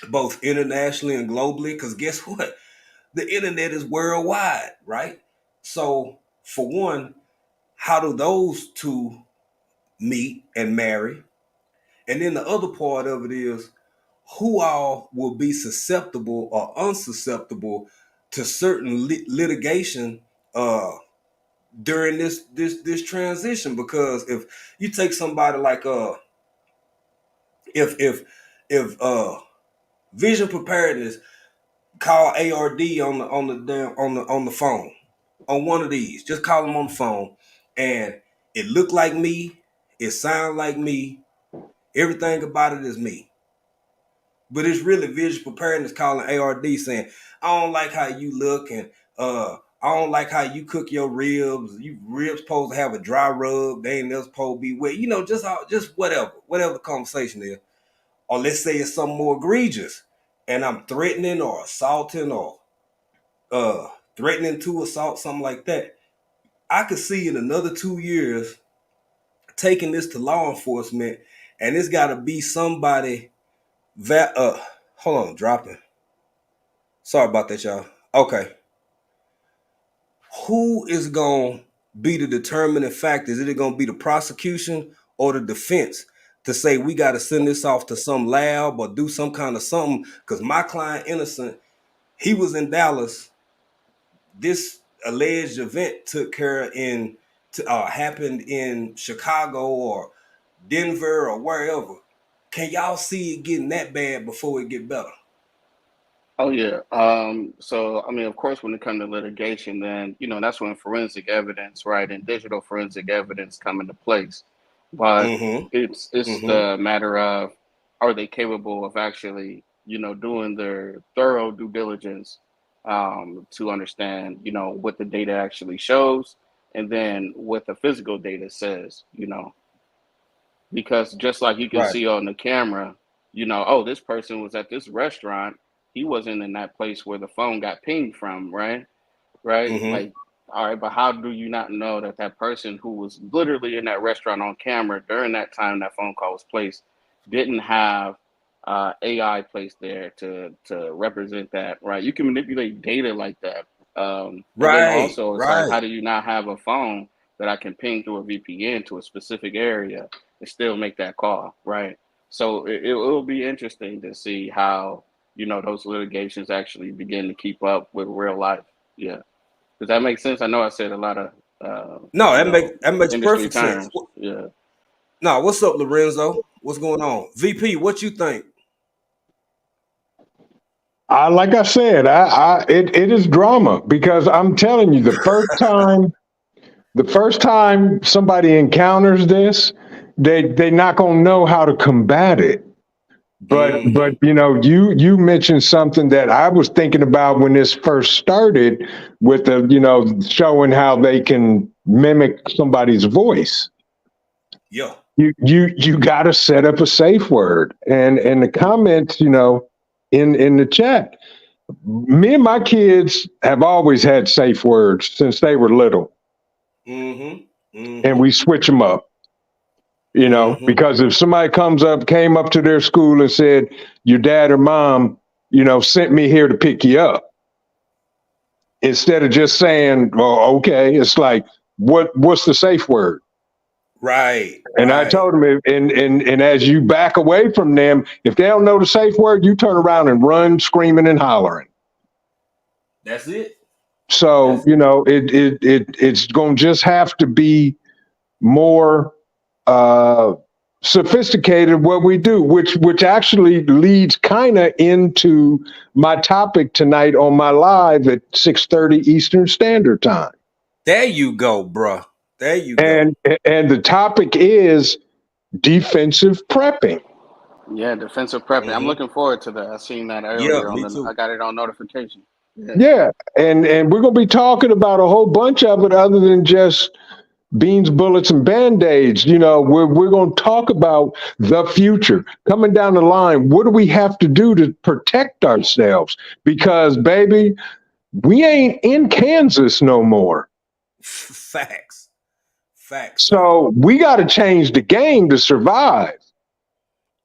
both internationally and globally, because guess what? The internet is worldwide, right? So for one, how do those two meet and marry? And then the other part of it is who all will be susceptible or unsusceptible to certain litigation during this transition. Because if you take somebody like if Vision Preparedness call ARD on the phone, on one of these, just call them on the phone, and it looked like me, it sound like me, everything about it is me. But it's really Vision Preparedness calling ARD saying, I don't like how you look, and I don't like how you cook your ribs. You ribs supposed to have a dry rub. They ain't never supposed to be wet. You know, just whatever the conversation is. Or let's say it's something more egregious, and I'm threatening or assaulting or threatening to assault, something like that. I could see in another 2 years taking this to law enforcement, and it's got to be somebody that hold on, dropping. Sorry about that, y'all. Okay. Who is going to be the determining factor? Is it going to be the prosecution or the defense to say we got to send this off to some lab or do some kind of something? Because my client, Innocent, he was in Dallas. This alleged event happened in Chicago or Denver or wherever. Can y'all see it getting that bad before it get better? Oh yeah. So I mean, of course, when it comes to litigation, then that's when forensic evidence, right, and digital forensic evidence come into place. But it's the matter of, are they capable of actually doing their thorough due diligence to understand what the data actually shows, and then what the physical data says. Because just like you can see on the camera, oh, this person was at this restaurant. He wasn't in that place where the phone got pinged from, right? Like, all right, but how do you not know that person who was literally in that restaurant on camera during that time that phone call was placed didn't have AI placed there to represent that, right? You can manipulate data like that. And then also, it's like, how do you not have a phone that I can ping through a VPN to a specific area and still make that call, right? So it will be interesting to see how those litigations actually begin to keep up with real life. Yeah. Does that make sense? I know I said a lot of no, that makes perfect terms. sense. Yeah. No, what's up, Lorenzo? What's going on? VP, what you think? Like I said, it is drama, because I'm telling you, the first time somebody encounters this, they're not gonna know how to combat it. But you mentioned something that I was thinking about when this first started, with the showing how they can mimic somebody's voice. Yeah. You got to set up a safe word, and the comments in the chat. Me and my kids have always had safe words since they were little, and we switch them up. Because if somebody came up to their school and said, your dad or mom, sent me here to pick you up, instead of just saying, oh, okay, it's like, what's the safe word? Right. And I told them, and as you back away from them, if they don't know the safe word, you turn around and run, screaming and hollering. That's it. So, it's going to just have to be more sophisticated what we do, which actually leads kind of into my topic tonight on my live at 6:30 Eastern Standard Time. There you go, bruh. There you go. And the topic is defensive prepping. Yeah, defensive prepping. I'm looking forward to that. I seen that earlier. I got it on notification. Yeah, and we're gonna be talking about a whole bunch of it, other than just beans, bullets, and band-aids. You know, we're going to talk about the future coming down the line. What do we have to do to protect ourselves? Because, baby, we ain't in Kansas no more. Facts. So we got to change the game to survive.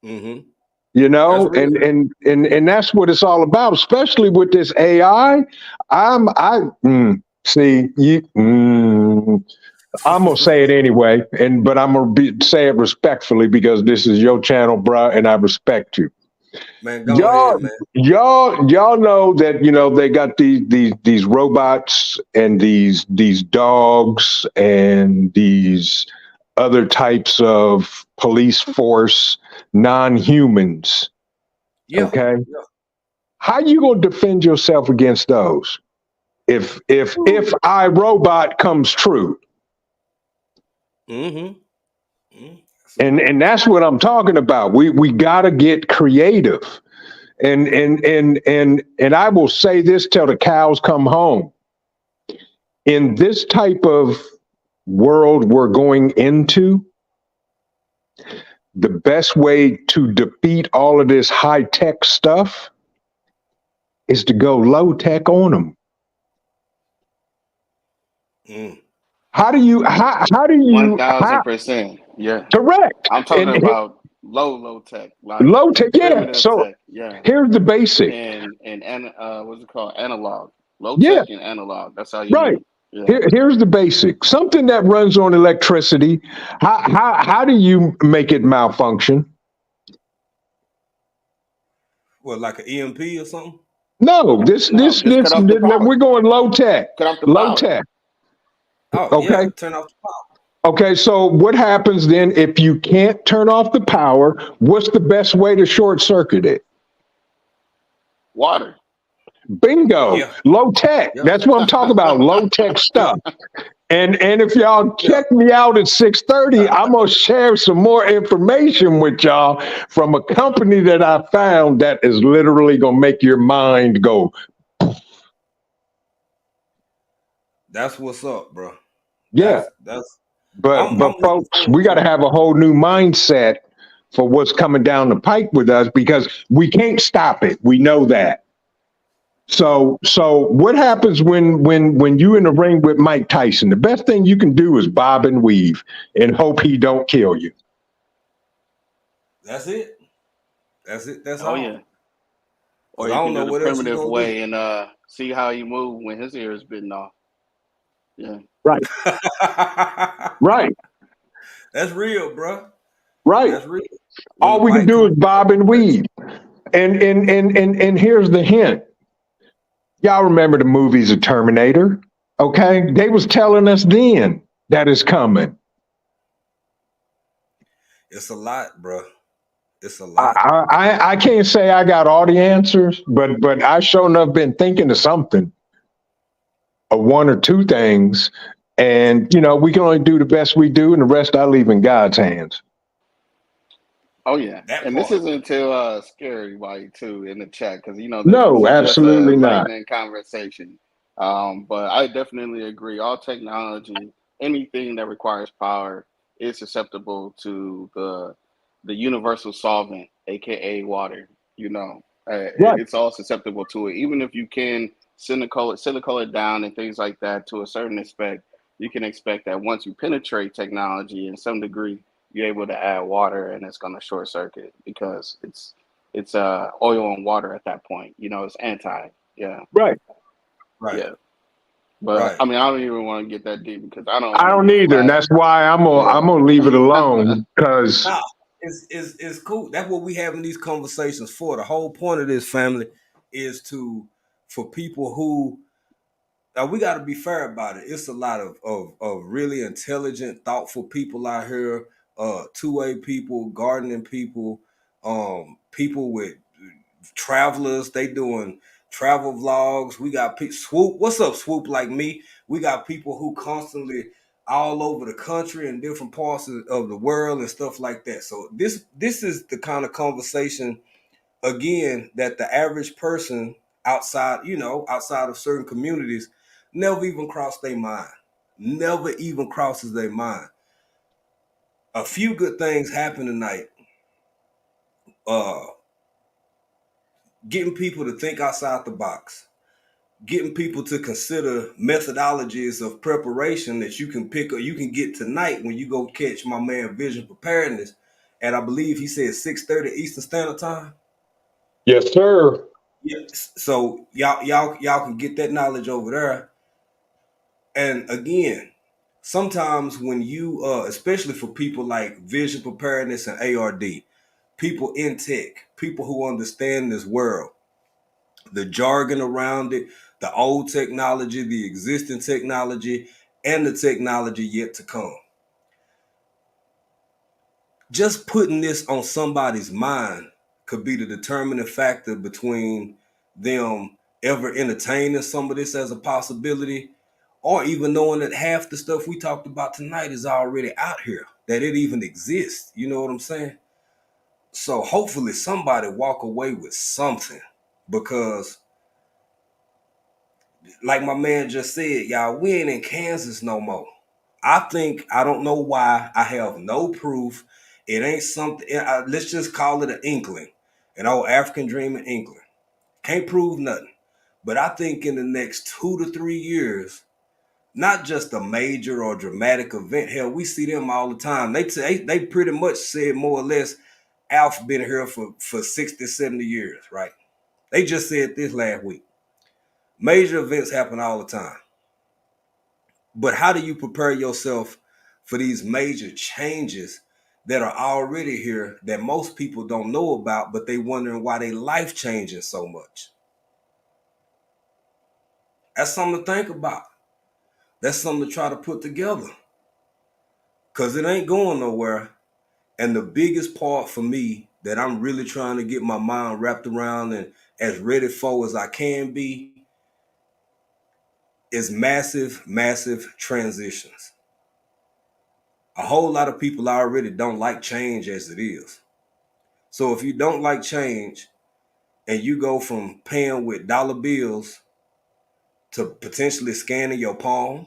Mm-hmm. You know, and that's what it's all about, especially with this AI. I'm gonna say it anyway, but I'm gonna say it respectfully because this is your channel, bruh, and I respect you. Man, go ahead, man. Y'all know that, you know, they got these robots and these dogs and these other types of police force non-humans. Yeah. Okay. Yeah. How you gonna defend yourself against those if iRobot comes true? Mm-hmm. And that's what I'm talking about. We gotta get creative. And I will say this till the cows come home. In this type of world we're going into, the best way to defeat all of this high-tech stuff is to go low-tech on them. How do you 1000%. Yeah. Correct. I'm talking about low tech. Like low tech, yeah. So tech, yeah. Here's the basic. And what's it called? Analog. Low Yeah. tech and analog. That's how you Right. do it. Yeah. Here's the basic. Something that runs on electricity. How do you make it malfunction? What, like an EMP or something? No, this we're going low tech. Cut off the low power. Tech. Oh, Okay. yeah, turn off the power. Okay, so what happens then if you can't turn off the power? What's the best way to short circuit it? Water. Bingo. Yeah. Low tech. Yeah. That's what I'm talking about. Low tech stuff. And if y'all check me out at 6:30, I'm gonna share some more information with y'all from a company that I found that is literally gonna make your mind go. That's what's up, bro. Yeah. But folks, we got to have a whole new mindset for what's coming down the pike with us because we can't stop it. We know that. So what happens when you in the ring with Mike Tyson? The best thing you can do is bob and weave and hope he don't kill you. That's it. That's all. Yeah. Or you can do the primitive way and see how you move when his ear is bitten off. Yeah. Right. Right. That's real, bro. Right. That's real. All we can do is bob and weave. And here's the hint. Y'all remember the movies of Terminator? Okay? They was telling us then that it's coming. It's a lot, bro. It's a lot. I can't say I got all the answers, but I sure enough been thinking of something. Of one or two things. And, you know, we can only do the best we do, and the rest I leave in God's hands. Oh, yeah. And this isn't to scare everybody, too, in the chat, because, you know, no, absolutely not. Conversation. But I definitely agree. All technology, anything that requires power is susceptible to the universal solvent, a.k.a. water, you know. Right. It's all susceptible to it. Even if you can silicone it down and things like that to a certain aspect, you can expect that once you penetrate technology in some degree, you're able to add water and it's going to short circuit because it's oil and water at that point. You know, it's anti. Yeah. Right. Yeah. But I mean, I don't even want to get that deep because I don't either. And that's why I'm gonna leave it alone because it's cool. That's what we have in these conversations for. The whole point of this, family, is for people who we got to be fair about it. It's a lot of really intelligent, thoughtful people out here, 2A people, gardening people, people with travelers. They doing travel vlogs. We got Swoop. What's up, Swoop? Like me, we got people who constantly all over the country and different parts of the world and stuff like that. So this is the kind of conversation, again, that the average person outside of certain communities never even crossed their mind. Never even crosses their mind. A few good things happen tonight. Getting people to think outside the box, getting people to consider methodologies of preparation that you can pick or you can get tonight when you go catch my man Vision Preparedness. And I believe he said 6:30 Eastern Standard Time. Yes, sir. Yes. So y'all can get that knowledge over there. And again, sometimes when you especially for people like Vision Preparedness and ARD, people in tech, people who understand this world, the jargon around it, the old technology, the existing technology, and the technology yet to come. Just putting this on somebody's mind could be the determining factor between them ever entertaining some of this as a possibility, or even knowing that half the stuff we talked about tonight is already out here, that it even exists. You know what I'm saying? So hopefully somebody walk away with something, because like my man just said, y'all, we ain't in Kansas no more. I don't know why. I have no proof. It ain't something, let's just call it an inkling, an old African dreaming inkling. Can't prove nothing. But I think in the next 2 to 3 years, not just a major or dramatic event. Hell, we see them all the time. They pretty much said more or less, Alf been here for 60, 70 years, right? They just said this last week. Major events happen all the time. But how do you prepare yourself for these major changes that are already here that most people don't know about, but they wondering why their life changing so much? That's something to think about. That's something to try to put together, because it ain't going nowhere. And the biggest part for me that I'm really trying to get my mind wrapped around and as ready for as I can be is massive, massive transitions. A whole lot of people already don't like change as it is. So if you don't like change and you go from paying with dollar bills to potentially scanning your palm,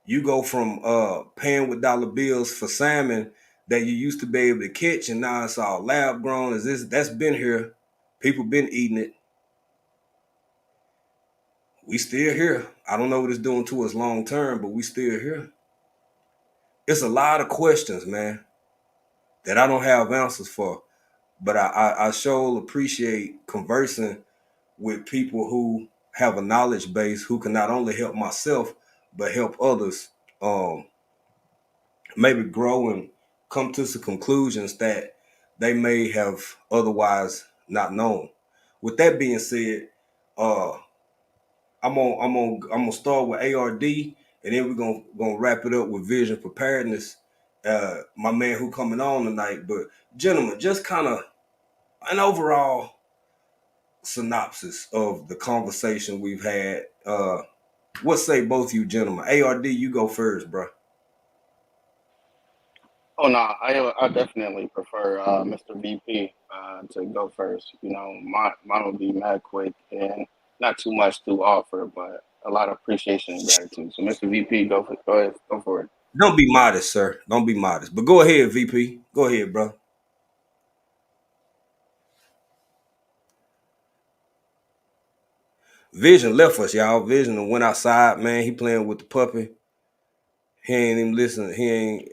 you go from paying with dollar bills for salmon that you used to be able to catch, and now it's all lab grown. That's been here. People been eating it. We still here. I don't know what it's doing to us long term, but we still here. It's a lot of questions, man, that I don't have answers for. But I sure appreciate conversing with people who have a knowledge base, who can not only help myself, but help others maybe grow and come to some conclusions that they may have otherwise not known. With that being said, I'm gonna start with ARD, and then we're gonna wrap it up with Vision Preparedness. My man who coming on tonight. But gentlemen, just kind of an overall synopsis of the conversation we've had. What say both you gentlemen? ARD, you go first, bro. Oh no, I definitely prefer Mr. VP to go first. You know, mine will be mad quick and not too much to offer, but a lot of appreciation and gratitude. So Mr. VP, go for it. Don't be modest, sir. Don't be modest. But go ahead, VP. Go ahead, bro. Vision left us, y'all. Vision went outside, man. He playing with the puppy. He ain't even listening. He ain't.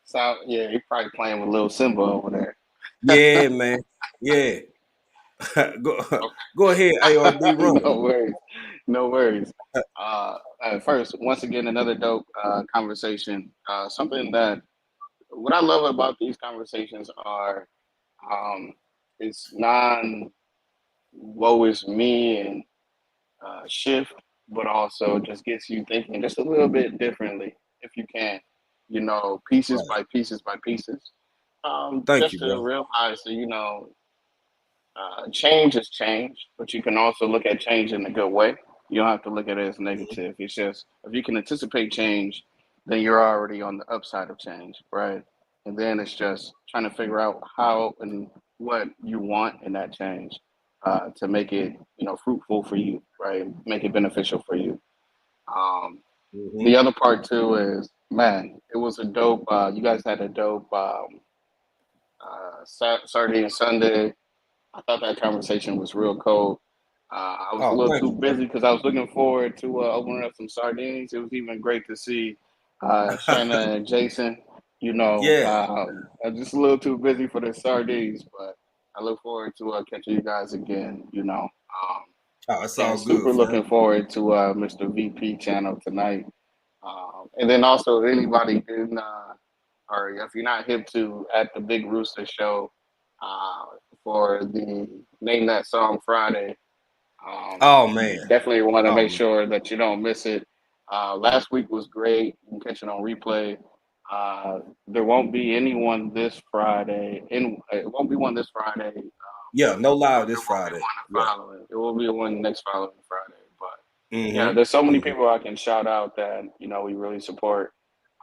So yeah, he probably playing with little Simba over there. Yeah, man. Yeah. Go ahead, ARD. Run. No worries. First, once again, another dope conversation. Something that what I love about these conversations are it's woe is me and shift, but also just gets you thinking just a little bit differently if you can. You know, pieces by pieces by pieces. Thank just you, to bro. realize that, you know, change is change, but you can also look at change in a good way. You don't have to look at it as negative. It's just if you can anticipate change, then you're already on the upside of change, right? And then it's just trying to figure out how and what you want in that change to make it, you know, fruitful for you, right? Make it beneficial for you. The other part too is, man, it was a dope. You guys had a dope Saturday Sunday. I thought that conversation was real cold. I was a Oh, little thank too you, bro. busy because I was looking forward to opening up some sardines. It was even great to see Shanna and Jason. Yeah. I'm just a little too busy for the sardines, but I look forward to catching you guys again. Oh, it's all And good, super fam. looking forward to Mr. VP channel tonight. And then also anybody in or if you're not hip to at the Big Rooster Show for the Name That Song Friday. Oh man. Definitely want to Oh make man. sure that you don't miss it. Last week was great. You can catch it on replay. There won't be anyone this Friday. It won't be one this Friday. Yeah, no There live this won't be Friday. one the Yeah. following. There will be one next following Friday. But yeah, Mm-hmm. there's so many Mm-hmm. people I can shout out that we really support.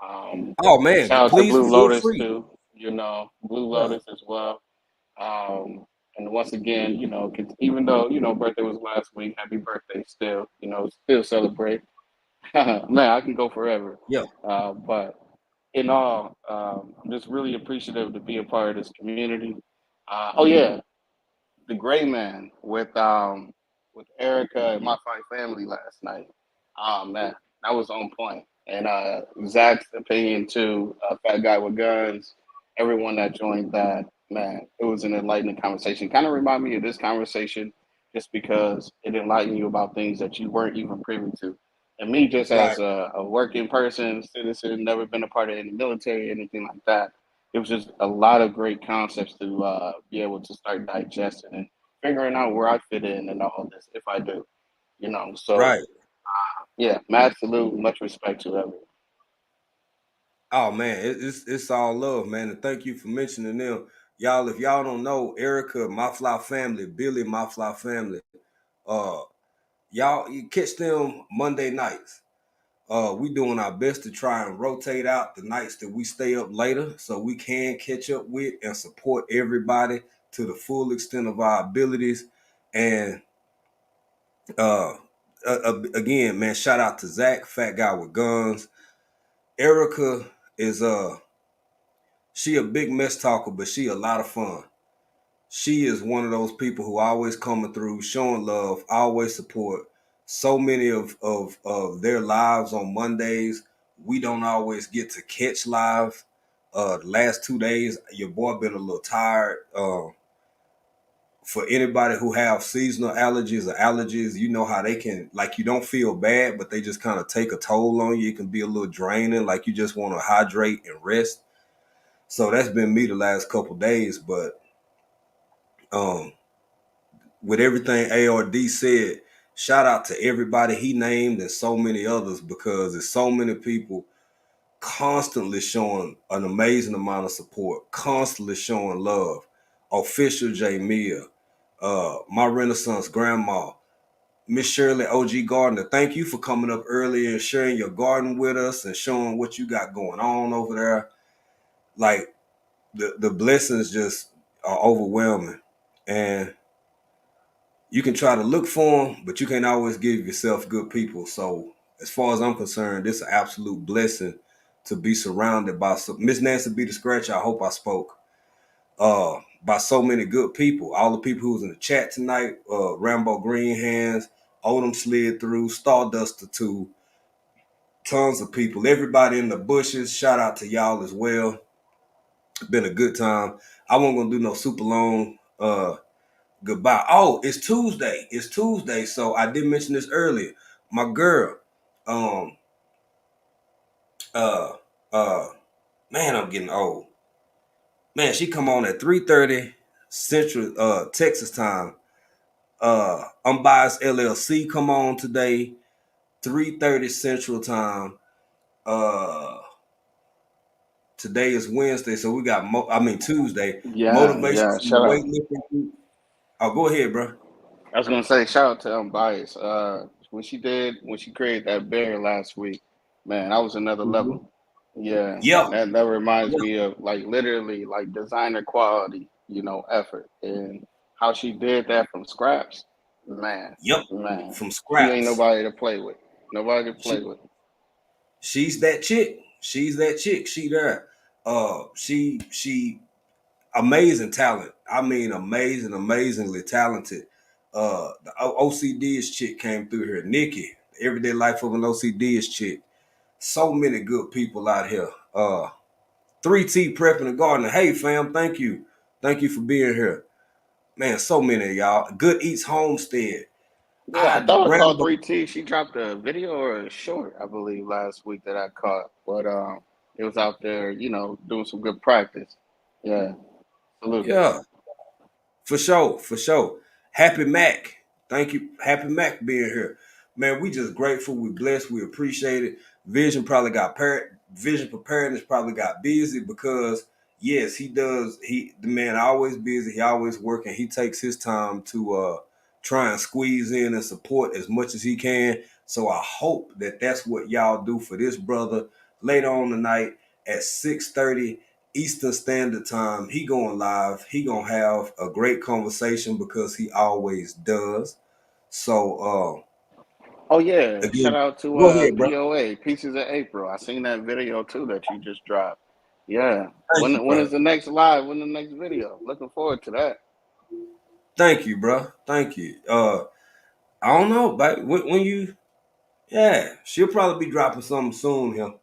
Oh man, Shout out to please Blue feel Lotus free. too. Blue Yeah. Lotus as well. And once again, even though birthday was last week, happy birthday still. Still celebrate. Man, I can go forever. Yeah. But in all, I'm just really appreciative to be a part of this community. Oh yeah, the Gray Man with Erica and my fight family last night. Man, that was on point. And Zach's opinion too, Fat Guy with Guns, everyone that joined that, man, it was an enlightening conversation. Kind of remind me of this conversation just because it enlightened you about things that you weren't even privy to. And me just Right. as a working person, citizen, never been a part of any military, anything like that, it was just a lot of great concepts to be able to start digesting and figuring out where I fit in and all this if I do, So Right. yeah, mad salute, much respect to everyone. Oh man, it's all love, man. And thank you for mentioning them. Y'all, if y'all don't know, Erica, My Fly Family, Billy, My Fly Family, uh, y'all you catch them Monday nights. We doing our best to try and rotate out the nights that we stay up later so we can catch up with and support everybody to the full extent of our abilities. And again, man, shout out to Zach, Fat Guy with Guns. Erica is she a big mess talker, but she a lot of fun. She is one of those people who always coming through, showing love, always support. So many of their lives on Mondays, we don't always get to catch live. The last 2 days, your boy been a little tired. For anybody who have seasonal allergies or allergies, you know how they can, like, you don't feel bad, but they just kind of take a toll on you. It can be a little draining, like you just want to hydrate and rest. So that's been me the last couple days, but with everything ARD said, shout out to everybody he named and so many others, because there's so many people constantly showing an amazing amount of support, constantly showing love. Official J Mia, my Renaissance grandma, Miss Shirley OG Gardner, thank you for coming up early and sharing your garden with us and showing what you got going on over there. Like, the blessings just are overwhelming. And you can try to look for them, but you can't always give yourself good people. So as far as I'm concerned, it's an absolute blessing to be surrounded by Miss Nancy B. the Scratch. I hope I spoke by so many good people. All the people who was in the chat tonight, Rambo Green Hands, Odom Slid Through, Starduster 2, tons of people, everybody in the bushes. Shout out to y'all as well. It's been a good time. I wasn't gonna do no super long goodbye. Oh, it's Tuesday. It's Tuesday. So I did mention this earlier. My girl, man, I'm getting old. Man, she come on at 3:30 Central Texas time. Unbiased LLC come on today, 3:30 Central time. Today is Wednesday, so we got Tuesday. Yeah, Motivation shout out. weightlifting. Oh, go ahead, bro. I was gonna say shout out to Unbiased. When she created that bear last week, man, that was another level. Yeah, Yeah. that reminds me of like literally like designer quality, effort and how she did that from scraps. Man, Yep. man, From she ain't scraps. nobody to play with. Nobody to play with. She's that chick. She's that chick. She there. She amazing talent. I mean, amazingly talented. The OCD's chick came through here. Nikki, Everyday Life of an OCD's chick. So many good people out here. 3T Prepping and Gardening. Hey fam, thank you. Thank you for being here. Man, so many of y'all. Good Eats Homestead. Yeah, I thought I saw 3T. She dropped a video or a short, I believe, last week that I caught. But it was out there, doing some good practice. Yeah. Salute. Yeah. For sure. Happy Mac. Thank you. Happy Mac being here. Man, we just grateful. We blessed. We appreciate it. Vision Preparedness probably got busy because yes, he does. The man always busy. He always working. He takes his time to try and squeeze in and support as much as he can. So I hope that that's what y'all do for this brother later on tonight at 6:30 Eastern Standard Time. He going live. He gonna have a great conversation because he always does. So oh yeah, again, shout out to go ahead, bro. POA, Pieces of April. I seen that video too that you just dropped. Yeah. Thank you, When bro. is the next live? When the next video? Looking forward to that. Thank you, bro. Thank you. I don't know, but when you, yeah, she'll probably be dropping something soon here.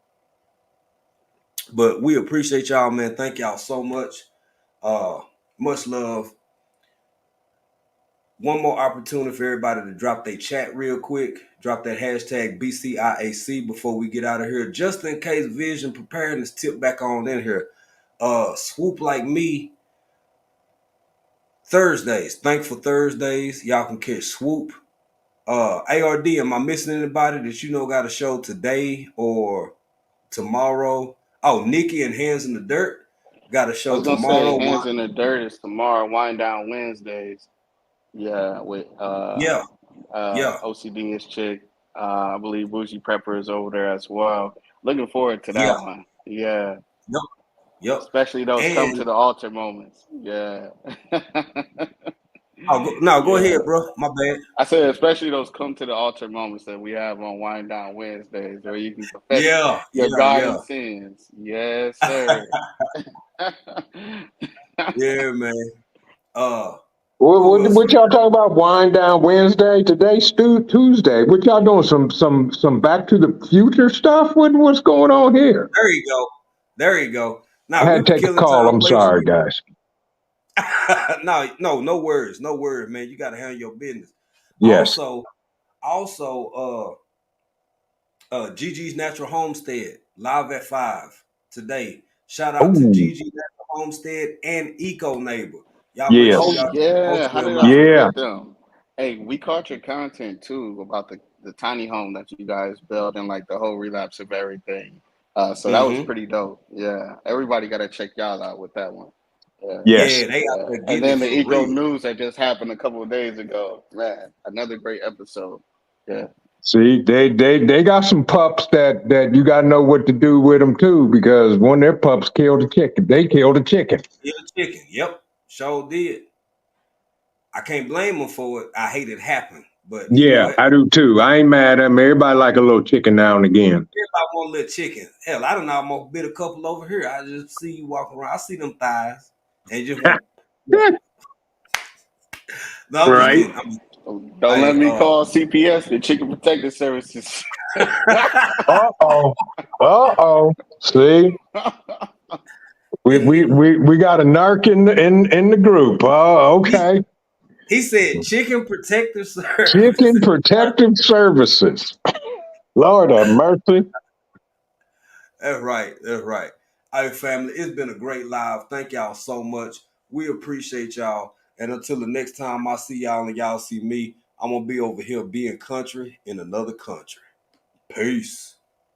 But we appreciate y'all, man. Thank y'all so much. Much love. One more opportunity for everybody to drop their chat real quick. Drop that hashtag BCIAC before we get out of here. Just in case Vision Preparedness tip back on in here. Swoop Like Me Thursdays. Thankful Thursdays. Y'all can catch Swoop. ARD, am I missing anybody that you know got a show today or tomorrow? Oh, Nikki and Hands in the Dirt got a I show was gonna tomorrow. say Hands in the Dirt is tomorrow, Wind Down Wednesdays. Yeah, with Yeah. OCD is chick. I believe Bougie Prepper is over there as well. Looking forward to that one. Yeah. Yep. Especially those come to the altar moments. Yeah. Go ahead, bro. My bad. I said, especially those come to the altar moments that we have on Wind Down Wednesdays, where you can confess your garden sins. Yes, sir. Yeah, man. What y'all talking about? Wind Down Wednesday. Today's Tuesday. What y'all doing? Some Back to the Future stuff? What's going on here? There you go. Now I had to take a call. I'm sorry, guys. No worries, man. You got to handle your business. Yes. Also, Gigi's Natural Homestead live at 5 today. Shout out to Gigi's Natural Homestead and Eco Neighbor. Y'all yes. How did I forget them? Hey, we caught your content too about the tiny home that you guys built and like the whole relapse of everything. So that was pretty dope. Yeah, everybody got to check y'all out with that one. Yes. And then the Eco News that just happened a couple of days ago. Man, another great episode. Yeah. See, they got some pups that you got to know what to do with them too, because one of their pups killed a chicken. They killed a chicken. Yep. Sure did. I can't blame them for it. I hate it happen. But yeah, I do too. I ain't mad at them. Everybody like a little chicken now and again. Everybody want a little chicken. Hell, I done almost bit a couple over here. I just see you walking around. I see them thighs. And just right. Don't let me call CPS, the Chicken Protective Services. Uh-oh. See? We got a narc in the group. Oh, okay. He said Chicken Protective Services. Chicken Protective Services. Lord have mercy. That's right. All right, family. It's been a great live. Thank y'all so much. We appreciate y'all. And until the next time I see y'all and y'all see me, I'm going to be over here being country in another country. Peace.